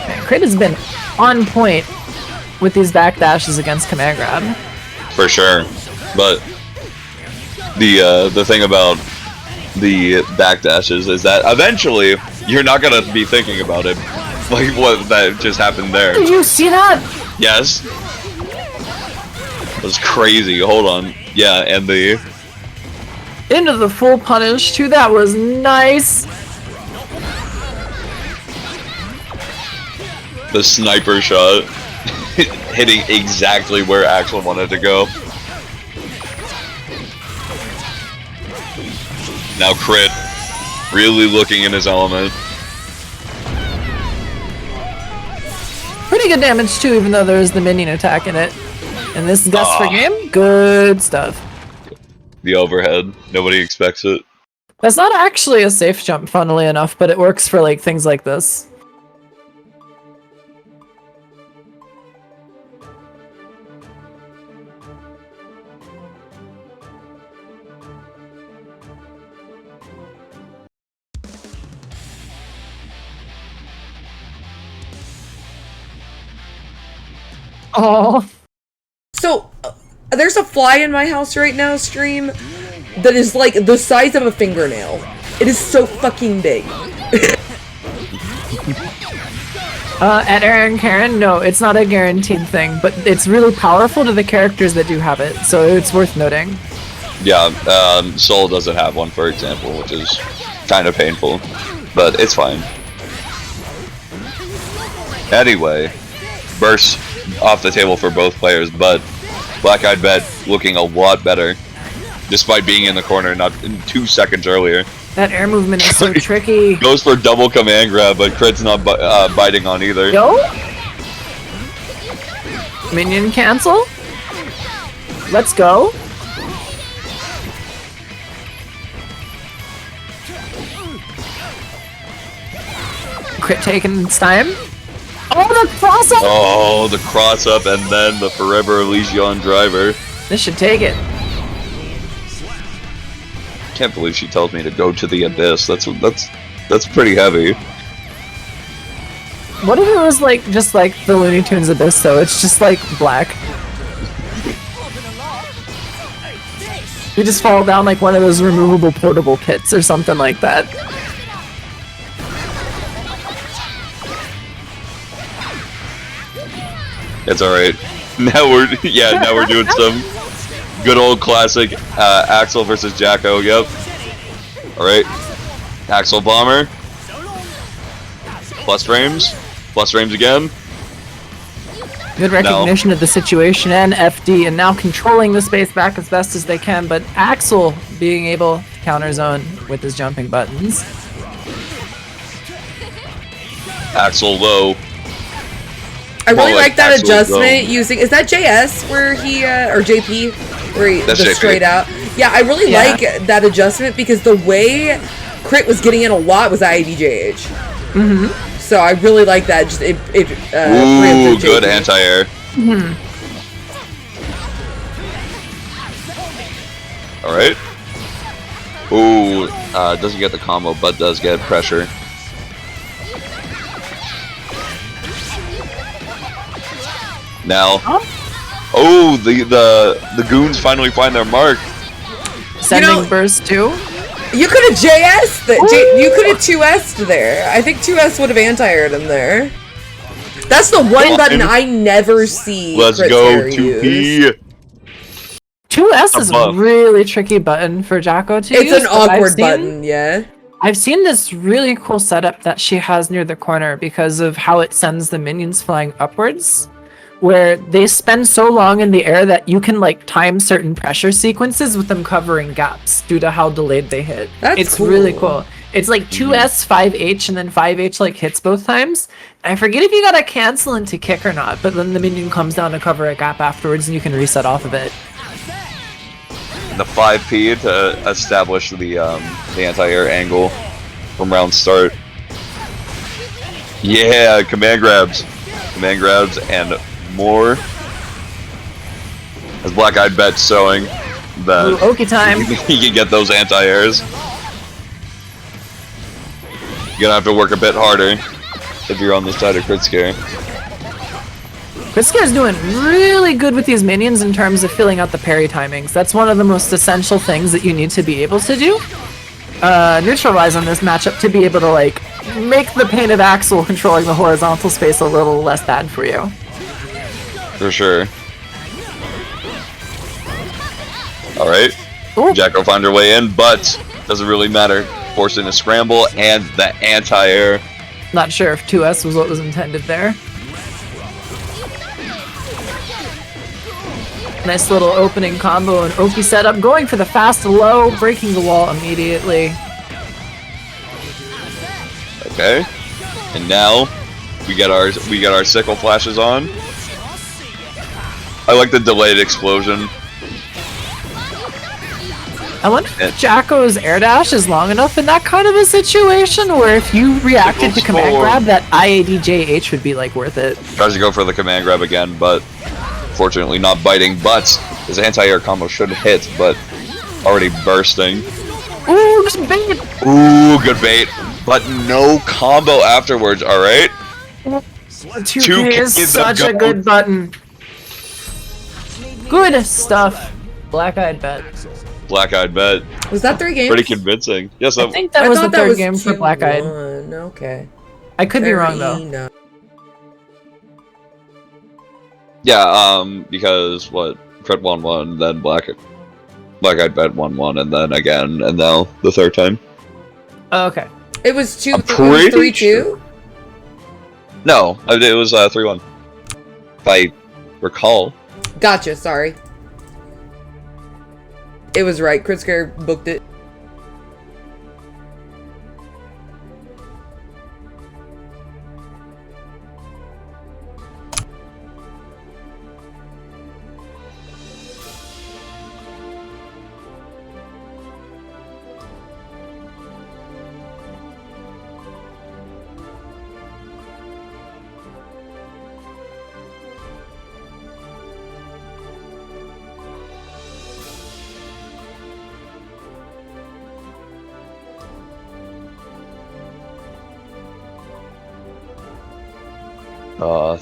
Man, Crit has been on point with these backdashes against command grab. For sure, but the thing about the backdashes is that eventually you're not gonna be thinking about it, like what that just happened there. Did you see that? Yes, it was crazy. Hold on, yeah, and the Into the full punish too. That was nice. the sniper shot hitting exactly where Axel wanted to go. Now Crit, really looking in his element. Pretty good damage too, even though there is the minion attack in it. And this gust for game, good stuff. The overhead, nobody expects it. That's not actually a safe jump, funnily enough, but it works for like things like this. Oh. So, there's a fly in my house right now, stream, that is like the size of a fingernail. It is so fucking big. At Aaron Karen, no, it's not a guaranteed thing, but it's really powerful to the characters that do have it, so it's worth noting. Yeah, Soul doesn't have one, for example, which is kind of painful, but it's fine. Anyway, burst off the table for both players, but Black Eyed Bet looking a lot better, despite being in the corner not in 2 seconds earlier. That air movement is so tricky. Goes for double command grab, but Crit's not biting on either. Yo? Minion cancel? Let's go. Crit taking its time. Oh, the cross up! Oh, the cross up and then the Forever Elysian driver. This should take it. Can't believe she tells me to go to the abyss. That's pretty heavy. What if it was like just like the Looney Tunes abyss though? It's just like black. You just fall down like one of those removable portable pits or something like that. It's alright. Now we're doing some good old classic Axel versus Jacko, yep. Alright. Axel Bomber. Plus frames again. Good recognition of the situation and FD, and now controlling the space back as best as they can, but Axel being able to counter zone with his jumping buttons. Axel low. I really More like that Axel adjustment low. using, is that JS where he, or JP, where he, That's the JP. straight out? Yeah, I really like that adjustment because the way Crit was getting in a lot was IADJH. Mm-hmm. So I really like that. Just Ooh, preempted good JP. anti-air. Mm-hmm. Alright. Ooh, doesn't get the combo, but does get pressure. Now. Oh, the goons finally find their mark. Sending burst too. You could have JS you could have 2S'd there. I think 2S would have anti-aired him there. That's the one button I never see. Let's Crit go Terror 2P. use. 2S is a really tricky button for Jacko to use. It's an awkward button, yeah. I've seen this really cool setup that she has near the corner because of how it sends the minions flying upwards, where they spend so long in the air that you can like time certain pressure sequences with them covering gaps due to how delayed they hit. That's it's cool. really cool. It's like 2S, 5H, and then 5H like hits both times. I forget if you gotta cancel into kick or not, but then the minion comes down to cover a gap afterwards and you can reset off of it. The 5P to establish the anti-air angle from round start. Yeah, command grabs, and more. As Black Eyed Bet showing that Ooh, Oki time. he can get those anti-airs. You're gonna have to work a bit harder if you're on the side of crit scare. Crit is doing really good with these minions in terms of filling out the parry timings. That's one of the most essential things that you need to be able to do. Neutralize on this matchup to be able to like make the pain of Axel controlling the horizontal space a little less bad for you. For sure. Alright. Jacko found her way in, but doesn't really matter. Forcing a scramble and the anti-air. Not sure if 2S was what was intended there. Nice little opening combo and Oki setup, going for the fast low, breaking the wall immediately. Okay. And now we get our sickle flashes on. I like the delayed explosion. I wonder if Jacko's air dash is long enough in that kind of a situation where if you reacted to command grab, that IADJH would be like worth it. Tries to go for the command grab again, but fortunately not biting. But his anti-air combo should hit, but already bursting. Ooh, good bait! Ooh, good bait. But no combo afterwards, alright? 2K is such a good button. Good stuff. Black Eyed Bet. Black Eyed Bet. Was that 3 games? Pretty convincing. Yes, I think that was the third game for 2-1. Black Eyed. Okay. I could be wrong though. No. Yeah, because what? Crit 1-1, then Black Eyed Bet 1-1, and then again, and now the third time. Oh, okay. It was 3-2? 3-2? No, it was 3-1. If I recall. Gotcha, sorry. It was right. Crit Scare booked it.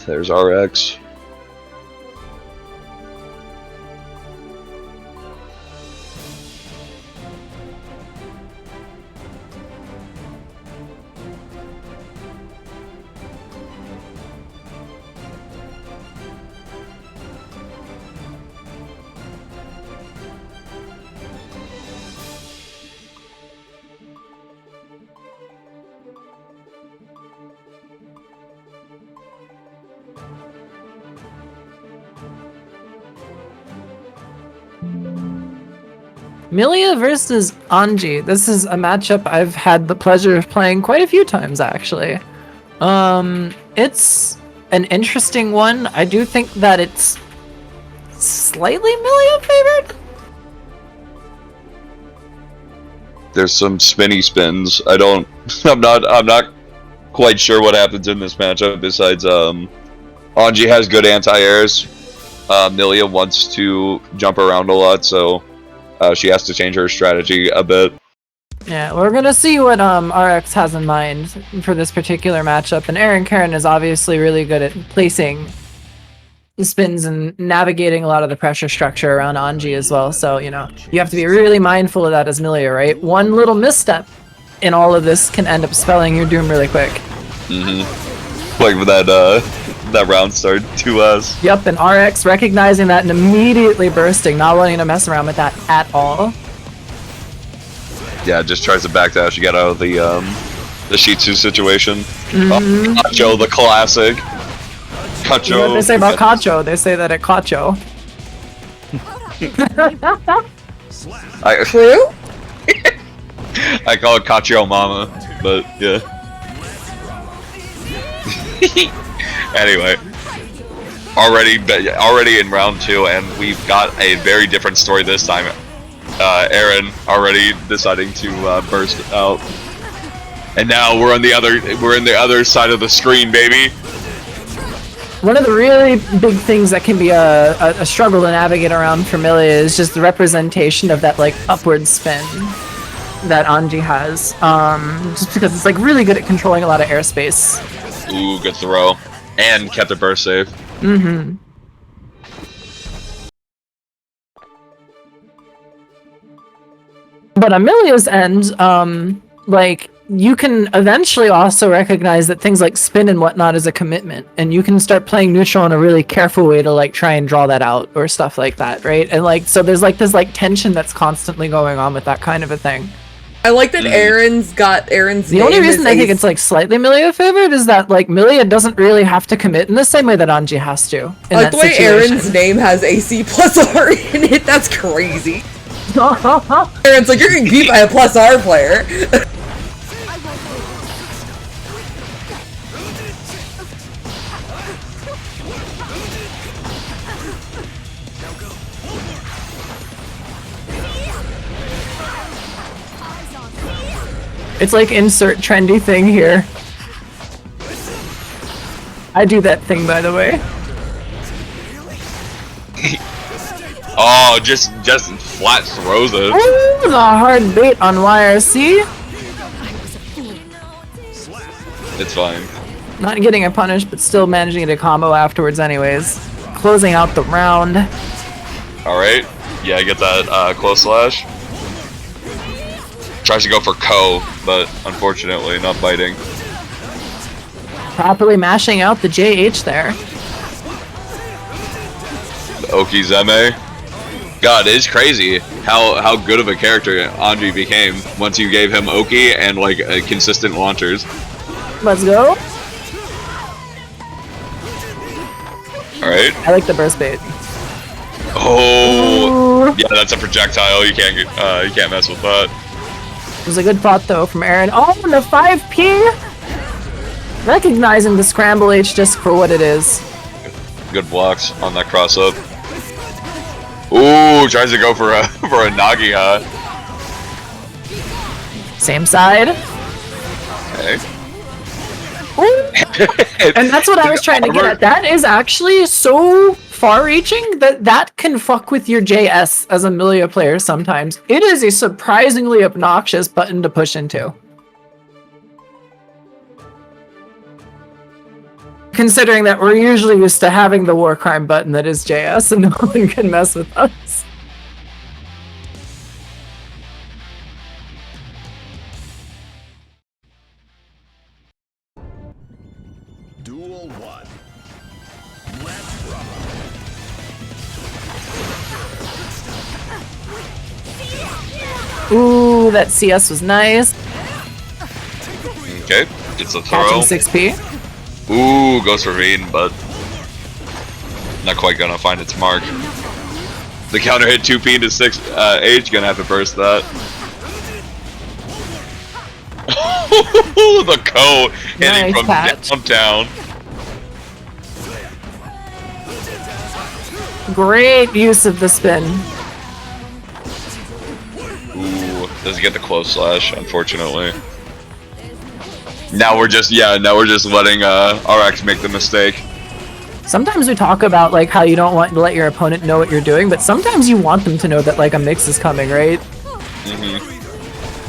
There's RX. Milia versus Anji. This is a matchup I've had the pleasure of playing quite a few times, actually. It's an interesting one. I do think that it's slightly Milia favored. There's some spinny spins. I'm not quite sure what happens in this matchup besides Anji has good anti-airs. Milia wants to jump around a lot, so she has to change her strategy a bit. Yeah, we're gonna see what RX has in mind for this particular matchup, and Aaron Karen is obviously really good at placing the spins and navigating a lot of the pressure structure around Anji as well, so, you know, you have to be really mindful of that as Milia, right? One little misstep in all of this can end up spelling your doom really quick. Like with that round start to us. Yep, and RX recognizing that and immediately bursting, not wanting to mess around with that at all. Yeah, just tries to backdash to get out of the Shih Tzu situation. Kacho, the classic. Kacho. You know what they say about Kacho? They say that at Kacho. True? I call it Cacio Mama, but yeah. Anyway, already in round 2, and we've got a very different story this time. Aaron already deciding to burst out, and now we're in the other side of the screen, baby. One of the really big things that can be a struggle to navigate around for Millie is just the representation of that like upward spin that Anji has. Just because it's like really good at controlling a lot of airspace. Ooh, good throw. And kept the burst safe. Mm-hmm. But on Milia's end, like, you can eventually also recognize that things like spin and whatnot is a commitment, and you can start playing neutral in a really careful way to like try and draw that out or stuff like that, right? And like, so there's like this like tension that's constantly going on with that kind of a thing. I like that Aaron's The only reason I think it's like slightly Milia favored is that like Milia doesn't really have to commit in the same way that Anji has to. I like the way Aaron's name has AC plus R in it. That's crazy. Aaron's like, you're getting beat by a plus R player. It's like insert trendy thing here. I do that thing, by the way. Oh, just flat throws it. Ooh, the hard bait on YRC. It's fine. Not getting a punish, but still managing to get a combo afterwards anyways. Closing out the round. Alright. Yeah, get that close slash. Tries to go for Ko, but unfortunately not biting. Properly mashing out the JH there. The Oki Zeme. God, it's crazy how good of a character Anji became once you gave him Oki and like consistent launchers. Let's go. Alright. I like the burst bait. Oh, yeah, that's a projectile. You can't mess with that. It was a good thought though from Aaron. Oh, and the 5P! Recognizing the scramble H just for what it is. Good blocks on that cross up. Ooh, tries to go for a Nagiha. Same side. Okay. And that's what I was trying to get at. That is actually so far-reaching that can fuck with your JS as a Milia player sometimes. It is a surprisingly obnoxious button to push into. Considering that we're usually used to having the war crime button that is JS and no one can mess with us. Duel 1. Let's rock. Ooh, that CS was nice. Okay, gets the Catching throw. 6P. Ooh, goes for Veen, but not quite gonna find its mark. The counter hit 2P into 6H, gonna have to burst that. The Ko hitting Nice from patch. downtown. Great use of the spin. Ooh, doesn't get the close slash, unfortunately. Now we're just letting RX make the mistake. Sometimes we talk about like how you don't want to let your opponent know what you're doing, but sometimes you want them to know that like a mix is coming, right? Mm-hmm.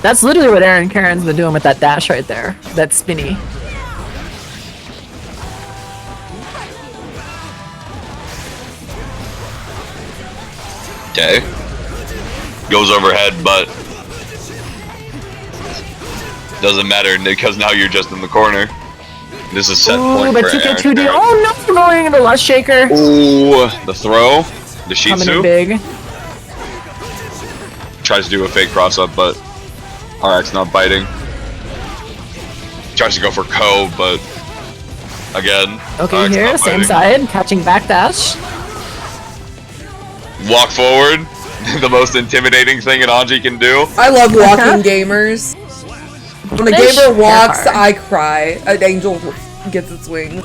That's literally what Aaron Karen's been doing with that dash right there. That spinny. Okay. Goes overhead, but doesn't matter because now you're just in the corner. This is set Ooh, point but for you get Aaron 2D. Karen. Oh no, we're going into Lust Shaker. Ooh, the throw. The Coming in Shitsu big. tries to do a fake cross up, but RX not biting. Tries to go for Ko, but again. Okay, RX here, not same biting. side, catching back dash. Walk forward. the most intimidating thing an Anji can do. I love walking gamers. When a Fish, gamer walks, they're hard. I cry. An angel gets its wings.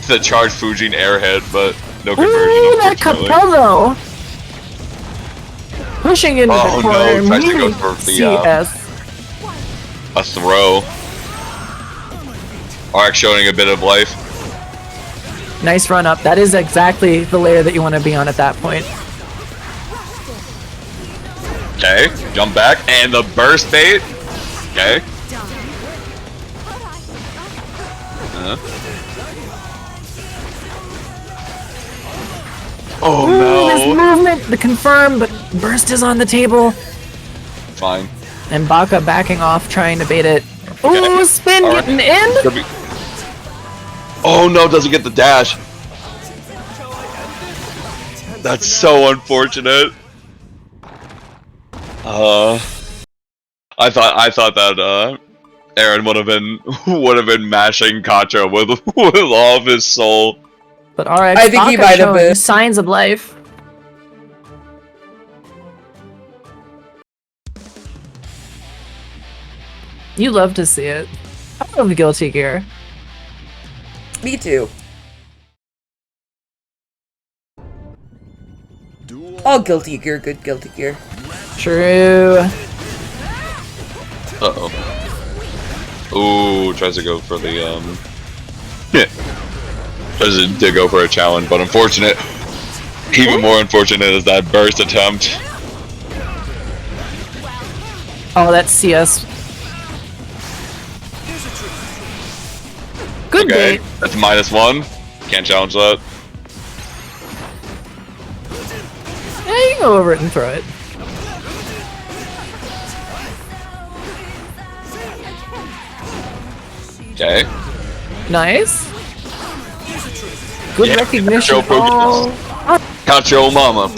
The charged Fujin airhead, but no Ooh, conversion. that Unfortunately. Capello! Pushing into Oh, the no, corner. tries to go Really for the, CS. A throw. RX showing a bit of life. Nice run up. That is exactly the layer that you want to be on at that point. Okay, jump back and the burst bait. Okay. Oh This no. movement, the confirm, but burst is on the table. Fine. And Baka backing off, trying to bait it. Ooh, Okay. spin Alright. getting in. Could be- Oh no, doesn't get the dash. That's so unfortunate. I thought that Aaron would have been mashing Kacha with with all of his soul. But alright, I think he might have been. signs of life. You love to see it. I love Guilty Gear. Me too. All Guilty Gear, good Guilty Gear. True. Uh-oh. Ooh, tries to go for the, yeah. Tries to go for a challenge, but unfortunate. Even more unfortunate is that burst attempt. Oh, that's CS. Good Okay, bait. that's -1. Can't challenge that. Yeah, you can go over it and throw it. Okay. Nice. Good Yeah, recognition. go for Oh. Catch your mama.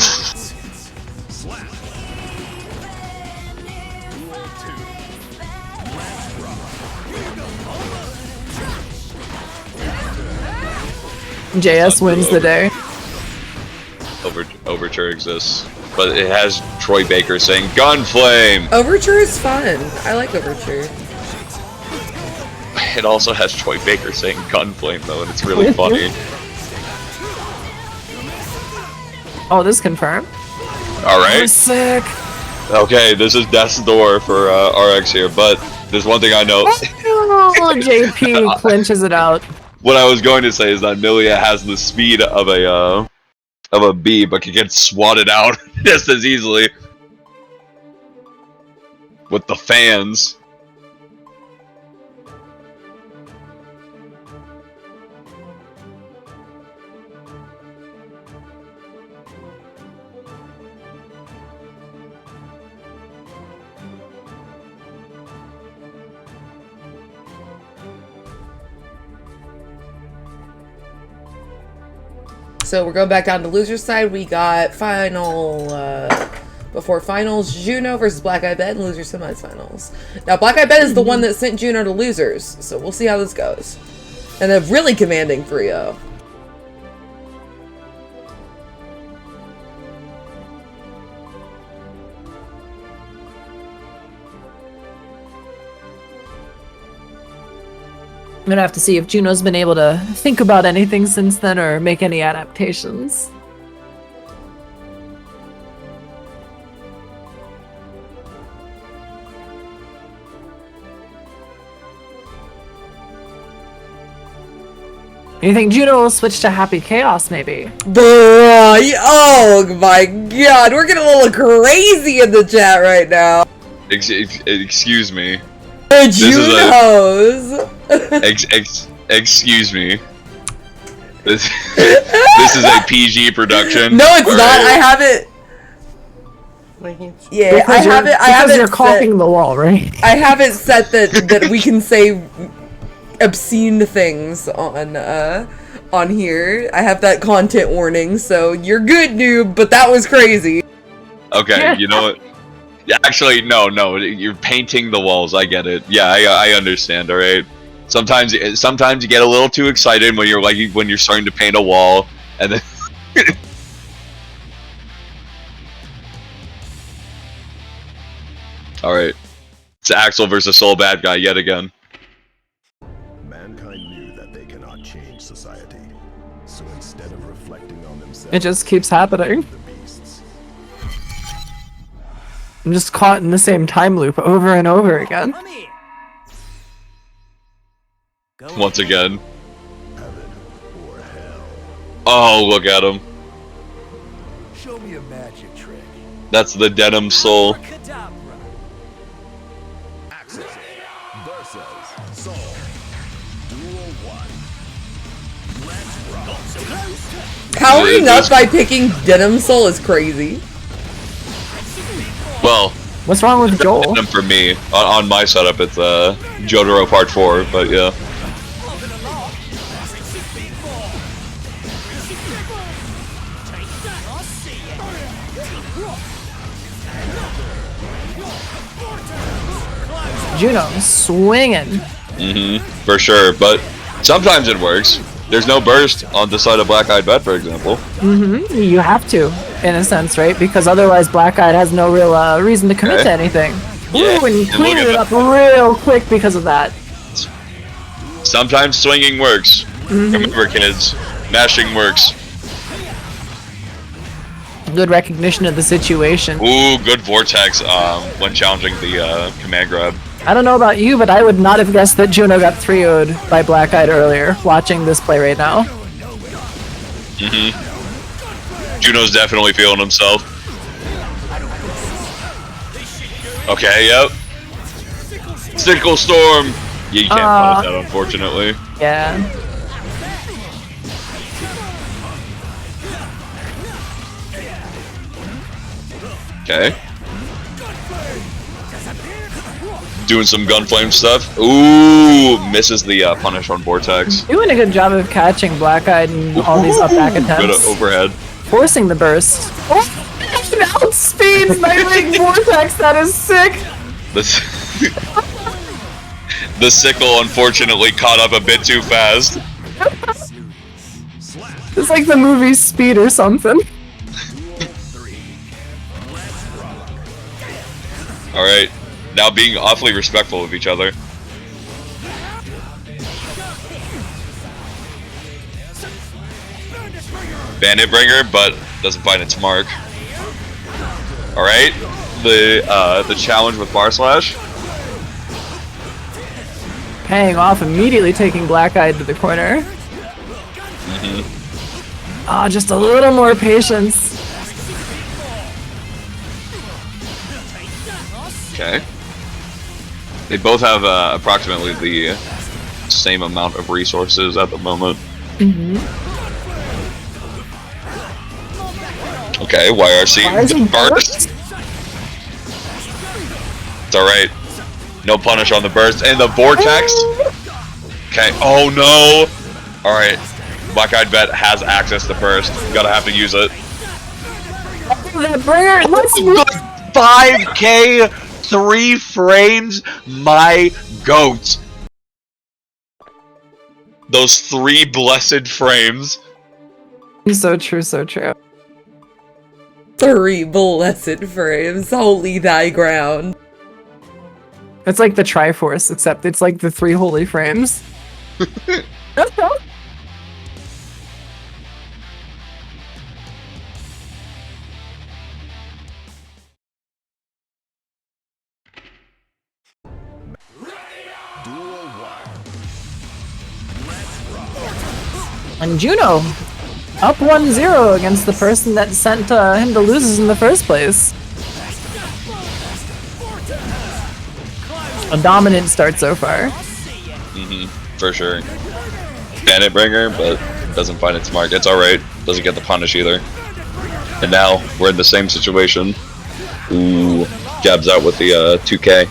JS wins the day. Overture exists, but it has Troy Baker saying "Gunflame." Overture is fun. I like Overture. It also has Troy Baker saying "Gunflame" though, and it's really funny. Oh, this confirmed. All right. Sick. Okay, this is death's door for RX here, but there's one thing I know. Oh, JP clinches it out. What I was going to say is that Milia has the speed of a bee, but can get swatted out just as easily with the fans. So we're going back down to loser side. We got before finals, Juno versus Black Eyed Bed and loser semifinals. Now Black Eyed Bed is the one that sent Juno to losers, so we'll see how this goes. And a really commanding 3-0. I'm gonna have to see if Juno's been able to think about anything since then or make any adaptations. You think Juno will switch to Happy Chaos, maybe? Oh my god, we're getting a little crazy in the chat right now. Excuse me. Junos. Excuse me. This is a PG production. No, it's all not. right? I have it. Yeah, I have it. I have it. You're caulking the wall, right? I have it set that we can say obscene things on here. I have that content warning, so you're good, noob. But that was crazy. Okay, you know what? Yeah, actually, no, you're painting the walls. I get it. Yeah, I understand. All right. Sometimes you get a little too excited when you're starting to paint a wall, and then Alright. It's Axel versus Soul Bad Guy yet again. Mankind knew that they cannot change society. So instead of reflecting on themselves, It just keeps happening. the beasts. I'm just caught in the same time loop over and over again. Come here. Go Once again. Heaven or hell. Oh, look at him. Show me a magic trick. That's the Denim Soul. Abracadabra. Axis versus Soul. Duel 1. Powering up by picking Denim Soul is crazy. Well, What's wrong with Joel? Denim for me. On my setup, it's Jotaro Part 4, but yeah. Juno swinging. For sure, but sometimes it works. There's no burst on the side of Black Eyed Bet, for example. You have to, in a sense, right? Because otherwise Black Eyed has no real reason to commit Okay. to anything. Yeah, Ooh, and he and look cleaned at it up real quick because of that. Sometimes swinging works. Remember, kids, mashing works. Good recognition of the situation. Ooh, good vortex when challenging the command grab. I don't know about you, but I would not have guessed that Juno got 3-0'd by Black Eyed earlier, watching this play right now. Juno's definitely feeling himself. Okay, yep. Sickle Storm! Yeah, you can't punish that, unfortunately. Yeah. Okay. Doing some gunflame stuff. Ooh, misses the punish on Vortex. Doing a good job of catching Black Eyed and all these up back Good attempts. overhead. Forcing the burst. Oh, it outspeeds Nightwing Vortex, that is sick! This the sickle unfortunately caught up a bit too fast. It's like the movie Speed or something. Alright, now being awfully respectful of each other. Bandit Bringer, but doesn't find its mark. Alright, the challenge with Bar Slash. Paying off, immediately taking Black Eyed to the corner. Ah, just a little more patience. Okay. They both have approximately the same amount of resources at the moment. Okay, YRC burst. It's alright. No punish on the burst. And the vortex. Okay, oh no! Alright. Black Eyed Bet has access to burst. Gotta have to use it. That bringer, let's 5k, 3 frames, my goat. Those 3 blessed frames. So true, so true. 3 blessed frames, holy thy ground. It's like the Triforce, except it's like the 3 holy frames. Duel 1. And Juno, up 1-0 against the person that sent him to loses in the first place. A dominant start so far. For sure. Bandit Bringer, but doesn't find its mark. It's alright. Doesn't get the punish either. And now, we're in the same situation. Ooh, jabs out with the 2k.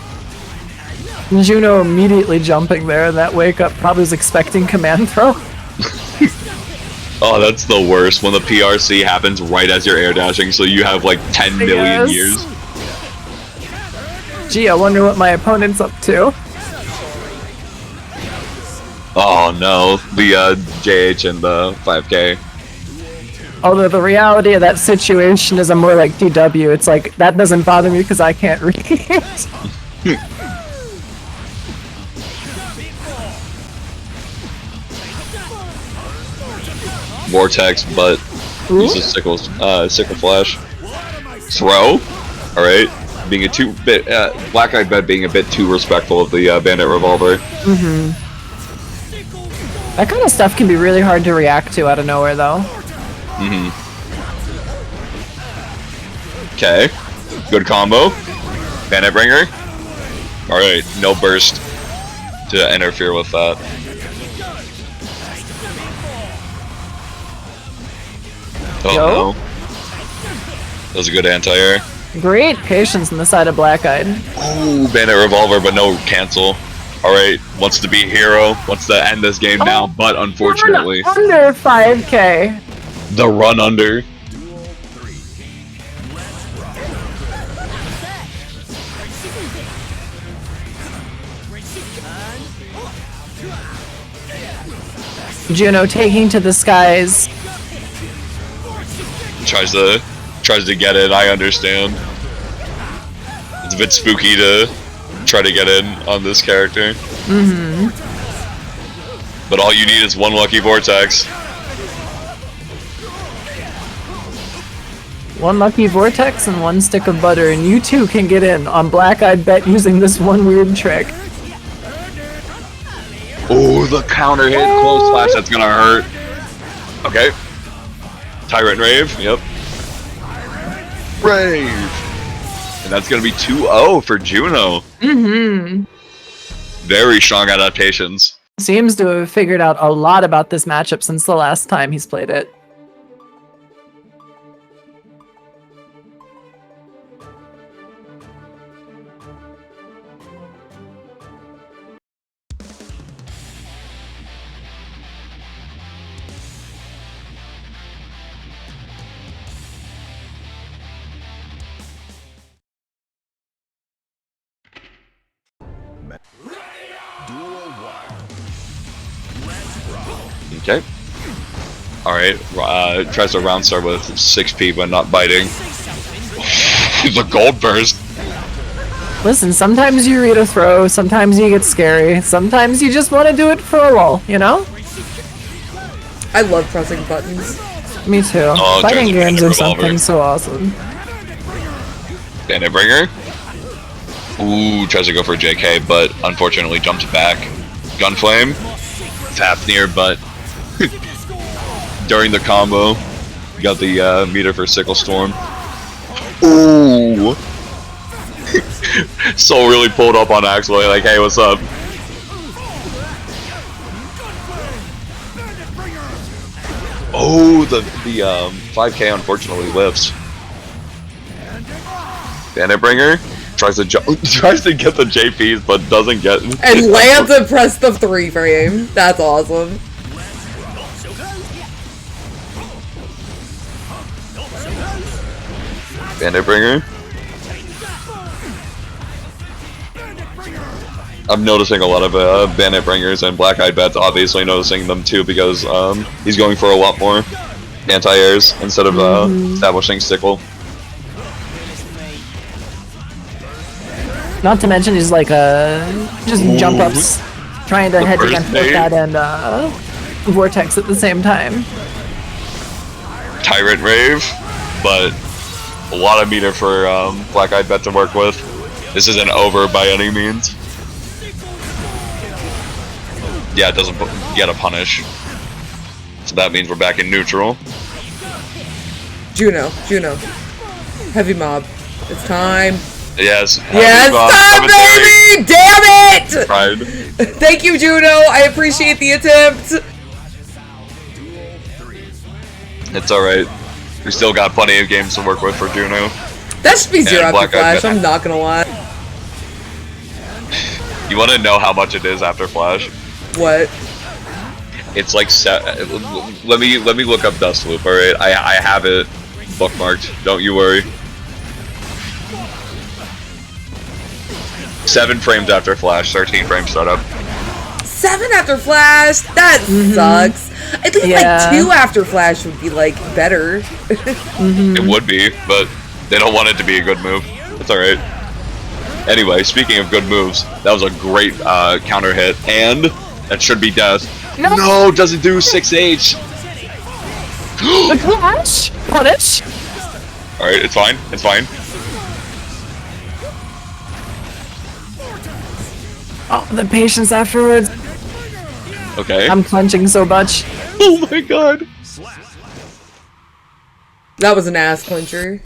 Juno immediately jumping there, and that wake up probably was expecting command throw. Oh, that's the worst, when the PRC happens right as you're air dashing, so you have like 10 million Yes. years. Gee, I wonder what my opponent's up to. Oh no, the JH and the 5k. Although the reality of that situation is I'm more like DW. It's like, that doesn't bother me because I can't read. Vortex, but uses sickle flash. Throw. All right, being a bit Black-Eyed Bed being a bit too respectful of the Bandit Revolver. That kind of stuff can be really hard to react to out of nowhere, though. Okay, good combo. Bandit Bringer. All right, no burst to interfere with that. Oh no. That was a good anti-air. Great patience on the side of Black-Eyed. Ooh, Bandit Revolver, but no cancel. Alright, wants to be a hero, wants to end this game now, but unfortunately... Under 5k. The run under. Juno taking to the skies. Tries to get in, I understand. It's a bit spooky to try to get in on this character. But all you need is one lucky vortex. One lucky vortex and one stick of butter, and you too can get in on Black-Eyed Bet using this one weird trick. Oh, the counter hit, close flash, that's gonna hurt. Okay. Tyrant Rave, yep. Rave! And that's gonna be 2-0 for Juno. Very strong adaptations. Seems to have figured out a lot about this matchup since the last time he's played it. Okay. Alright, tries to round start with 6p but not biting. The gold burst. Listen, sometimes you read a throw, sometimes you get scary, sometimes you just want to do it for a lull, you know? I love pressing buttons. Me too. Oh, Fighting games are Revolver. something so awesome. Bandit Bringer. Ooh, tries to go for JK, but unfortunately jumps back. Gunflame. Fafnir, but during the combo, you got the meter for Sickle Storm. Ooh! Soul really pulled up on Axel, like, hey, what's up? Oh, the 5k unfortunately lifts. Bandit Bringer tries to tries to get the JPs, but doesn't get. And lands and press the 3 frame. That's awesome. Bandit Bringer. I'm noticing a lot of Bandit Bringers and Black-Eyed Bets, obviously noticing them too, because he's going for a lot more anti-airs instead of establishing Sickle. Not to mention he's like just jump ups, trying to hedge against both that and Vortex at the same time. Tyrant Rave, but a lot of meter for Black-Eyed Bet to work with. This isn't over by any means. Yeah, it doesn't get a punish. So that means we're back in neutral. Juno. Heavy mob. It's time. Yes. Yes, time, baby! Damn it! Pride. Thank you, Juno. I appreciate the attempt. It's alright. We still got plenty of games to work with for Juno. That should be 0 after Black-Eyed Flash, Bet. I'm not gonna lie. You want to know how much it is after Flash? What? It's like let me look up Dust Loop. All right, I have it bookmarked. Don't you worry. 7 frames after Flash, 13 frames startup. 7 after Flash? That sucks. I think Yeah. like 2 after Flash would be like better. It would be, but they don't want it to be a good move. It's alright. Anyway, speaking of good moves, that was a great counter hit, and that should be death. No, doesn't do 6H. The Clash! Punish! Alright, it's fine. It's fine. Oh, the patience afterwards. Okay. I'm clenching so much. Oh my god. That was an ass clincher.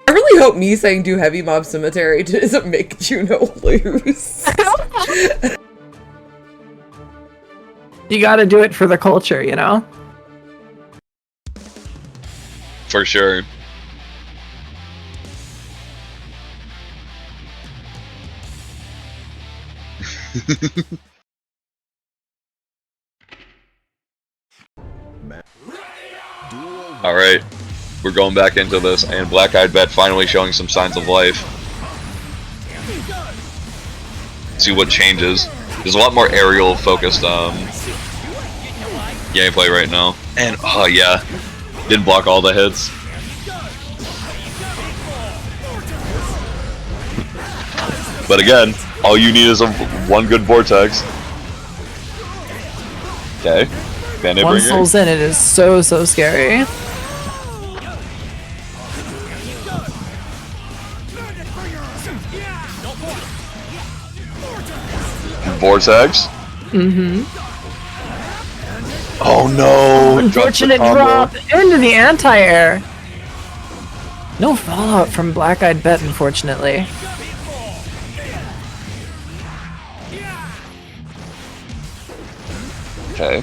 I really hope me saying do heavy mob cemetery doesn't make Juno lose. You gotta do it for the culture, you know? For sure. Alright, we're going back into this, and Black Eyed Bet finally showing some signs of life. See what changes. There's a lot more aerial focused gameplay right now. And, oh yeah, didn't block all the hits. But again, all you need is one good vortex. Okay. Bandit Once Bringer. soul's in, it is so scary. Vortex. Mm-hmm. Oh no! Unfortunate drop into the anti-air. No fallout from Black Eyed Bet, unfortunately. Okay.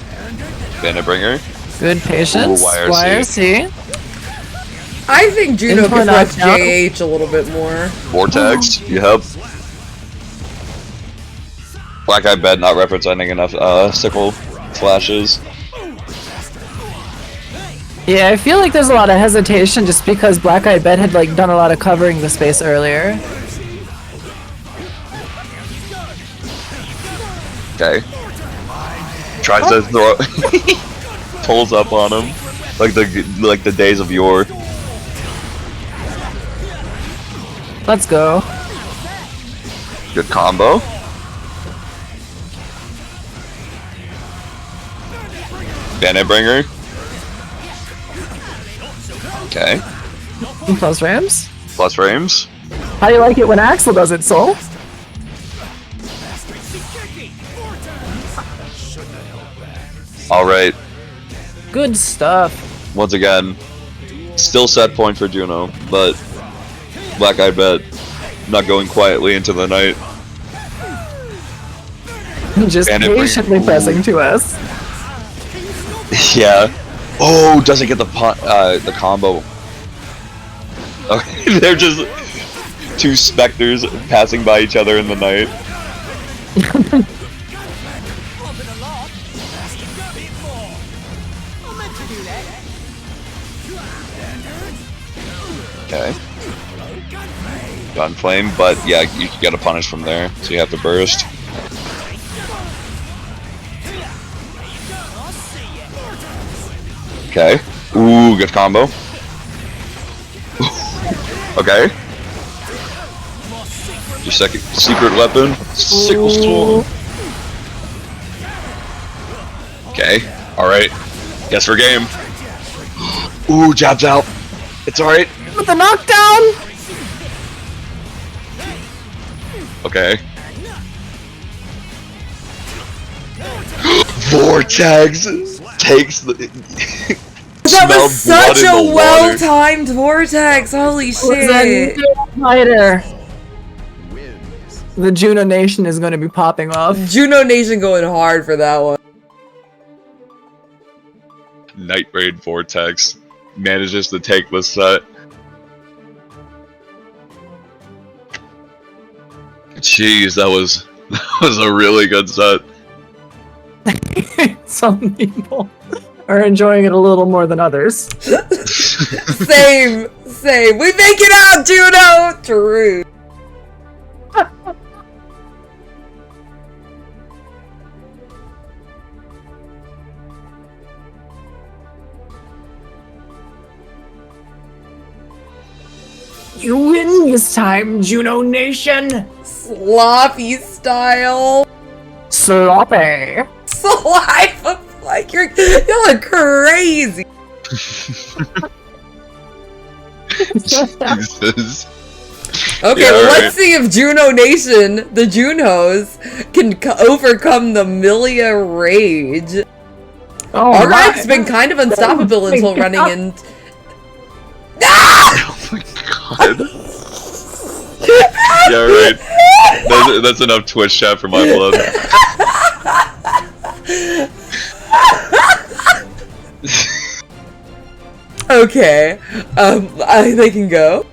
Bandit Bringer. Good patience. Ooh, YRC. YRC. I think Juno Into could a rush knockdown. JH a little bit more. Vortex. Yep. Black Eyed Bet not representing enough sickle flashes. Yeah, I feel like there's a lot of hesitation just because Black Eyed Bet had like done a lot of covering the space earlier. Okay. Tries to throw. Pulls up on him, like the days of yore. Let's go. Good combo. Bandit Bringer. Okay. Plus Rams. Plus frames. How do you like it when Axel does it, Soul? Alright. Good stuff. Once again, still set point for Juno, but Black Eyed Bet not going quietly into the night. Just Bandit patiently Bringer. pressing to us. Yeah. Oh, doesn't get the combo. Okay, they're just two specters passing by each other in the night. Okay. Gunflame, but yeah, you gotta punish from there, so you have to burst. Okay. Ooh, good combo. Okay. Your second secret weapon, sickle storm. Okay. All right. Guess we're game. Ooh, jabs out. It's all right. With the knockdown. Okay. Vortex takes the. That smell was such blood in a the water. well-timed vortex. Holy shit. Fighter. The Juno Nation is going to be popping off. Juno Nation going hard for that one. Night Raid Vortex manages to take the set. Jeez, that was a really good set. Some people are enjoying it a little more than others. Same. We make it out, Juno. True. You win this time, Juno Nation! Sloppy style. Sloppy. Slide like y'all are crazy. Jesus. Okay, Yeah, well, alright. let's see if Juno Nation, the Junos, can overcome the Milia rage. Oh, Argyn's been kind of unstoppable until running in. Oh my god. Yeah, right. That's enough Twitch chat for my blood. Okay, they can go.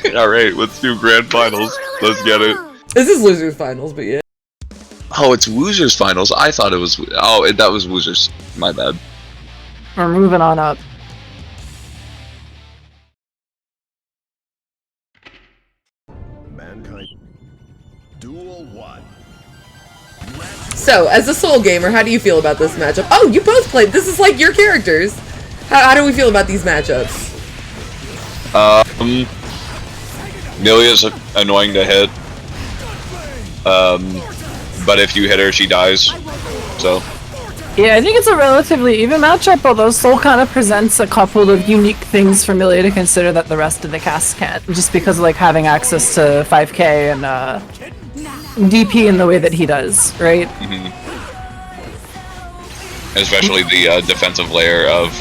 Alright, let's do grand finals. Let's get it. This is losers finals, but yeah. Oh, it's Woozers finals. I thought it was. Oh, that was Woozers. My bad. We're moving on up. Mankind. Duel 1. So, as a Soul gamer, how do you feel about this matchup? Oh, you both played. This is like your characters. How do we feel about these matchups? Milia's annoying to hit. But if you hit her, she dies. So. Yeah, I think it's a relatively even matchup, although Soul kind of presents a couple of unique things for Milia to consider that the rest of the cast can't, just because of like having access to 5k and DP in the way that he does, right? Mm-hmm. Especially the defensive layer of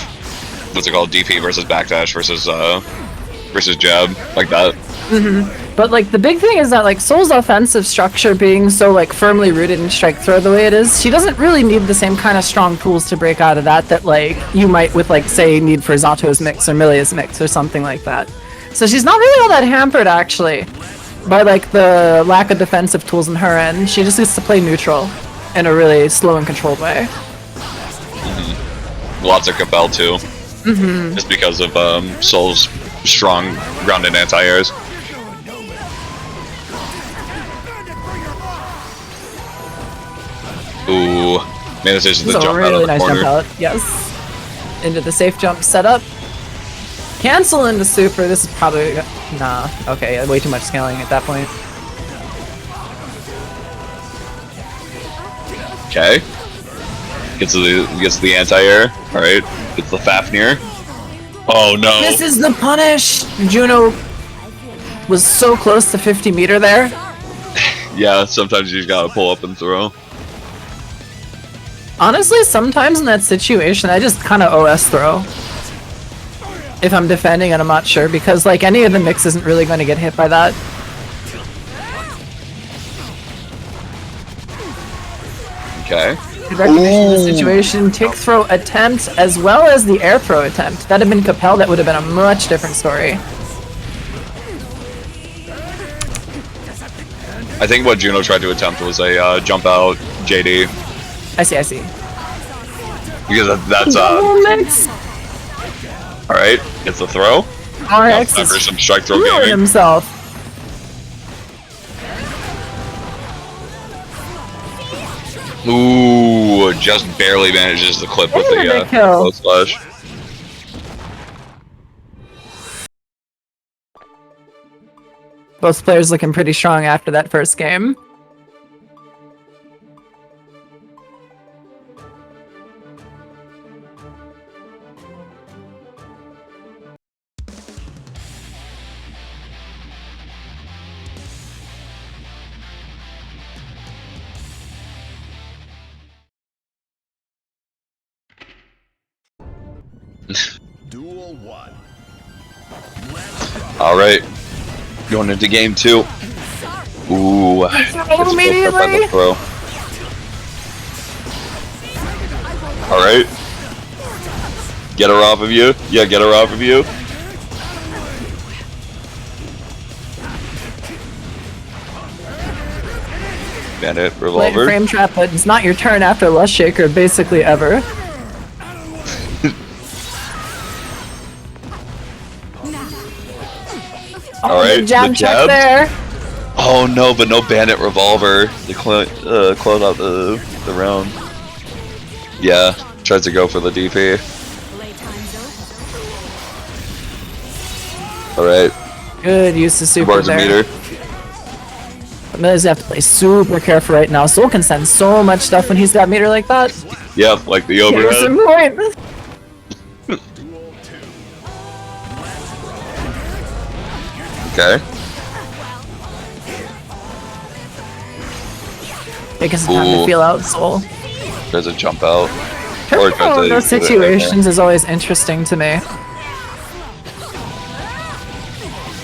what's it called, DP versus backdash versus jab, like that. But like the big thing is that like Soul's offensive structure being so like firmly rooted in strike throw the way it is, she doesn't really need the same kind of strong tools to break out of that like you might with like say need for Zato's mix or Milia's mix or something like that. So she's not really all that hampered actually by like the lack of defensive tools in her end. She just needs to play neutral in a really slow and controlled way. Lots of Capel too. Just because of Soul's strong grounded anti-airs. Ooh, man, this is the So jump out of really the nice corner. jump out, yes. Into the safe jump setup. Cancel into super, this is probably, nah, okay, yeah, way too much scaling at that point. Okay. Gets the anti-air. Alright. Gets the Fafnir. Oh no. This is the punish! Juno was so close to 50 meter there. Yeah, sometimes you just gotta pull up and throw. Honestly, sometimes in that situation, I just kind of OS throw. If I'm defending and I'm not sure, because like any of the mix isn't really going to get hit by that. Okay. Good recognition of the situation. Tick throw attempt as well as the air throw attempt. That had been Capel, that would have been a much different story. I think what Juno tried to attempt was a jump out JD. I see. Because that's Mix. alright, gets the throw. RX Time for is some strike throw ruining gaming. himself. Ooh, just barely manages the clip with And the a kill. low slash. Both players looking pretty strong after that first game. Duel 1. Alright. Going into game 2. Ooh. Gets immediately. by the throw. Alright. Get her off of you. Yeah, get her off of you. Bandit Late revolver. frame trap, but it's not your turn after Lust Shaker basically ever. Alright, the jab the check jab. there. Oh no, but no bandit revolver to close out the round. Yeah, tries to go for the DP. Alright. Good use of super Bars a there. meter. Millers have to play super careful right now. Soul can send so much stuff when he's got meter like that. Yep, like the Here's some overhead. point. Okay. Take us time to Ooh. feel out Soul. There's a jump out. Turning tries out to those do it right situations is always interesting to me.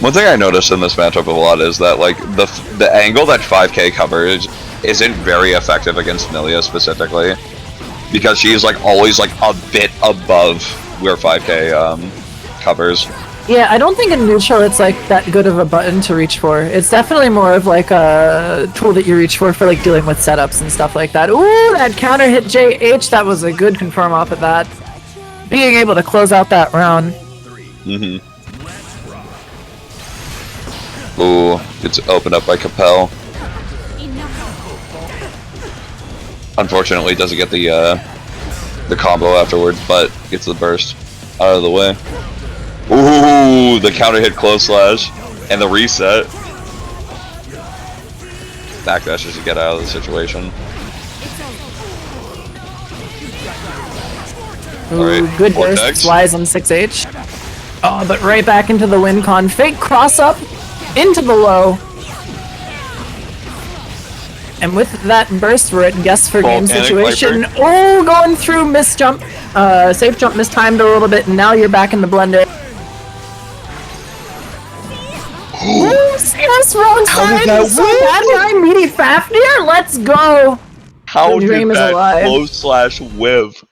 One thing I noticed in this matchup a lot is that like the angle that 5K covers isn't very effective against Milia specifically, because she's like always like a bit above where 5K covers. Yeah, I don't think in neutral it's like that good of a button to reach for. It's definitely more of like a tool that you reach for like dealing with setups and stuff like that. Ooh, that counter hit JH, that was a good confirm off of that. Being able to close out that round. Mm-hmm. Ooh, it's opened up by Capel. Unfortunately, doesn't get the combo afterwards, but gets the burst out of the way. Ooh, the counter hit close slash and the reset. Backdashes to get out of the situation. Ooh, Alright, good Vortex. burst, flies on 6H. Oh, but right back into the win con. Fake cross up into the low. And with that burst, we're at guess for game Volcanic situation. Viper. Oh, going through miss jump. Safe jump mistimed a little bit, and now you're back in the blender. Yes, wrong side. that So work? bad guy, meaty Fafnir. Let's go. How The did dream is that alive. close slash whiff?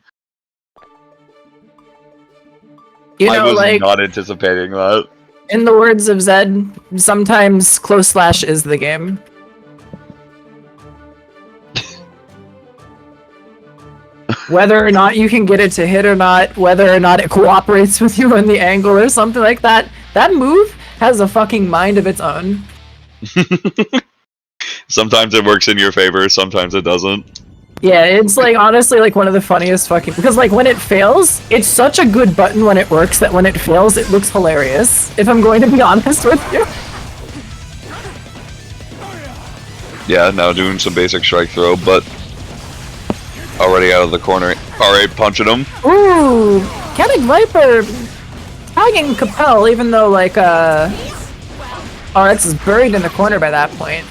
You I know, was like not anticipating that. in the words of Zed, sometimes close slash is the game. Whether or not you can get it to hit or not, whether or not it cooperates with you on the angle or something like that, that move has a fucking mind of its own. Sometimes it works in your favor, sometimes it doesn't. Yeah, it's like honestly like one of the funniest fucking, because like when it fails, it's such a good button when it works that when it fails, it looks hilarious. If I'm going to be honest with you. Yeah, now doing some basic strike throw, but already out of the corner. Alright, punching him. Ooh, Canic Viper tagging Capel, even though like RX is buried in the corner by that point.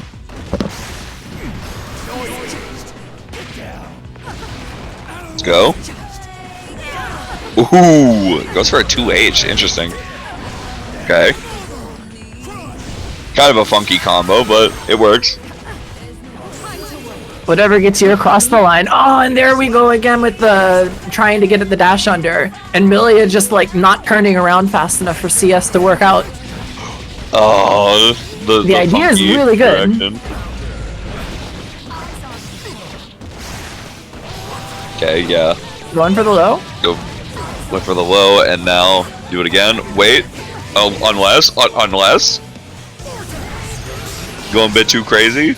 Let's go. Ooh, goes for a 2H. Interesting. Okay. Kind of a funky combo, but it works. Whatever gets you across the line. Oh, and there we go again with the trying to get at the dash under. And Milia just like not turning around fast enough for CS to work out. Oh, the idea is funky really good. direction. Okay, yeah. Going for the low? Go. Went for the low, and now do it again. Wait. Oh, unless. Going a bit too crazy.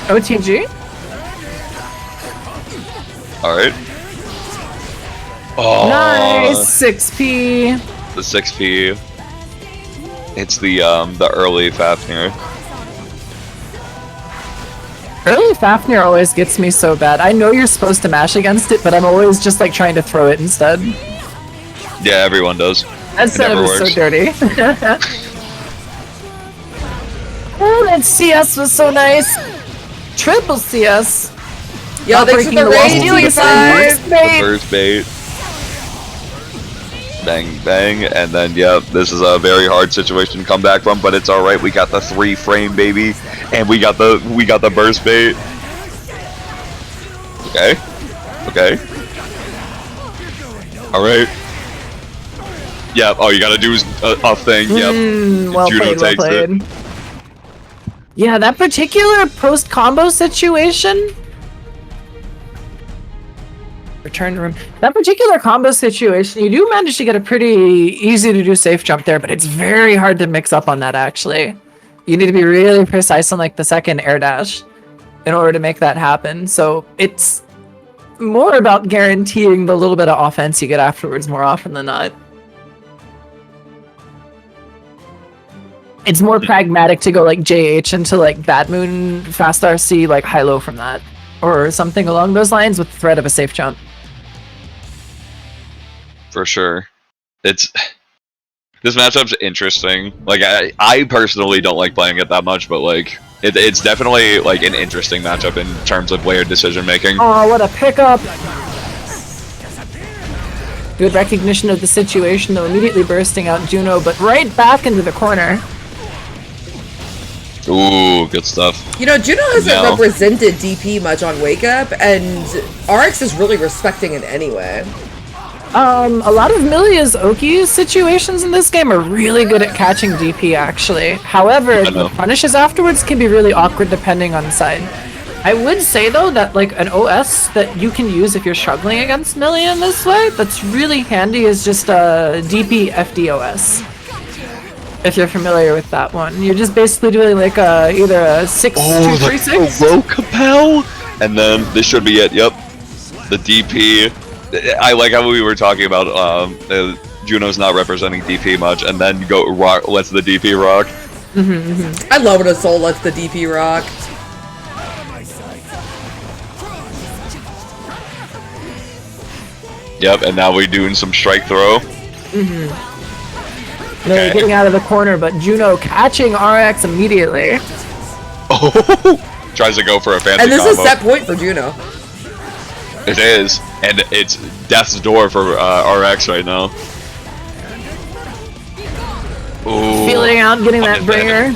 OTG? Alright. Oh, Nice! 6P. the 6P. It's the early Fafnir. Early Fafnir always gets me so bad. I know you're supposed to mash against it, but I'm always just like trying to throw it instead. Yeah, everyone does. That setup never is so works. dirty. Oh, that CS was so nice. Triple CS. Yo, thanks for Breaking the the raid, wall. Steely Burst 5. bait. First bait. Bang, bang, and then, yeah, this is a very hard situation to come back from, but it's alright. We got the 3-frame, baby, and we got the burst bait. Okay. Okay. Alright. Yeah, oh, you gotta do a thing, yep. Well Judo played, well takes it. played. Yeah, that particular post-combo situation... Return to room. That particular combo situation, you do manage to get a pretty easy to do safe jump there, but it's very hard to mix up on that, actually. You need to be really precise on, like, the second air dash in order to make that happen. So, it's more about guaranteeing the little bit of offense you get afterwards more often than not. It's more pragmatic to go like JH into like Bad Moon, Fast RC, like high-low from that. Or something along those lines with the threat of a safe jump. For sure. This matchup's interesting. Like, I personally don't like playing it that much, but like, it's definitely like an interesting matchup in terms of layered decision making. Oh, what a pickup! Good recognition of the situation, though, immediately bursting out Juno, but right back into the corner. Ooh, good stuff. You know, Juno hasn't represented DP much on Wake Up, and RX is really respecting it anyway. A lot of Milia's Oki situations in this game are really good at catching DP, actually. However, the punishes afterwards can be really awkward depending on the side. I would say, though, that like an OS that you can use if you're struggling against Milia in this way, that's really handy is just a DP FDOS. If you're familiar with that one. You're just basically doing like either a 6-2-3-6. Low Capel? And then this should be it, yep. The DP. I like how we were talking about Juno's not representing DP much, and then lets the DP rock. I love when a soul lets the DP rock. Yep, and now we're doing some strike throw. Really getting out of the corner, but Juno catching RX immediately. Oh, tries to go for a fancy And this combo. is a set point for Juno. It is, and it's death's door for RX right now. Ooh. Feeling out, getting that bringer.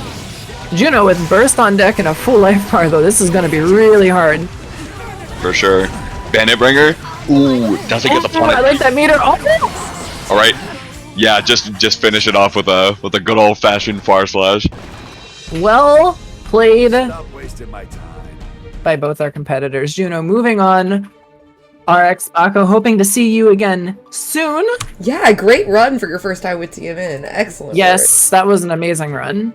Juno with burst on deck and a full life bar, though. This is going to be really hard. For sure. Bandit bringer. Ooh, doesn't get the planet. I like that meter. Oh. All right. Yeah, just finish it off with a good old fashioned far slash. Well played Stop wasting my time. by both our competitors. Juno moving on. RX Baco, hoping to see you again soon. Yeah, great run for your first time with TMN. Excellent. Yes, that was an amazing run.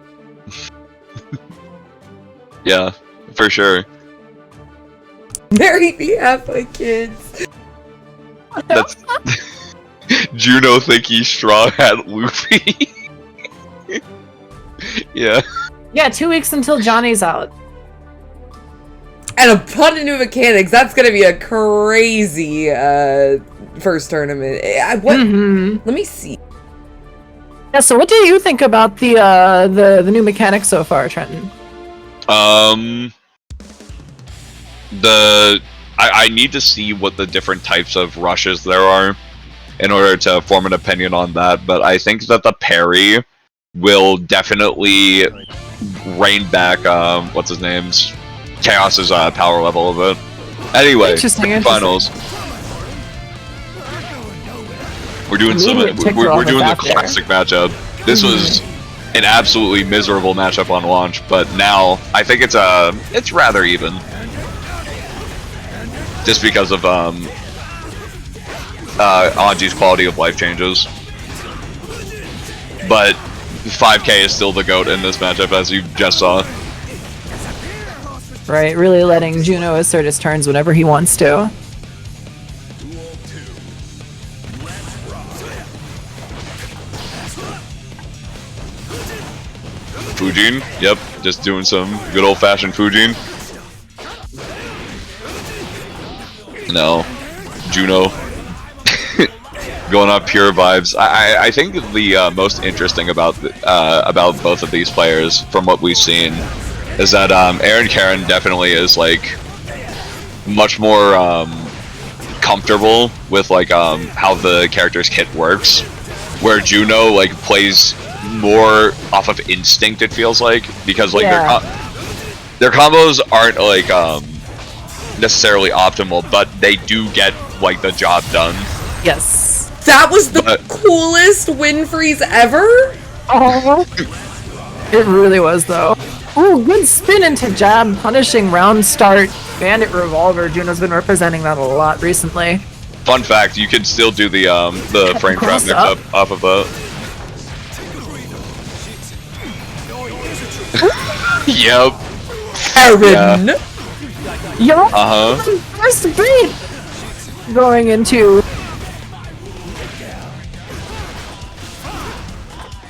Yeah, for sure. Marry me, have my kids. That's Juno think he's strong at Luffy. Yeah. Yeah, 2 weeks until Johnny's out. And a ton of new mechanics. That's gonna be a crazy first tournament. Let me see. Yeah, so what do you think about the new mechanics so far, Trenton? I need to see what the different types of rushes there are in order to form an opinion on that, but I think that the parry will definitely rein back what's his name's Chaos's power level a bit. Anyway, finals. We're doing we're doing the classic matchup. This was an absolutely miserable matchup on launch, but now I think it's rather even. Just because of Anji's quality of life changes. But 5K is still the GOAT in this matchup, as you just saw. Right, really letting Juno assert his turns whenever he wants to. Fujin, yep, just doing some good old-fashioned Fujin. No, Juno. Going up pure vibes. I think the most interesting about both of these players, from what we've seen, is that Aaron Karen definitely is like much more comfortable with like how the character's kit works, where Juno like plays more off of instinct. It feels like, because like their combos aren't like necessarily optimal, but they do get like the job done. Yes. That was the coolest win freeze ever. Oh, it really was though. Ooh, good spin into jab, punishing round start, Bandit Revolver. Juno's been representing that a lot recently. Fun fact: you can still do the frame trap mix up off of that. Yep. Aaron. Yo. Uh-huh. First beat. going into.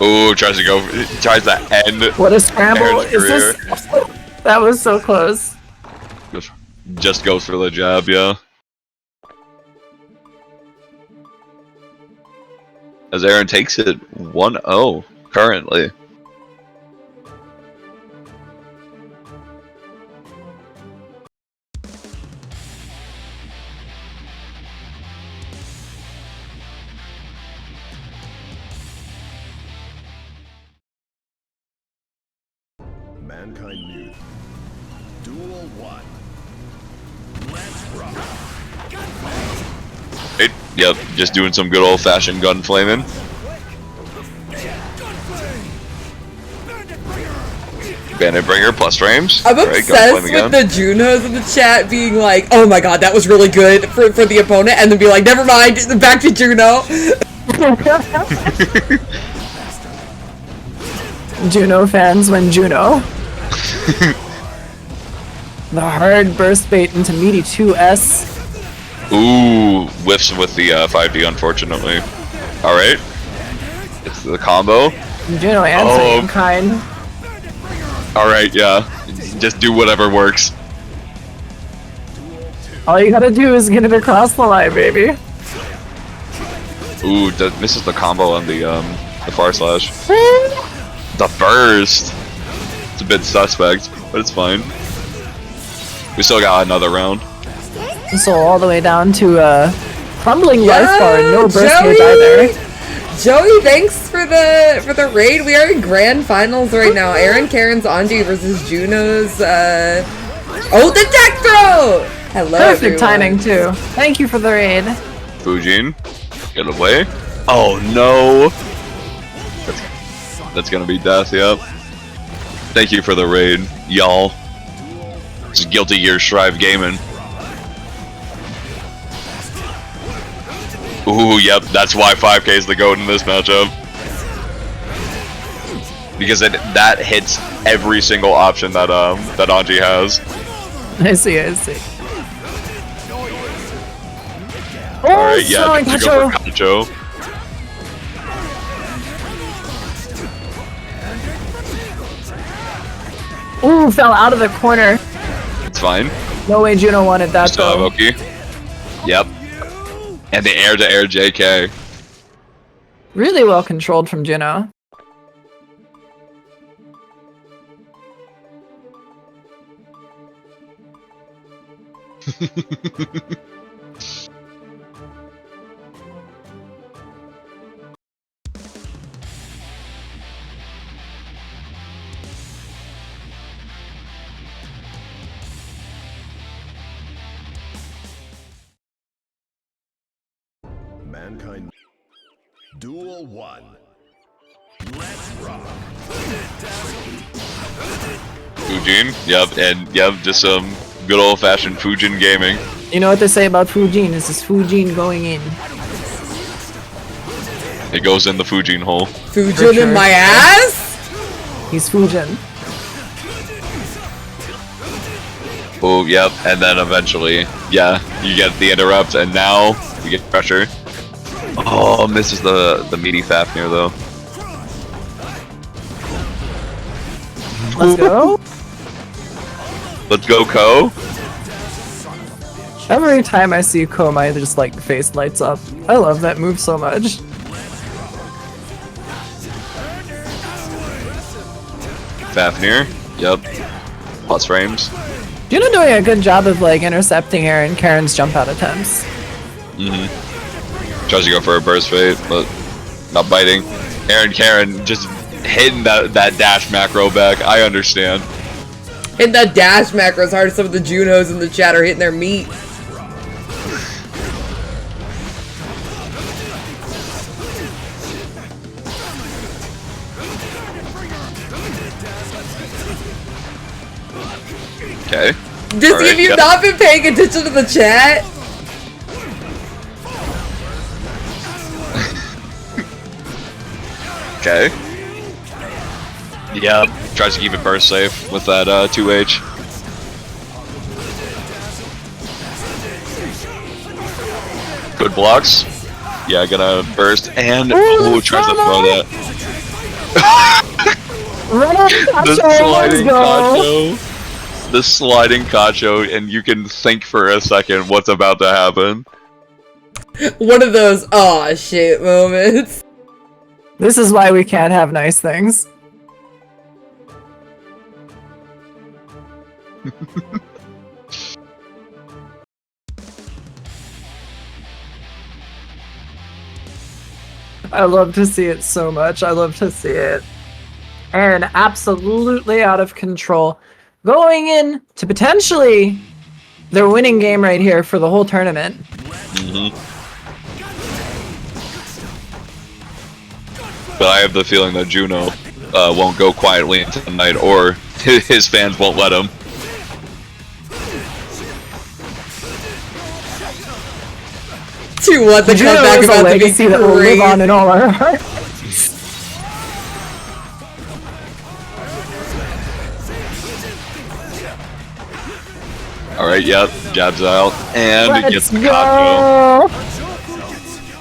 Ooh, tries to end. What a scramble! Aaron's Is this? That was so close. Just goes for the jab, yeah. As Aaron takes it 1-0 currently. Mankind Youth. Duel 1. Let's rock. Right? Yep, just doing some good old-fashioned gun flaming. Bandit Bringer plus frames. I'm Right, obsessed gun flame with the Junos in the chat being like, oh my god, that was really good for the opponent, and then be like, never mind, back to Juno. Juno fans when Juno. The hard burst bait into meaty 2S. Ooh, whiffs with the 5D, unfortunately. Alright. It's the combo. Juno answering in kind. Alright, yeah. Just do whatever works. All you gotta do is get it across the line, baby. Ooh, misses the combo on the far slash. The burst! It's a bit suspect, but it's fine. We still got another round. So all the way down to crumbling life bar and no burst gauge either. Joey, thanks for the raid. We are in grand finals right now. Aaron Karen's Anji versus Juno's oh, the deck throw! Hello, Perfect everyone. timing too. Thank you for the raid. Fujin, get away. Oh no! That's gonna be death, yep. Thank you for the raid, y'all. It's Guilty Gear Strive Gaming. Ooh, yep, that's why 5K is the GOAT in this matchup. Because that hits every single option that that Anji has. I see. Oh, Alright, yeah, sorry, gets to go for Kacho. Ooh, fell out of the corner. It's fine. No way Juno wanted that Still have though. Oki. Yep. And the air-to-air JK. Really well controlled from Juno. Mankind. Duel 1. Let's rock. Fujin, yep, and yep, just some good old-fashioned Fujin gaming. You know what they say about Fujin? This is Fujin going in. It goes in the Fujin hole. Fujin in my ass? He's Fujin. Oh, yep, and then eventually, yeah, you get the interrupt, and now you get pressure. Oh, misses the meaty Fafnir though. Let's go. Let's go, Ko. Every time I see Ko, my just like face lights up. I love that move so much. Fafnir, yep. Plus frames. Juno doing a good job of like intercepting Aaron Karen's jump out attempts. Tries to go for a burst fate, but not biting. Aaron Karen just hitting that dash macro back. I understand. Hitting that dash macro as hard as some of the Junos in the chat are hitting their meat. Okay. Just if you've not been paying attention to the chat. Okay. Yep. Tries to keep it burst safe with that 2H. Good blocks. Yeah, gonna burst and tries to throw that. The sliding Kacho. The sliding Kacho, and you can think for a second what's about to happen. One of those aw shit moments. This is why we can't have nice things. I love to see it so much. I love to see it. And absolutely out of control. Going in to potentially their winning game right here for the whole tournament. But I have the feeling that Juno won't go quietly into the night, or his fans won't let him. To what the comeback about to be that will live on in all our hearts. Alright, yep, jabs out, and Let's gets the go. Kacho.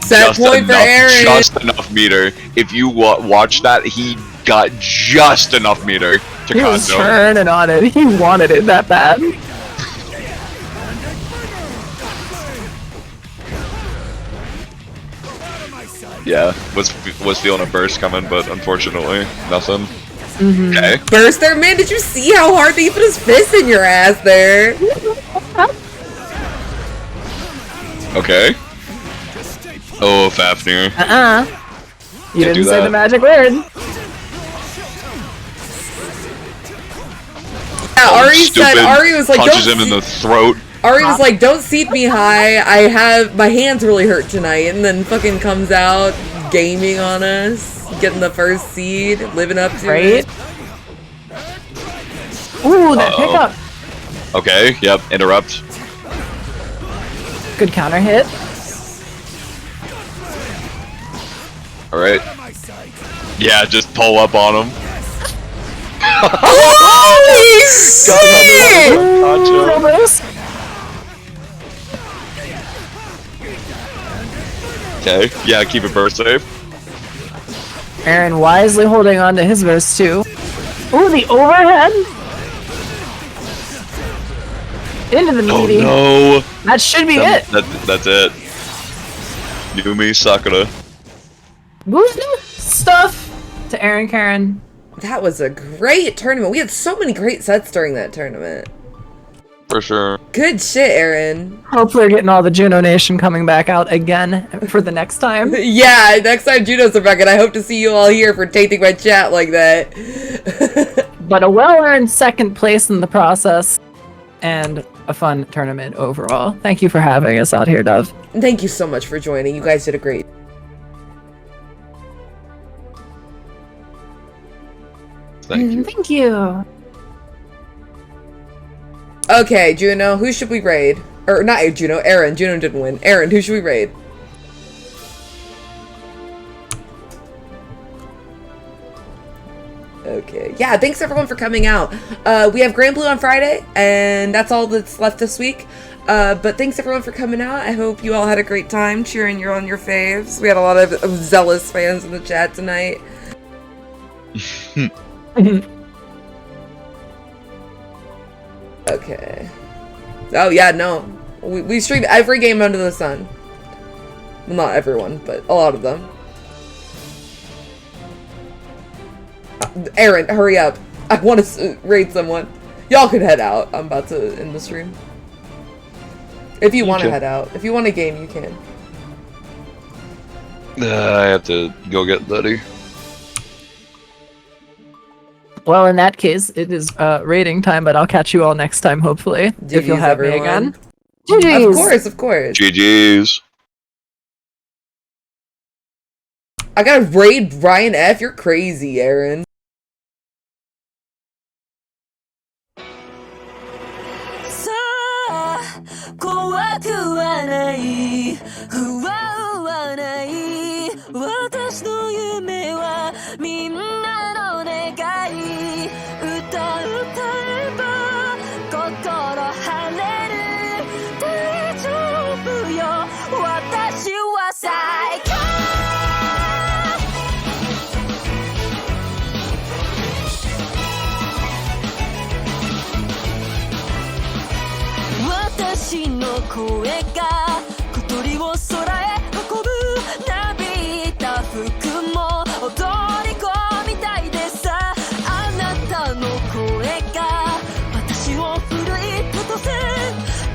Set point for Aaron. Just enough meter. If you watch that, he got just enough meter to He was Kacho. turning on it. He wanted it that bad. Yeah, was feeling a burst coming, but unfortunately, nothing. Okay. Burst there, man. Did you see how hard he put his fist in your ass there? Okay. Oh, Fafnir. You Can't didn't do say that. the magic word. Yeah, Ari said, Stupid. Ari was like, Punches don't him in the throat. Ari was like, don't seat me high. I have, my hands really hurt tonight. And then fucking comes out gaming on us, getting the first seed, living up to it. Ooh, that pickup. Okay, yep, interrupt. Good counter hit. Alright. Yeah, just pull up on him. Holy shit! Okay, yeah, keep it burst safe. Aaron wisely holding on to his verse too. Ooh, the overhead. Into the meaty. Oh no! That should be it. That's it. Yumi Sakura. Good stuff to Aaron Karen. That was a great tournament. We had so many great sets during that tournament. For sure. Good shit, Aaron. Hopefully we're getting all the Juno Nation coming back out again for the next time. Yeah, next time Juno's are back, and I hope to see you all here for tainting my chat like that. But a well-earned second place in the process, and a fun tournament overall. Thank you for having us out here, Dove. Thank you so much for joining. You guys did a great. Thank you. Thank you. Okay, Juno, who should we raid? Or not Juno, Aaron. Juno didn't win. Aaron, who should we raid? Okay. Yeah, thanks everyone for coming out. We have Grand Blue on Friday, and that's all that's left this week. But thanks everyone for coming out. I hope you all had a great time cheering on your faves. We had a lot of zealous fans in the chat tonight. Okay. Oh yeah, no. We stream every game under the sun. Well, not everyone, but a lot of them. Aaron, hurry up. I want to raid someone. Y'all can head out. I'm about to end the stream. If you want to head out. If you want a game, you can. I have to go get Letty. Well, in that case, it is rating time, but I'll catch you all next time, hopefully. if you'll GGs, have me everyone. again. GGs. Of course, of course. GG's. I gotta raid Ryan F. You're crazy, Aaron. 声が小鳥を空へ運ぶなびいた服も踊り子みたいでさあなたの声が私を奮い立たせ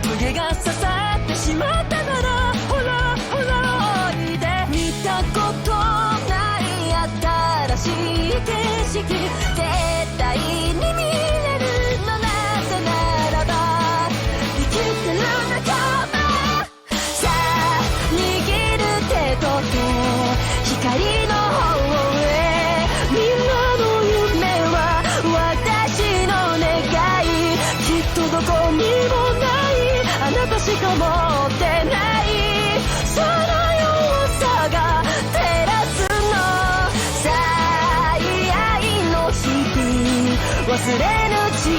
トゲが刺さってしまったならほらほらおいで見たことない新しい景色絶対に見れるのなぜならば生きてる仲間さあ握る手と手光の方へみんなの夢は私の願いきっとどこにもないあなたしか持ってないその弱さが照らすの最愛の日々忘れぬ誓い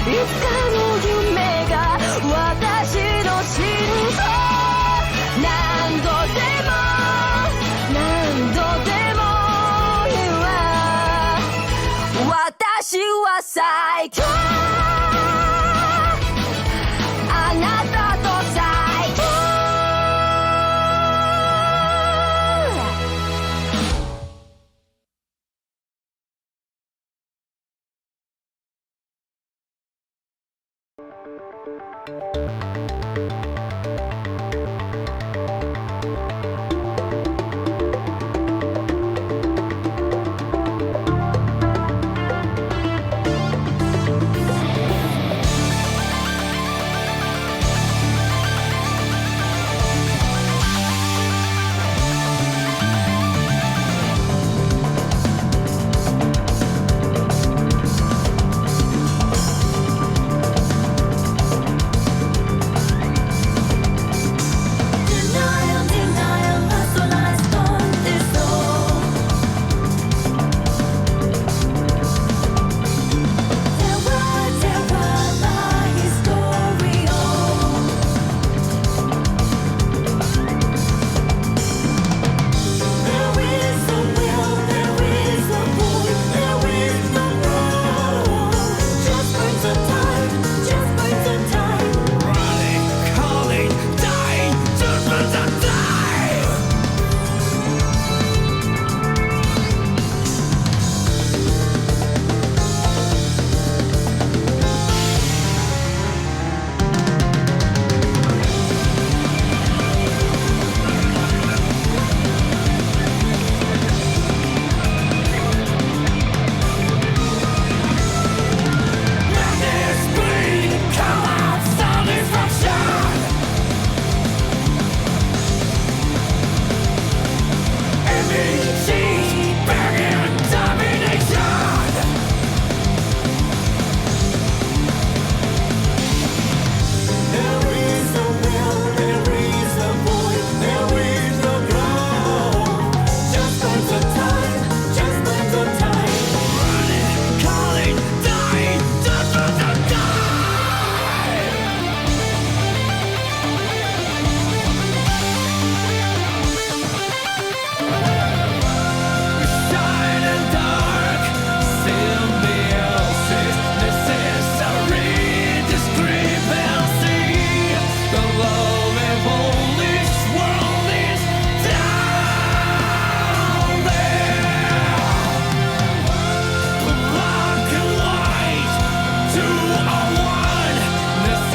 いつかの夢が私の心臓何度でも何度でも言うわ私は最強あなたと最強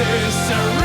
Necessary